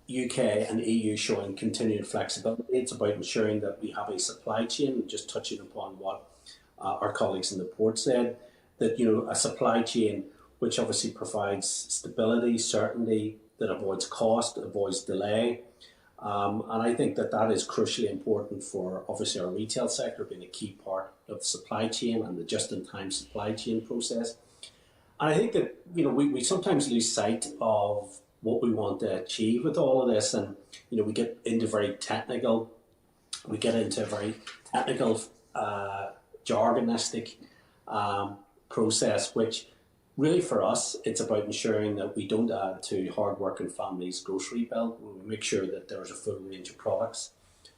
UK and EU showing continued flexibility. It's about ensuring that we have a supply chain, just touching upon what our colleagues in the port said, that a supply chain which obviously provides stability, certainty, that avoids cost, avoids delay. And I think that is crucially important for obviously our retail sector being a key part of the supply chain and the just-in-time supply chain process. And I think that we sometimes lose sight of what we want to achieve with all of this, and we get into very technical, jargonistic process, which really for us it's about ensuring that we don't add to hard-working families' grocery bill. We make sure that there's a full range of products,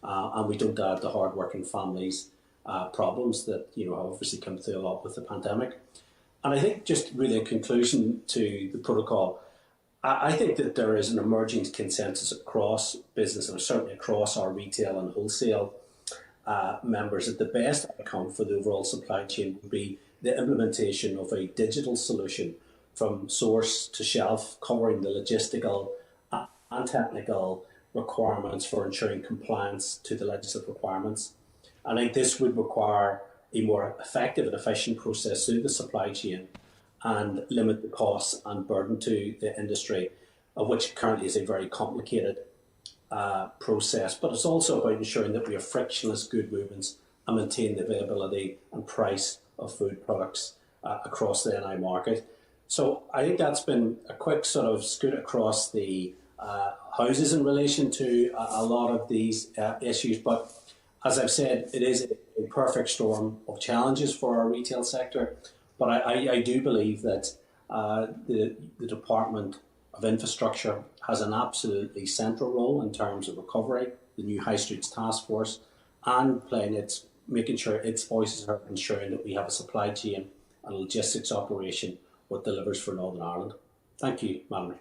and we don't add to hard-working families' problems that have obviously come through a lot with the pandemic. And I think just really in conclusion to the protocol, I think that there is an emerging consensus across business and certainly across our retail and wholesale members that the best outcome for the overall supply chain would be the implementation of a digital solution from source to shelf, covering the logistical and technical requirements for ensuring compliance to the legislative requirements. I think this would require a more effective and efficient process through the supply chain and limit the costs and burden to the industry, which currently is a very complicated process. But it's also about ensuring that we have frictionless good movements and maintain the availability and price of food products across the NI market. So I think that's been a quick sort of scoot across the houses in relation to a lot of these issues. But as I've said, it is a perfect storm of challenges for our retail sector. But I do believe that the Department of Infrastructure has an absolutely central role in terms of recovery, the new High Streets Task Force, and making sure its voices are ensuring that we have a supply chain and logistics operation what delivers for Northern Ireland. Thank you, Madam.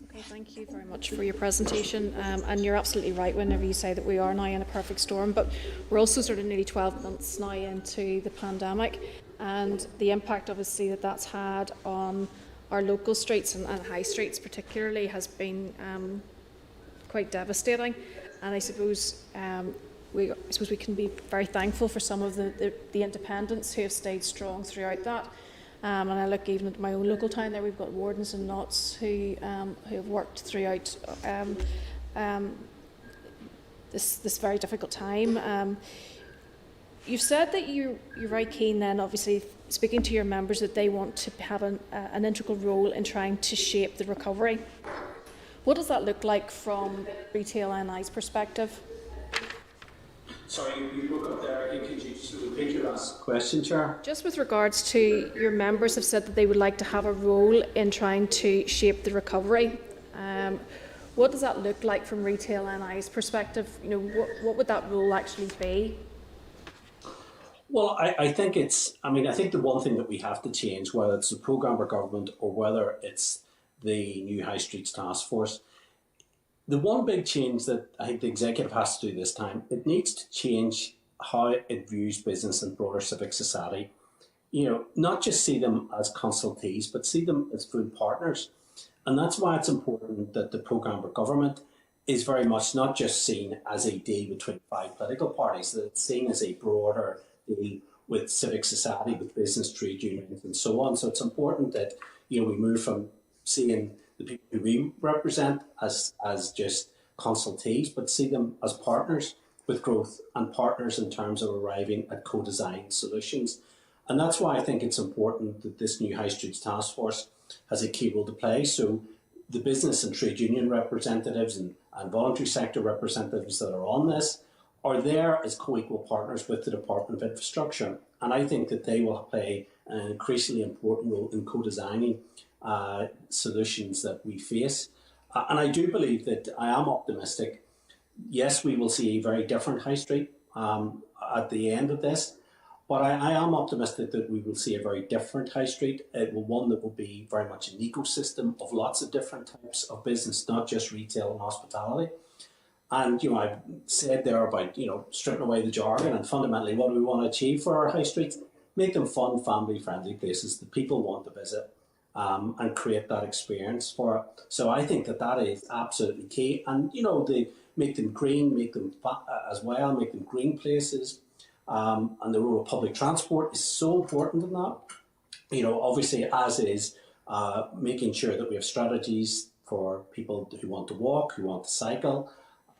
Okay, thank you very much for your presentation. And you're absolutely right whenever you say that we are now in a perfect storm, but we're also sort of nearly 12 months now into the pandemic, and the impact obviously that's had on our local streets and high streets particularly has been quite devastating. And I suppose we can be very thankful for some of the independents who have stayed strong throughout that. And I look even at my own local town there, we've got wardens and knots who have worked throughout this very difficult time. You've said that you're very keen then, obviously, speaking to your members, that they want to have an integral role in trying to shape the recovery. What does that look like from retail NI's perspective? Sorry, you broke up there. Could you just repeat your last question, Chair? Just with regards to your members have said that they would like to have a role in trying to shape the recovery. What does that look like from retail NI's perspective? You know, what would that role actually be? Well, I think I think the one thing that we have to change, whether it's the programme or government or whether it's the new High Streets Task Force, the one big change that I think the executive has to do this time, it needs to change how it views business and broader civic society. You know, not just see them as consultees, but see them as food partners. And that's why it's important that the programme or government is very much not just seen as a deal between 5 political parties, that it's seen as a broader deal with civic society, with business, trade unions, and so on. So it's important that, you know, we move from seeing the people who we represent as just consultees, but see them as partners with growth and partners in terms of arriving at co-designed solutions. And that's why I think it's important that this new High Streets Task Force has a key role to play. So the business and trade union representatives and voluntary sector representatives that are on this are there as co-equal partners with the Department of Infrastructure. And I think that they will play an increasingly important role in co-designing solutions that we face. And I do believe that I am optimistic. Yes, we will see a very different high street at the end of this, but I am optimistic that we will see a very different high street. One that will be very much an ecosystem of lots of different types of business, not just retail and hospitality. And, you know, I've said there about, you know, stripping away the jargon and fundamentally what do we want to achieve for our high streets? Make them fun, family-friendly places that people want to visit and create that experience for it. So I think that is absolutely key. And, you know, they make them green, make them as well, make them green places. And the role of public transport is so important in that. You know, obviously, as is making sure that we have strategies for people who want to walk, who want to cycle.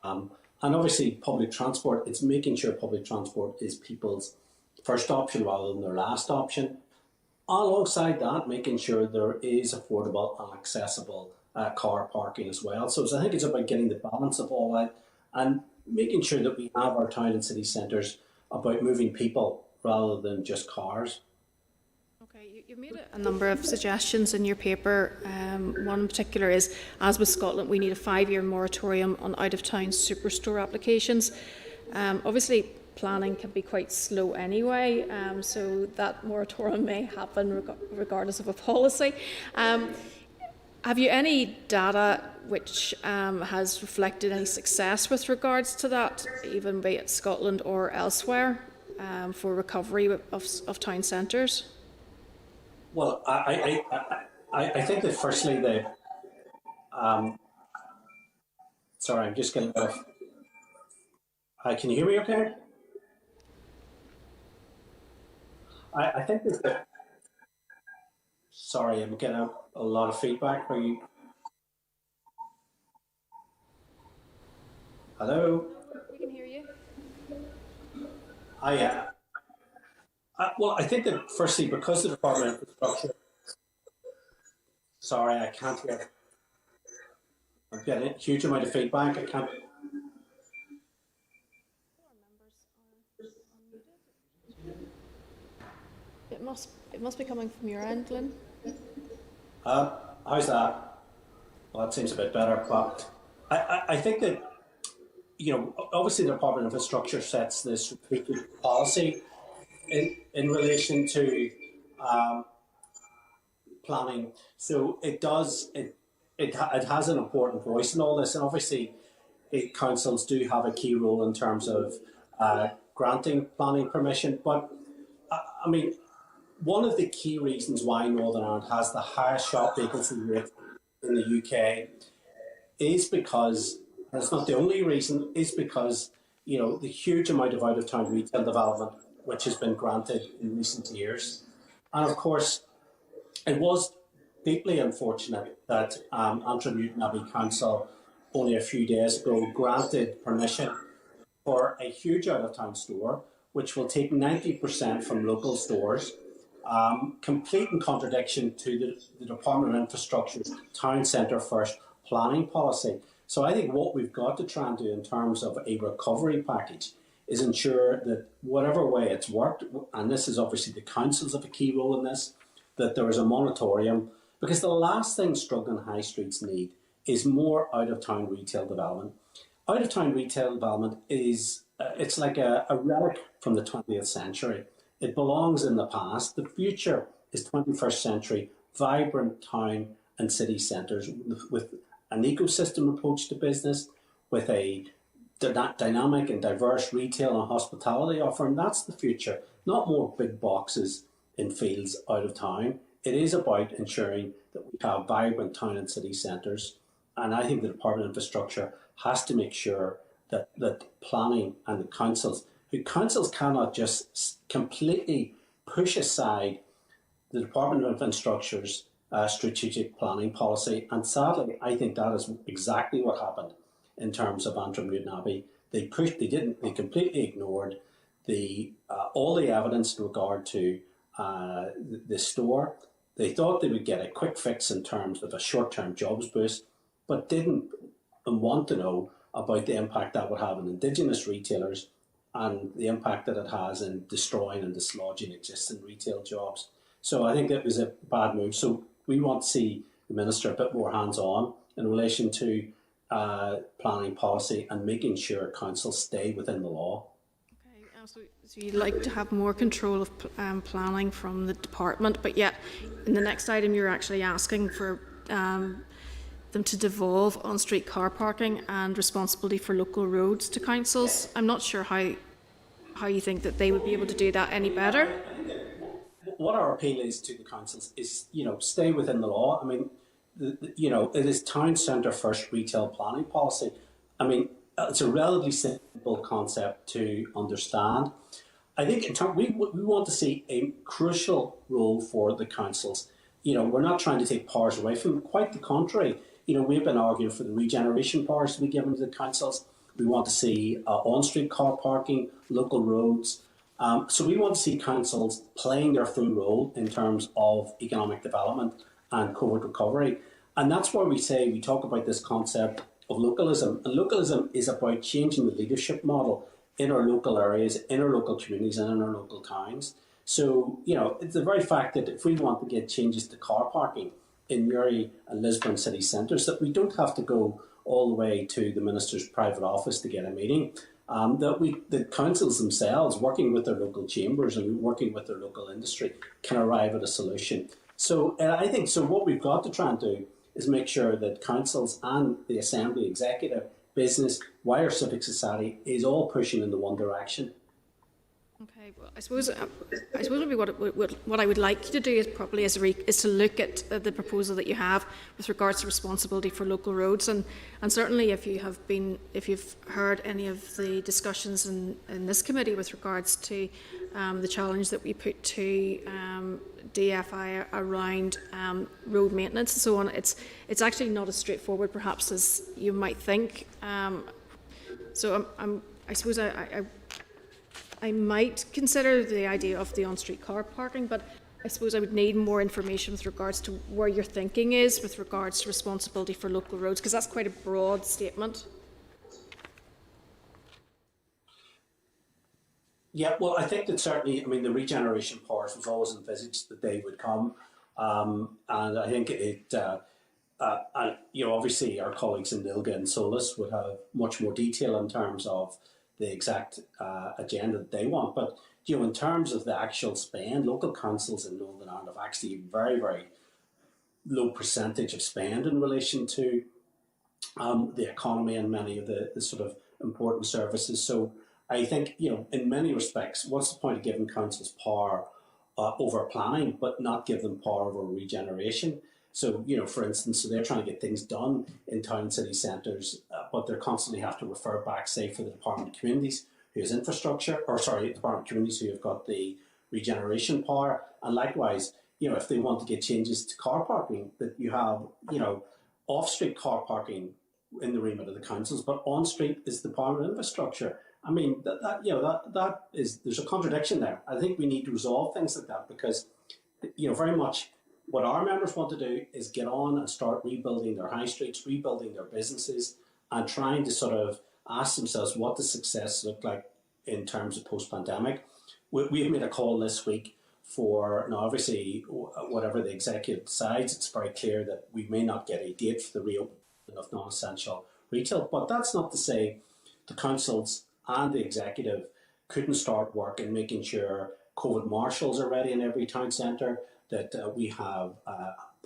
And obviously, public transport, it's making sure public transport is people's first option rather than their last option. Alongside that, making sure there is affordable and accessible car parking as well. So I think it's about getting the balance of all that and making sure that we have our town and city centres about moving people rather than just cars. Okay, you've made a number of suggestions in your paper. One in particular is, as with Scotland, we need a 5-year moratorium on out-of-town superstore applications. Obviously, planning can be quite slow anyway, so that moratorium may happen regardless of a policy. Have you any data which has reflected any success with regards to that, even be it Scotland or elsewhere, for recovery of town centres? Well, I think that firstly sorry, I'm just going to... can you hear me okay? I think that. Sorry, I'm getting a lot of feedback. Are you? Hello. We can hear you. Well, I think that firstly, because the Department of Infrastructure. Sorry, I can't hear. I'm getting a huge amount of feedback. I can't. It must be coming from your end, Glyn. How's that? Well, that seems a bit better, but I think that, obviously the Department of Infrastructure sets this strategic policy in relation to planning. So it has an important voice in all this, and obviously councils do have a key role in terms of granting planning permission. But I mean, one of the key reasons why Northern Ireland has the highest shop vacancy rate in the UK is because, and it's not the only reason, is because, the huge amount of out-of-town retail development which has been granted in recent years. And of course, it was deeply unfortunate that Antrim Newton Abbey Council only a few days ago granted permission for a huge out-of-town store, which will take 90% from local stores, complete in contradiction to the Department of Infrastructure's Town Centre First planning policy. So I think what we've got to try and do in terms of a recovery package is ensure that whatever way it's worked, and this is obviously the councils have a key role in this, that there is a moratorium, because the last thing struggling high streets need is more out-of-town retail development. Out-of-town retail development is, it's like a relic from the 20th century. It belongs in the past. The future is 21st century, vibrant town and city centres with an ecosystem approach to business, with a dynamic and diverse retail and hospitality offer, and that's the future. Not more big boxes in fields out of town. It is about ensuring that we have vibrant town and city centres, and I think the Department of Infrastructure has to make sure that planning and the councils cannot just completely push aside the Department of Infrastructure's strategic planning policy. And sadly, I think that is exactly what happened in terms of Antrim Newton Abbey. They completely ignored all the evidence in regard to the store. They thought they would get a quick fix in terms of a short-term jobs boost, but didn't want to know about the impact that would have on Indigenous retailers and the impact that it has in destroying and dislodging existing retail jobs. So I think that was a bad move. So we want to see the Minister a bit more hands-on in relation to planning policy and making sure councils stay within the law. Okay, so you'd like to have more control of planning from the department, but yet in the next item you're actually asking for them to devolve on-street car parking and responsibility for local roads to councils. I'm not sure how you think that they would be able to do that any better. What our appeal is to the councils is, stay within the law. I mean, it is town centre first retail planning policy. I mean, it's a relatively simple concept to understand. I think we want to see a crucial role for the councils. We're not trying to take powers away from them. Quite the contrary. We've been arguing for the regeneration powers to be given to the councils. We want to see on-street car parking, local roads. So we want to see councils playing their full role in terms of economic development and COVID recovery. And that's why we talk about this concept of localism. And localism is about changing the leadership model in our local areas, in our local communities and in our local towns. So, it's the very fact that if we want to get changes to car parking in Murray and Lisburn city centres, that we don't have to go all the way to the Minister's private office to get a meeting. The councils themselves, working with their local chambers and working with their local industry, can arrive at a solution. So I think what we've got to try and do is make sure that councils and the Assembly, executive, business, wider civic society is all pushing in the one direction. Okay, well, I suppose maybe what I would like you to do is to look at the proposal that you have with regards to responsibility for local roads, and certainly if you've heard any of the discussions in this committee with regards to the challenge that we put to DFI around road maintenance and so on. It's actually not as straightforward perhaps as you might think. So I suppose I might consider the idea of the on-street car parking, but I suppose I would need more information with regards to where your thinking is with regards to responsibility for local roads, because that's quite a broad statement. Yeah, well, I think that certainly, I mean, the regeneration powers was always envisaged that they would come. And I think and, obviously our colleagues in Nilga and Solus would have much more detail in terms of the exact agenda that they want. But, in terms of the actual spend, local councils in Northern Ireland have actually a very, very low percentage of spend in relation to the economy and many of the sort of important services. So I think, in many respects, what's the point of giving councils power over planning, but not give them power over regeneration? So, for instance, so they're trying to get things done in town city centres, but they're constantly have to refer back, say, for the Department of Communities, who has infrastructure, Department of Communities who have got the regeneration power. And likewise, if they want to get changes to car parking, that you have, off-street car parking in the remit of the councils, but on-street is the Department of Infrastructure. I mean, there's a contradiction there. I think we need to resolve things like that because, very much what our members want to do is get on and start rebuilding their high streets, rebuilding their businesses, and trying to sort of ask themselves what does success look like in terms of post-pandemic. We've made a call this week for, now obviously, whatever the executive decides, it's very clear that we may not get a date for the reopening of non-essential retail, but that's not to say the councils and the executive couldn't start work in making sure COVID marshals are ready in every town centre, that we have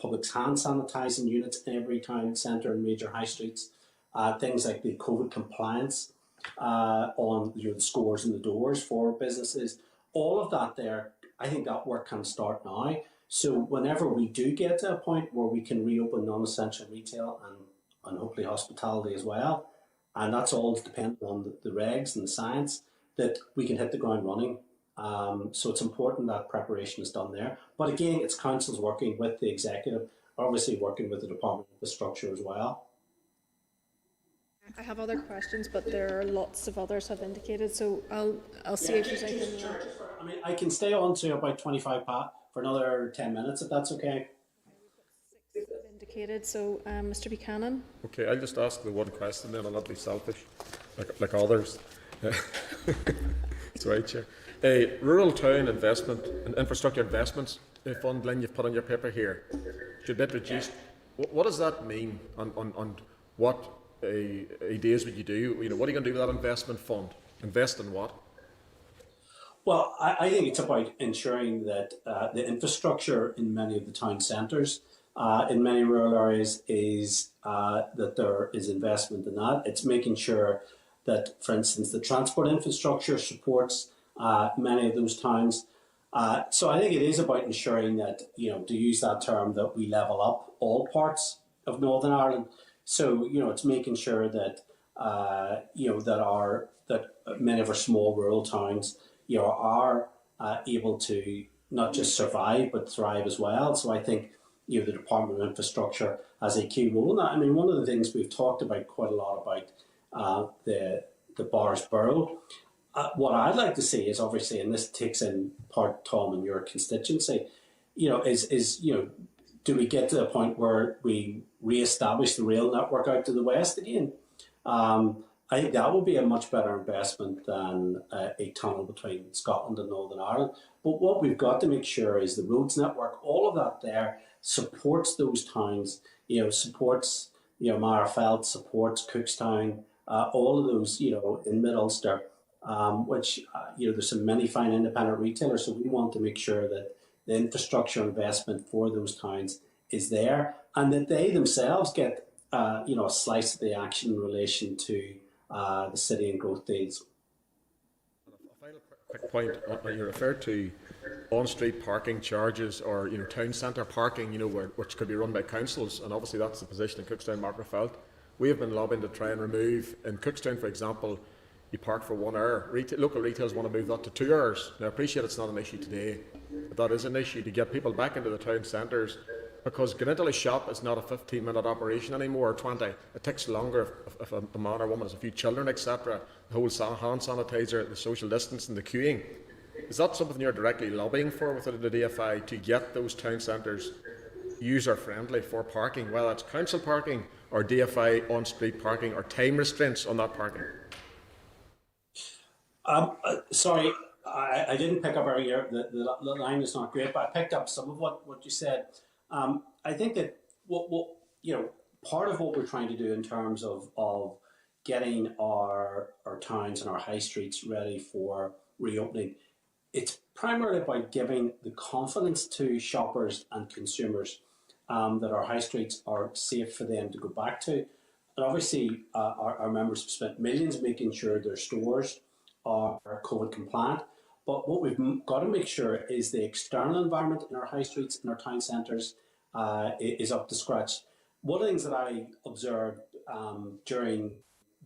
public hand sanitising units in every town centre and major high streets, things like the COVID compliance on the scores and the doors for businesses. All of that there, I think that work can start now. So whenever we do get to a point where we can reopen non-essential retail and hopefully hospitality as well, and that's all dependent on the regs and the science, that we can hit the ground running. So it's important that preparation is done there. But again, it's councils working with the executive, obviously working with the Department of Infrastructure as well. I have other questions, but there are lots of others have indicated, so I'll see if there's anything. I mean, I can stay on to about 25 for another 10 minutes, if that's okay. Six have indicated, so Mr. Buchanan. Okay, I'll just ask the one question then, I'll not be selfish, like others. That's right, Chair. A rural town investment and infrastructure investments fund, Glyn, you've put on your paper here, should be reduced. What does that mean, on what ideas would you do? What are you going to do with that investment fund? Invest in what? Well, I think it's about ensuring that the infrastructure in many of the town centres, in many rural areas, is that there is investment in that. It's making sure that, for instance, the transport infrastructure supports many of those towns. So I think it is about ensuring that, to use that term, that we level up all parts of Northern Ireland. So, it's making sure that, that many of our small rural towns, are able to not just survive, but thrive as well. So I think, the Department of Infrastructure has a key role in that. I mean, one of the things we've talked about quite a lot about the Bars Borough. What I'd like to see is obviously, and this takes in part, Tom, in your constituency, is do we get to the point where we re-establish the rail network out to the west again? I think that would be a much better investment than a tunnel between Scotland and Northern Ireland. But what we've got to make sure is the roads network, all of that there, supports those towns, supports, Marfelt, supports Cookstown, all of those, in Mid-Ulster, which, there's some many fine independent retailers. So we want to make sure that the infrastructure investment for those towns is there, and that they themselves get, a slice of the action in relation to the city and growth deals. A final quick point, you referred to on-street parking charges or town centre parking, which could be run by councils, and obviously that's the position in Cookstown, Markgrafelt. We have been lobbying to try and remove, in Cookstown, for example, you park for 1 hour. Local retailers want to move that to 2 hours. Now, I appreciate it's not an issue today, but that is an issue to get people back into the town centres, because going into a shop is not a 15-minute operation anymore, or 20. It takes longer if a man or woman has a few children, etc. The whole hand sanitizer, the social distancing, the queuing. Is that something you're directly lobbying for within the DFI, to get those town centres user-friendly for parking, whether it's council parking or DFI on-street parking, or time restraints on that parking? Sorry, I didn't pick up earlier. The line is not great, but I picked up some of what you said. I think that what part of what we're trying to do in terms of getting our towns and our high streets ready for reopening, it's primarily about giving the confidence to shoppers and consumers that our high streets are safe for them to go back to. And obviously, our members have spent millions making sure their stores are COVID compliant. But what we've got to make sure is the external environment in our high streets and our town centres is up to scratch. One of the things that I observed during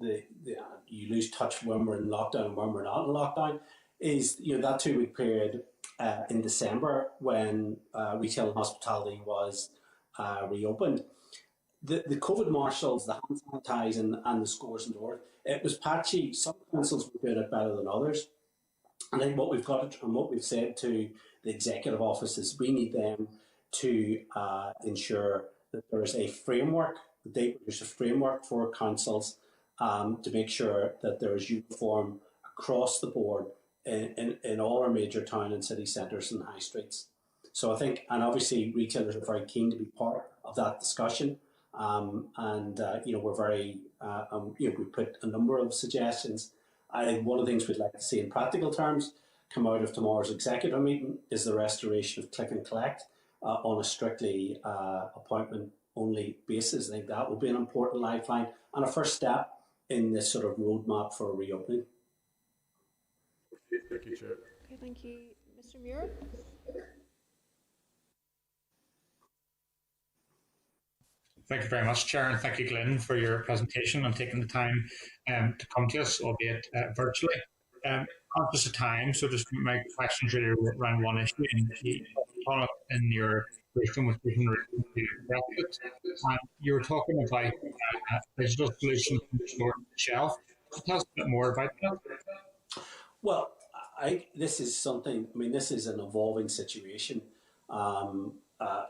you lose touch when we're in lockdown and when we're not in lockdown is that 2-week period in December when retail and hospitality was reopened. The COVID marshals, the hand sanitising and the scores and doors, it was patchy. Some councils were doing it better than others. And then what we've got and what we've said to the executive office is we need them to ensure that there's a framework, that they produce a framework for councils to make sure that there is uniform across the board in all our major town and city centres and high streets. So I think, and obviously retailers are very keen to be part of that discussion. We're very, we put a number of suggestions. One of the things we'd like to see in practical terms come out of tomorrow's executive meeting is the restoration of click and collect on a strictly appointment-only basis. I think that will be an important lifeline and a first step in this sort of roadmap for reopening. Thank you, Chair. Okay, thank you. Mr. Muir? Thank you very much, Chair, and thank you, Glyn, for your presentation and taking the time to come to us, albeit virtually. Conscious of time, so just my questions really around one issue, and you brought up in your briefing with Brexit. You were talking about digital solutions from the store to the shelf. Can you tell us a bit more about that? Well, this is something. I mean, this is an evolving situation.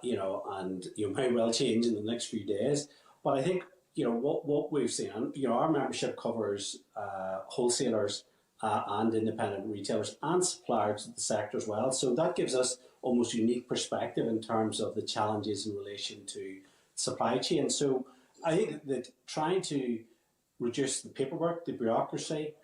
And may well change in the next few days. But I think, what we've seen, our membership covers wholesalers and independent retailers and suppliers of the sector as well. So that gives us almost unique perspective in terms of the challenges in relation to supply chain. So I think that trying to reduce the paperwork, the bureaucracy,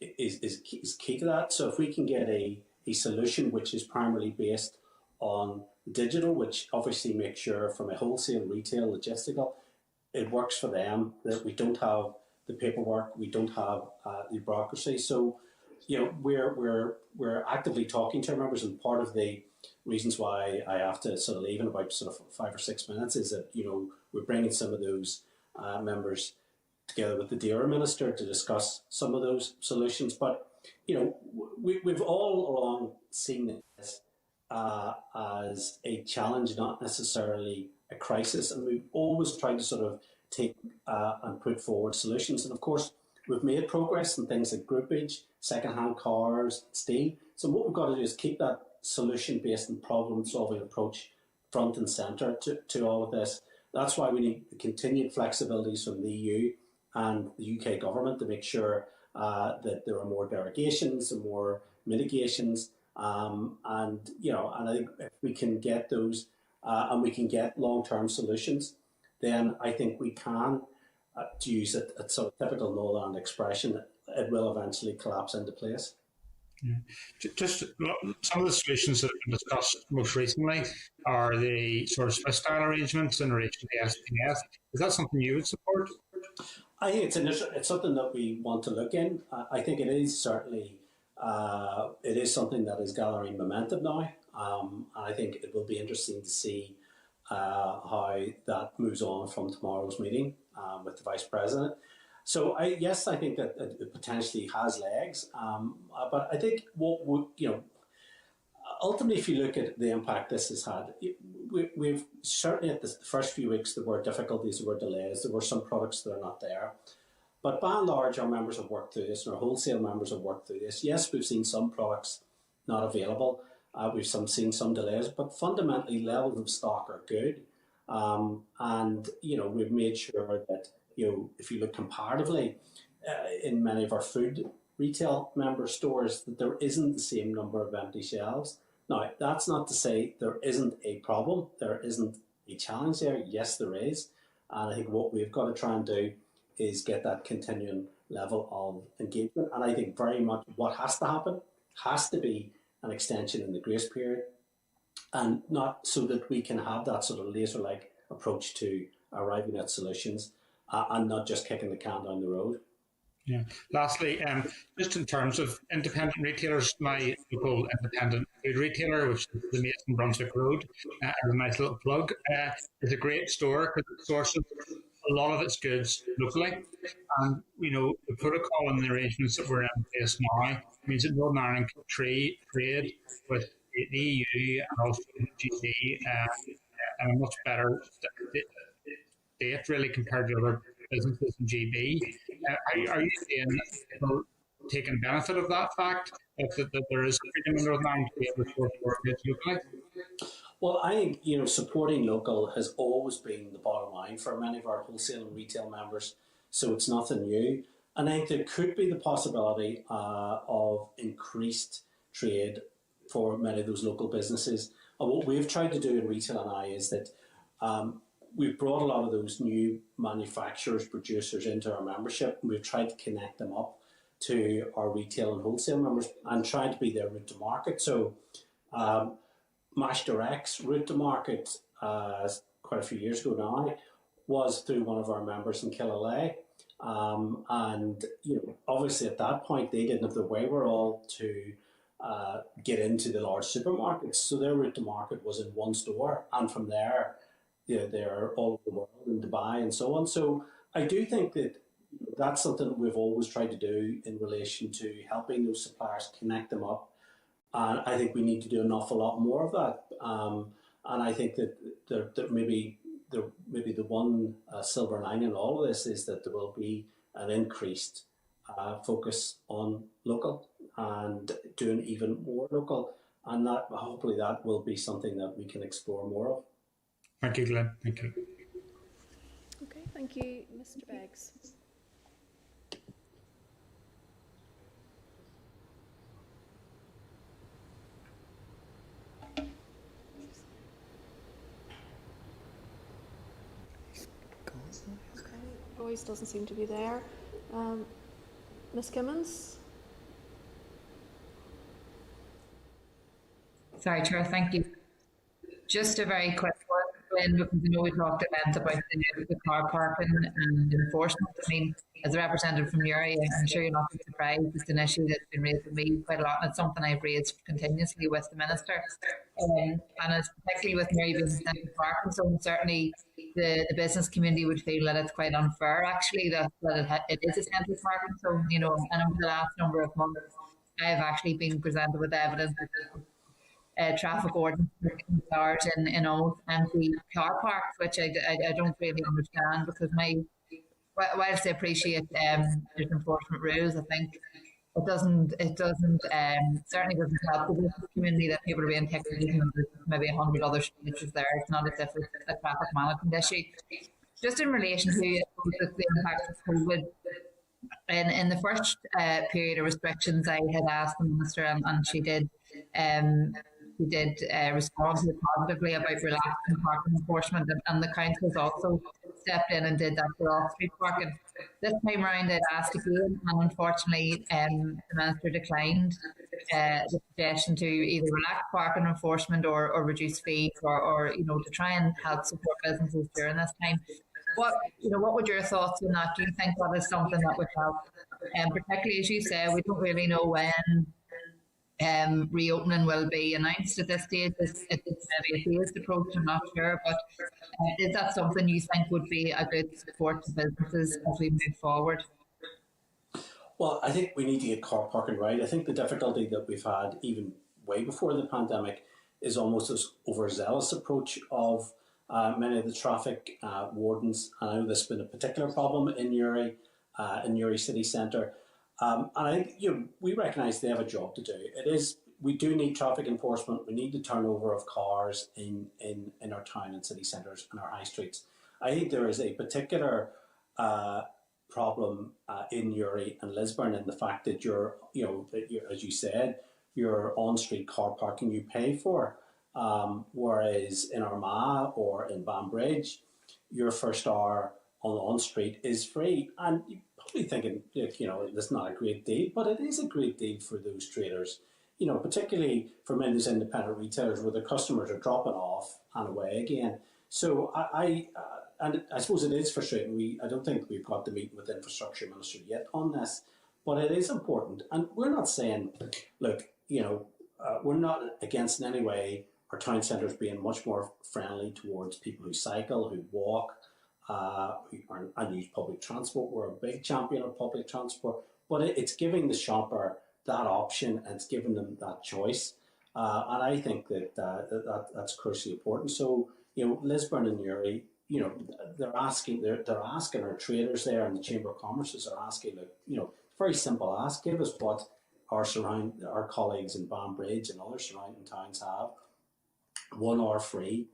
is key to that. So if we can get a solution which is primarily based on digital, which obviously makes sure from a wholesale, retail, logistical, it works for them, that we don't have the paperwork, we don't have the bureaucracy. So, we're actively talking to our members, and part of the reasons why I have to sort of leave in about sort of 5 or 6 minutes is that, we're bringing some of those members together with the DERA Minister to discuss some of those solutions. But, we've all along seen this as a challenge, not necessarily a crisis. And we've always tried to sort of take and put forward solutions. And of course, we've made progress in things like groupage, second-hand cars, steel. So what we've got to do is keep that solution-based and problem-solving approach front and centre to all of this. That's why we need the continued flexibilities from the EU and the UK government to make sure that there are more derogations and more mitigations. And I think if we can get those and we can get long-term solutions, then I think we can, to use a sort of typical Noland expression, it will eventually collapse into place. Yeah. Just some of the solutions that have been discussed most recently are the sort of Swiss-style arrangements in relation to the SPS. Is that something you would support? I think it's something that we want to look in. I think it is certainly it is something that is gathering momentum now. And I think it will be interesting to see how that moves on from tomorrow's meeting with the Vice President. So yes, I think that it potentially has legs, but I think what would, ultimately, if you look at the impact this has had, we've certainly at the first few weeks there were difficulties, there were delays, there were some products that are not there. But by and large, our members have worked through this, and our wholesale members have worked through this. Yes, we've seen some products not available, we've seen some delays, but fundamentally levels of stock are good. And we've made sure that if you look comparatively in many of our food retail member stores, that there isn't the same number of empty shelves. Now, that's not to say there isn't a problem, there isn't a challenge there. Yes, there is. And I think what we've got to try and do is get that continuing level of engagement. And I think very much what has to happen has to be an extension in the grace period, and not so that we can have that sort of laser-like approach to arriving at solutions and not just kicking the can down the road. Yeah. Lastly, just in terms of independent retailers, my local independent food retailer, which is the Mason Brunswick Road, as a nice little plug, is a great store because it sources a lot of its goods locally. And, the protocol and the arrangements that we're in place now means that Northern Ireland can trade with the EU and also the GB and a much better state, really, compared to other businesses in GB. Are you seeing people taking benefit of that fact, that there is freedom in Northern Ireland to be able to source goods locally? Well, I think, supporting local has always been the bottom line for many of our wholesale and retail members, so it's nothing new. And I think there could be the possibility of increased trade for many of those local businesses. And what we've tried to do in Retail and I is that we've brought a lot of those new manufacturers, producers into our membership, and we've tried to connect them up to our retail and wholesale members and tried to be their route to market. So Mash Direct's route to market quite a few years ago now was through one of our members in Killalay. And obviously at that point they didn't have the wherewithal to get into the large supermarkets. So their route to market was in one store, and from there they're all over the world, in Dubai and so on. So I do think that that's something that we've always tried to do in relation to helping those suppliers, connect them up. And I think we need to do an awful lot more of that. And I think that there maybe the one silver lining in all of this is that there will be an increased focus on local and doing even more local. And that hopefully that will be something that we can explore more of. Thank you, Glyn. Thank you. Okay, thank you, Mr. Beggs. Royce doesn't seem to be there. Ms. Kimmins? Sorry, Chair, thank you. Just a very quick one, Glyn, because I know we talked at length about the car parking and enforcement. I mean, as a representative from your area, I'm sure you're not surprised. It's an issue that's been raised with me quite a lot, and it's something I've raised continuously with the Minister. And it's particularly with Mary being central parking, so certainly the business community would feel that it's quite unfair, actually, that it is a central parking. So, and over the last number of months, I've actually been presented with evidence that traffic ordinance cars in almost empty car parks, which I don't really understand, because whilst I appreciate there's enforcement rules, I think it doesn't certainly doesn't help the business community that people are being taken and there's maybe 100 other speeches there. It's not as if it's a traffic management issue. Just in relation to the impact of COVID, in the first period of restrictions, I had asked the Minister, and she did respond to it positively about relaxing parking enforcement, and the council has also stepped in and did that for off-street parking. This time round, I'd asked again, and unfortunately, the Minister declined the suggestion to either relax parking enforcement or reduce fees, or to try and help support businesses during this time. What would your thoughts on that? Do you think that is something that would help? Particularly, as you say, we don't really know when reopening will be announced at this stage. It's maybe a phased approach, I'm not sure, but is that something you think would be a good support to businesses as we move forward? Well, I think we need to get car parking right. I think the difficulty that we've had even way before the pandemic is almost this overzealous approach of many of the traffic wardens. I know this has been a particular problem in Newry city centre. And I think we recognise they have a job to do. We do need traffic enforcement. We need the turnover of cars in our town and city centres and our high streets. I think there is a particular problem in Newry and Lisburn in the fact that you're, as you said, your on-street car parking you pay for, whereas in Armagh or in Banbridge, your first hour on street is free. And you're probably thinking, that's not a great deal, but it is a great deal for those traders. Particularly for many of those independent retailers where their customers are dropping off and away again. So and I suppose it is frustrating. I don't think we've got the meeting with the Infrastructure Minister yet on this, but it is important. And we're not saying, look, we're not against in any way our town centres being much more friendly towards people who cycle, who walk, and use public transport. We're a big champion of public transport, but it's giving the shopper that option and it's giving them that choice. And I think that's crucially important. So, Lisburn and Newry, they're asking our traders there and the Chamber of Commerces are asking, very simple ask, give us what our colleagues in Banbridge and other surrounding towns have, 1 hour free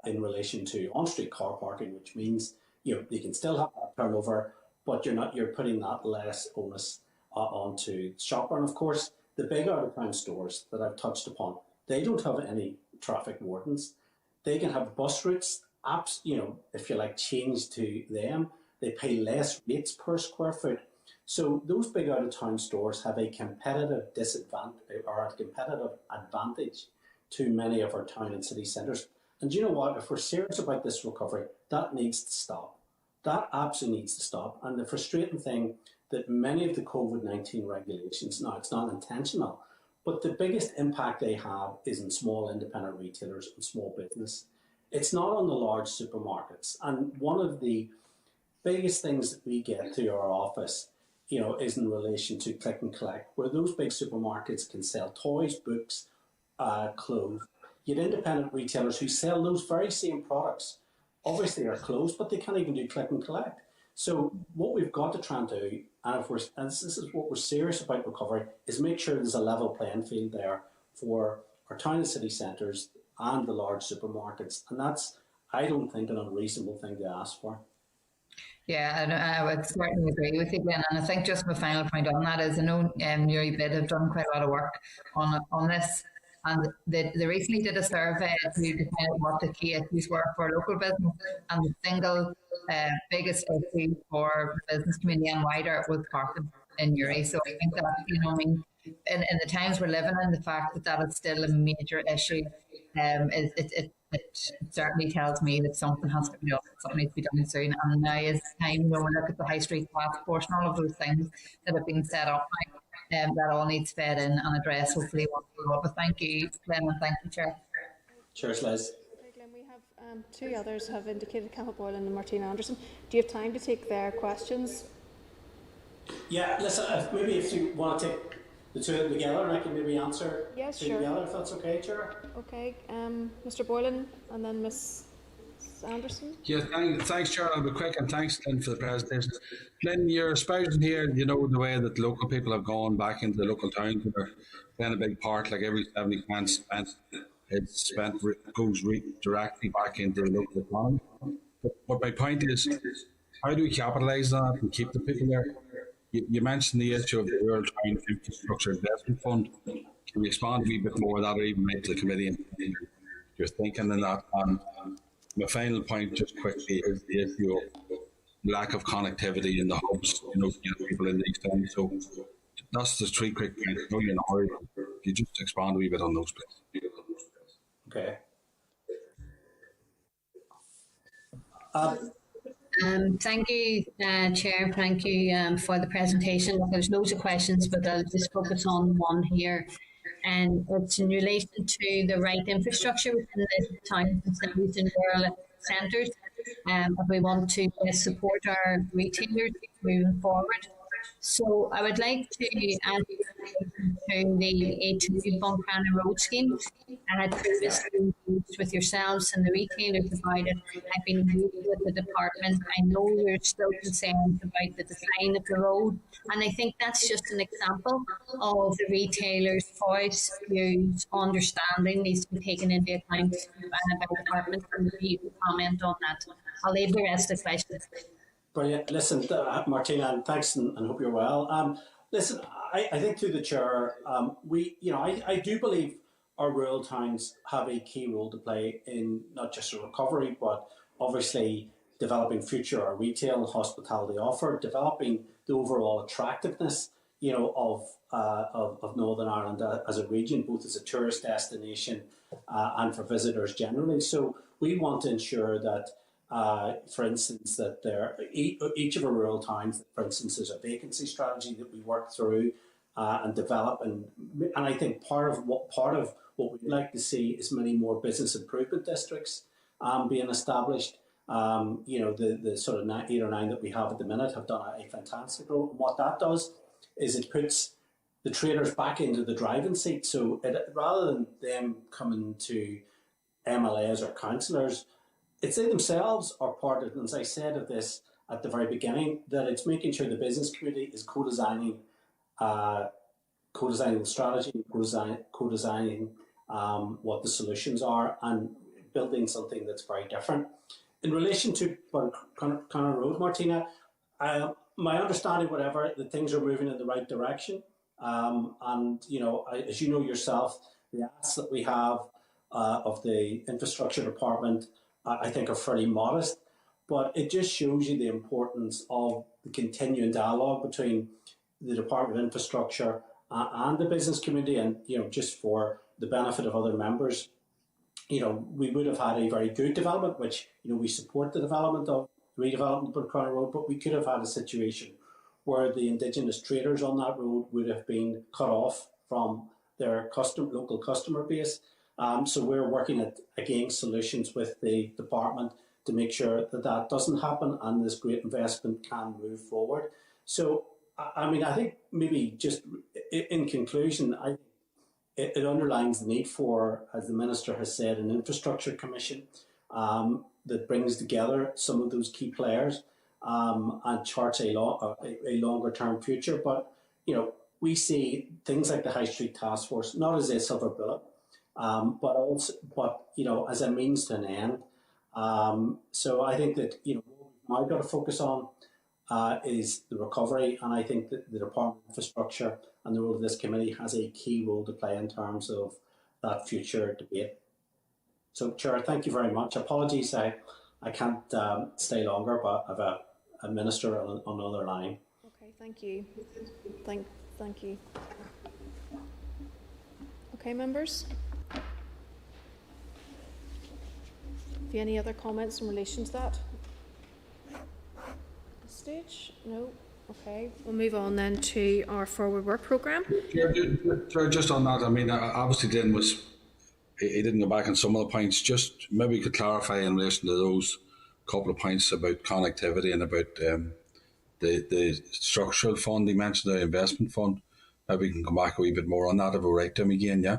in relation to on-street car parking, which means you can still have that turnover, but you're putting that less onus onto the shopper. And of course, the big out-of-town stores that I've touched upon, they don't have any traffic wardens. They can have bus routes, apps, if you like, changed to them. They pay less rates per square foot. So those big out-of-town stores have a competitive disadvantage or a competitive advantage to many of our town and city centres. And you know what? If we're serious about this recovery, that needs to stop. That absolutely needs to stop. And the frustrating thing that many of the COVID-19 regulations, now it's not intentional, but the biggest impact they have is in small independent retailers and small business. It's not on the large supermarkets. And one of the biggest things that we get through our office, is in relation to click and collect, where those big supermarkets can sell toys, books, clothes. Yet independent retailers who sell those very same products obviously are closed, but they can't even do click and collect. So what we've got to try and do, and this is what we're serious about recovery, is make sure there's a level playing field there for our town and city centres and the large supermarkets. And that's, I don't think, an unreasonable thing to ask for. Yeah, and I would certainly agree with you, Glyn. And I think just my final point on that is I know Newry Bid have done quite a lot of work on this. And they recently did a survey to define what the key issues were for local business. And the single biggest issue for the business community and wider was parking in Newry. So I think that, in the times we're living in, the fact that is still a major issue, it certainly tells me that something has to be done, something needs to be done soon. And now is the time when we look at the high street task force and all of those things that have been set up now. That all needs fed in and addressed, hopefully. But thank you, Glyn, and thank you, Chair. Cheers, Liz. Okay, Glyn, we have two others have indicated, Campbell Boylan and Martina Anderson. Do you have time to take their questions? Yeah, listen, maybe if you want to take the two of them together and I can maybe answer together, if that's okay, Chair. Okay, Mr. Boylan and then Ms. Anderson. Yeah, thanks, Chair. I'll be quick, and thanks, Glyn, for the presentation. Glyn, you're espousing here, the way that local people have gone back into the local towns that are playing a big part, like every 70 pence spent, goes directly back into the local economy. But my point is, how do we capitalise on that and keep the people there? You mentioned the issue of the Rural Town Infrastructure Investment Fund. Can you expand a wee bit more of that, or even make to the committee and your thinking in that? My final point, just quickly, is the issue of lack of connectivity in the hubs, people in these towns. So that's the three quick points. I know you're in a hurry. If you just expand a wee bit on those, please. Okay. Thank you, Chair. Thank you for the presentation. There's loads of questions, but I'll just focus on one here. and it's in relation to the right infrastructure within the towns and cities and rural centres. If we want to best support our retailers moving forward. So I would like to add to the A2 Buncrana Road scheme. I had previously engaged with yourselves and the retailers about it. I've been engaged with the department. I know you're still concerned about the design of the road, and I think that's just an example of the retailers' voice, views, understanding needs to be taken into account by the department, and you can comment on that. I'll leave the rest of questions. Brilliant. Listen, Martina, and thanks, and hope you're well. Listen, I think through the chair, I do believe our rural towns have a key role to play in not just a recovery, but obviously developing future our retail and hospitality offer, developing the overall attractiveness, of Northern Ireland as a region, both as a tourist destination and for visitors generally. So we want to ensure that. For instance, that each of our rural towns, for instance, there's a vacancy strategy that we work through and develop, and I think part of what we'd like to see is many more business improvement districts being established. The sort of 8 or 9 that we have at the minute have done a fantastic role. And what that does is it puts the traders back into the driving seat. So rather than them coming to MLAs or councillors, it's they themselves are part of, and as I said of this at the very beginning, that it's making sure the business community is co-designing the strategy, co-designing what the solutions are, and building something that's very different. In relation to Connor Road, Martina, my understanding, that things are moving in the right direction. As you know yourself, the asks that we have of the infrastructure department, I think, are fairly modest, but it just shows you the importance of the continuing dialogue between the Department of Infrastructure and the business community. And just for the benefit of other members, we would have had a very good development, which we support the development of redevelopment of Connor Road, but we could have had a situation where the Indigenous traders on that road would have been cut off from their local customer base. So we're working at, again, solutions with the department to make sure that doesn't happen and this great investment can move forward. So, I think maybe just in conclusion, it underlines the need for, as the Minister has said, an infrastructure commission that brings together some of those key players and charts a longer term future. But, we see things like the High Street Task Force not as a silver bullet, but as a means to an end. So I think that what we've got to focus on is the recovery, and I think that the Department of Infrastructure and the role of this committee has a key role to play in terms of that future debate. So, Chair, thank you very much. Apologies, I can't stay longer, but I have a minister on another line. Okay, thank you. Thank you. Okay, members. Have you any other comments in relation to that? This stage? No? Okay. We'll move on then to our forward work programme. Just on that, obviously Glyn he didn't go back on some of the points. Just maybe you could clarify in relation to those couple of points about connectivity and about the structural fund he mentioned, the investment fund. Maybe we can come back a wee bit more on that if we're right to him again, yeah?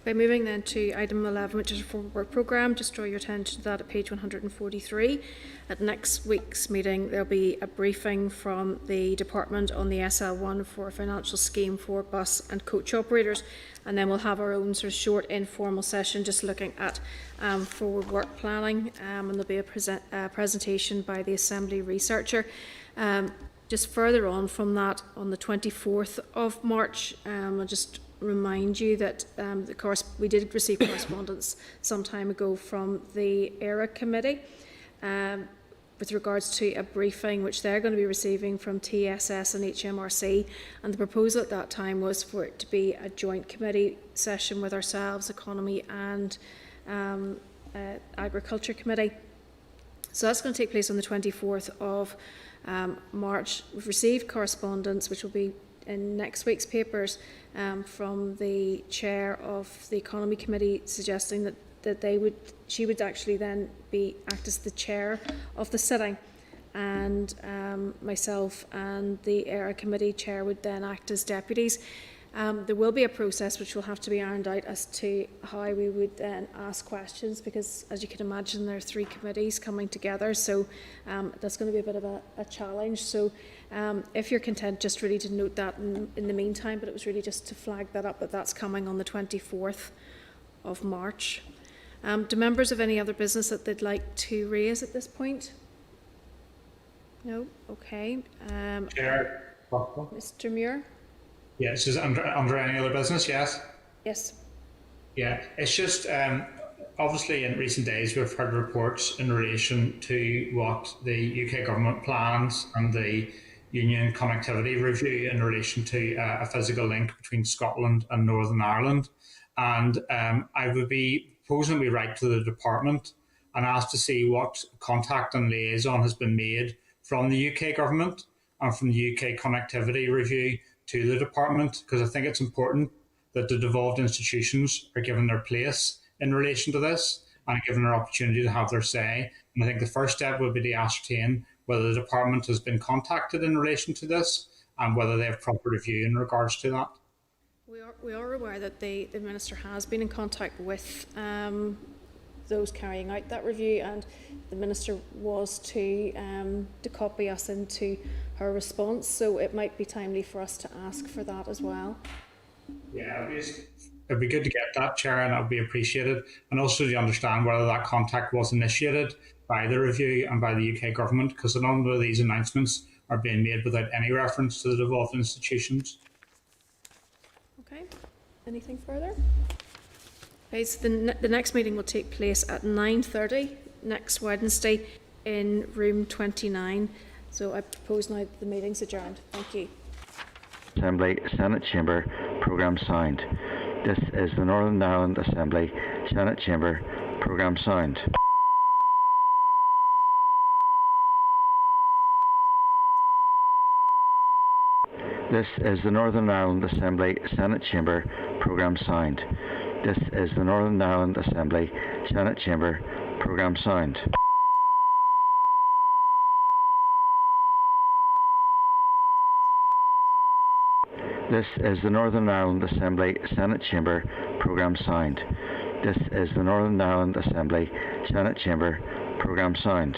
Okay, moving then to item 11, which is a forward work programme. Just draw your attention to that at page 143. At next week's meeting, there'll be a briefing from the department on the SL1 for a financial scheme for bus and coach operators, and then we'll have our own sort of short informal session just looking at forward work planning, and there'll be a presentation by the Assembly researcher. Just further on from that, on the 24th of March, I'll just remind you that we did receive correspondence some time ago from the ERA committee with regards to a briefing which they're going to be receiving from TSS and HMRC, and the proposal at that time was for it to be a joint committee session with ourselves, Economy and Agriculture Committee. So that's going to take place on the 24th of March. We've received correspondence which will be in next week's papers from the chair of the Economy Committee suggesting that she would actually then act as the chair of the sitting, and myself and the ERA Committee chair would then act as deputies. There will be a process which will have to be ironed out as to how we would then ask questions, because as you can imagine there are 3 committees coming together, so that's going to be a bit of a challenge. So if you're content, just really to note that in the meantime, but it was really just to flag that up, that that's coming on the 24th of March. Do members have any other business that they'd like to raise at this point? No? Okay. Chair. Mr. Muir? Yes, is under any other business? Yes. Yes. Yeah, it's just obviously in recent days we've heard reports in relation to what the UK government plans and the Union Connectivity Review in relation to a physical link between Scotland and Northern Ireland. And I would be proposing we write to the department and ask to see what contact and liaison has been made from the UK government and from the UK Connectivity Review to the department, because I think it's important that the devolved institutions are given their place in relation to this and given their opportunity to have their say. And I think the first step would be to ascertain whether the department has been contacted in relation to this and whether they have proper review in regards to that. We are aware that the Minister has been in contact with those carrying out that review, and the Minister was to copy us into her response, so it might be timely for us to ask for that as well. Yeah, it'd be good to get that, Chair, and that would be appreciated, and also to understand whether that contact was initiated by the review and by the UK government, because a number of these announcements are being made without any reference to the devolved institutions. Okay, anything further? Okay, so the next meeting will take place at 9:30 next Wednesday in room 29. So I propose now that the meeting's adjourned. Thank you. Assembly Senate Chamber Programme signed. This is the Northern Ireland Assembly Senate Chamber Programme signed. This is the Northern Ireland Assembly Senate Chamber Programme signed. This is the Northern Ireland Assembly Senate Chamber Programme signed. This is the Northern Ireland Assembly Senate Chamber Programme signed. This is the Northern Ireland Assembly Senate Chamber Programme signed.